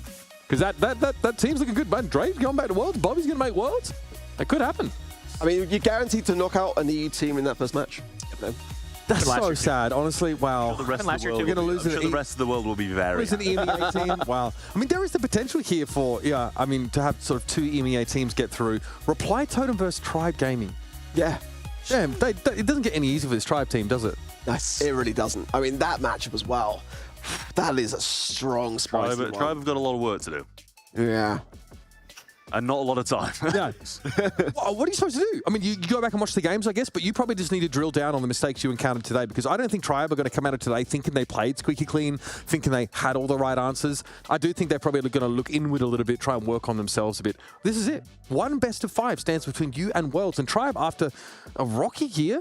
Because that team's looking good. Man, Drake's going back to Worlds. Bobby's going to make Worlds. That could happen. I mean, you're guaranteed to knock out an EU team in that first match. No. That's so sad, honestly. Wow. The rest of the world, We're going to lose the rest of the world will be very an EMEA team. Wow. I mean, there is the potential here for, to have sort of 2 EMEA teams get through. Reply Totem versus Tribe Gaming. Yeah. Damn, it doesn't get any easier for this Tribe team, does it? Nice. It really doesn't. I mean, that matchup as well. That is a strong spicy one. Tribe have got a lot of work to do. Yeah. And not a lot of time. Yeah. What are you supposed to do? I mean, you go back and watch the games, I guess, but you probably just need to drill down on the mistakes you encountered today, because I don't think Tribe are going to come out of today thinking they played squeaky clean, thinking they had all the right answers. I do think they're probably going to look inward a little bit, try and work on themselves a bit. This is it. 1 best of 5 stands between you and Worlds, and Tribe, after a rocky year,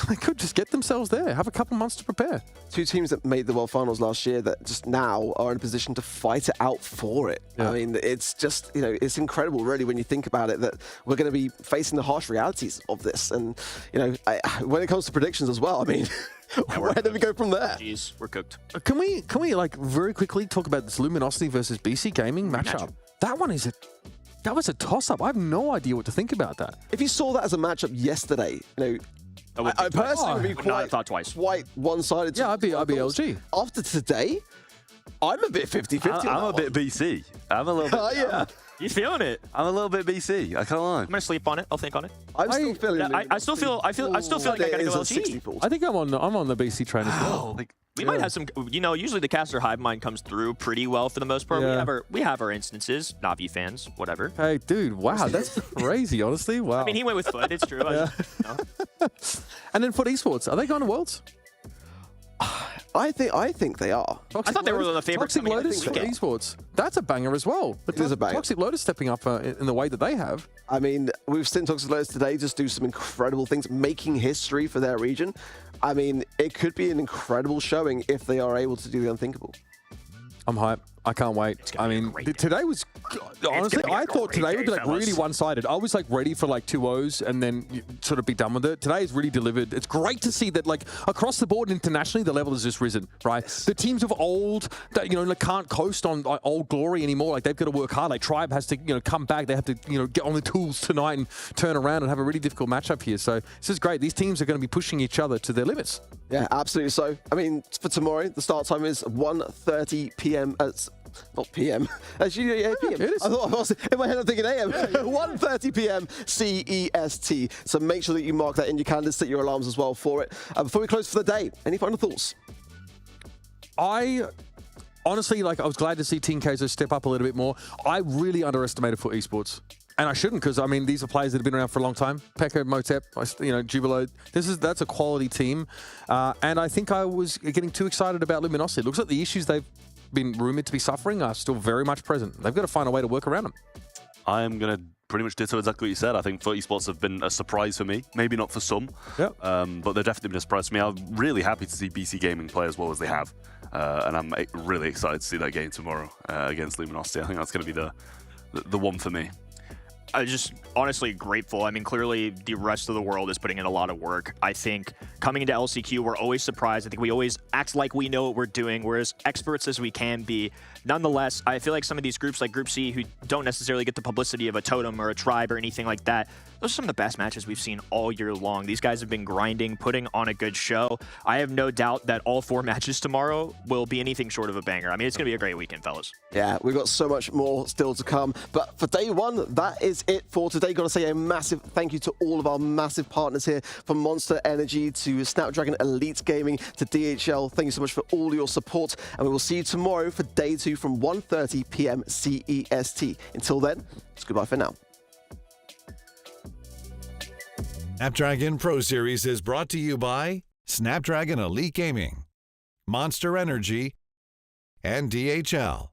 they could just get themselves there, have a couple months to prepare. 2 teams that made the World Finals last year that just now are in a position to fight it out for it. Yeah. I mean, it's just, it's incredible, really, when you think about it, that we're going to be facing the harsh realities of this. And, when it comes to predictions as well, I mean, where do we go from there? Jeez, we're cooked. Can we like very quickly talk about this Luminosity versus BC Gaming matchup? That one that was a toss-up. I have no idea what to think about that. If you saw that as a matchup yesterday, I personally would be quite one-sided. Yeah, I'd be LG. After today, I'm a bit 50-50. I'm a bit BC. I'm a little bit. Oh, yeah. You feeling it? I'm a little bit BC. I can't lie. I'm gonna sleep on it. I'll think on it. I'm still feeling. I still feel like I gotta go LG. I think I'm on the BC train as well. We might have some, usually the caster hive mind comes through pretty well for the most part. Yeah. We have our instances, Na'Vi fans, whatever. Hey, dude, wow, that's crazy, honestly. Wow. I mean, he went with Foot, it's true. And then Foot Esports, are they going to Worlds? I think they are. I thought they were the favorites. Toxic Lotus for esports. That's a banger as well. But It is a banger. Toxic Lotus stepping up in the way that they have. I mean, we've seen Toxic Lotus today just do some incredible things, making history for their region. I mean, it could be an incredible showing if they are able to do the unthinkable. I'm hyped. I can't wait. I mean, today was, honestly, I thought today would be like really one-sided. I was like ready for like 2-0s and then sort of be done with it. Today is really delivered. It's great to see that like across the board internationally, the level has just risen, right? The teams of old that, like, can't coast on old glory anymore. Like they've got to work hard. Like Tribe has to, come back. They have to, get on the tools tonight and turn around and have a really difficult matchup here. So this is great. These teams are going to be pushing each other to their limits. Yeah, absolutely. So, I mean, for tomorrow, the start time is 1:30 p.m. Not PM. Actually, yeah, PM. It is. I thought I was in my head. I'm thinking AM. 1:30 p.m. CEST. So make sure that you mark that in your calendars, set your alarms as well for it. Before we close for the day, any final thoughts? I honestly, I was glad to see Team Queso step up a little bit more. I really underestimated Foot Esports. And I shouldn't, because, I mean, these are players that have been around for a long time. Pekka, Motep, Jubilo. That's a quality team. And I think I was getting too excited about Luminosity. It looks like the issues they've been rumored to be suffering are still very much present. They've got to find a way to work around them. I am going to pretty much ditto exactly what you said. I think Foot Esports have been a surprise for me. Maybe not for some, but they've definitely been a surprise for me. I'm really happy to see BC Gaming play as well as they have. And I'm really excited to see that game tomorrow against Luminosity. I think that's going to be the one for me. I'm just honestly grateful. I mean, clearly the rest of the world is putting in a lot of work. I think coming into LCQ, we're always surprised. I think we always act like we know what we're doing. We're as experts as we can be. Nonetheless, I feel like some of these groups like Group C, who don't necessarily get the publicity of a Totem or a Tribe or anything like that, those are some of the best matches we've seen all year long. These guys have been grinding, putting on a good show. I have no doubt that all 4 matches tomorrow will be anything short of a banger. I mean, it's going to be a great weekend, fellas. Yeah, we've got so much more still to come. But for day one, that is it for today. Got to say a massive thank you to all of our massive partners here, from Monster Energy to Snapdragon Elite Gaming to DHL. Thank you so much for all your support. And we will see you tomorrow for day 2 from 1:30 p.m. CEST. Until then, it's goodbye for now. Snapdragon Pro Series is brought to you by Snapdragon Elite Gaming, Monster Energy, and DHL.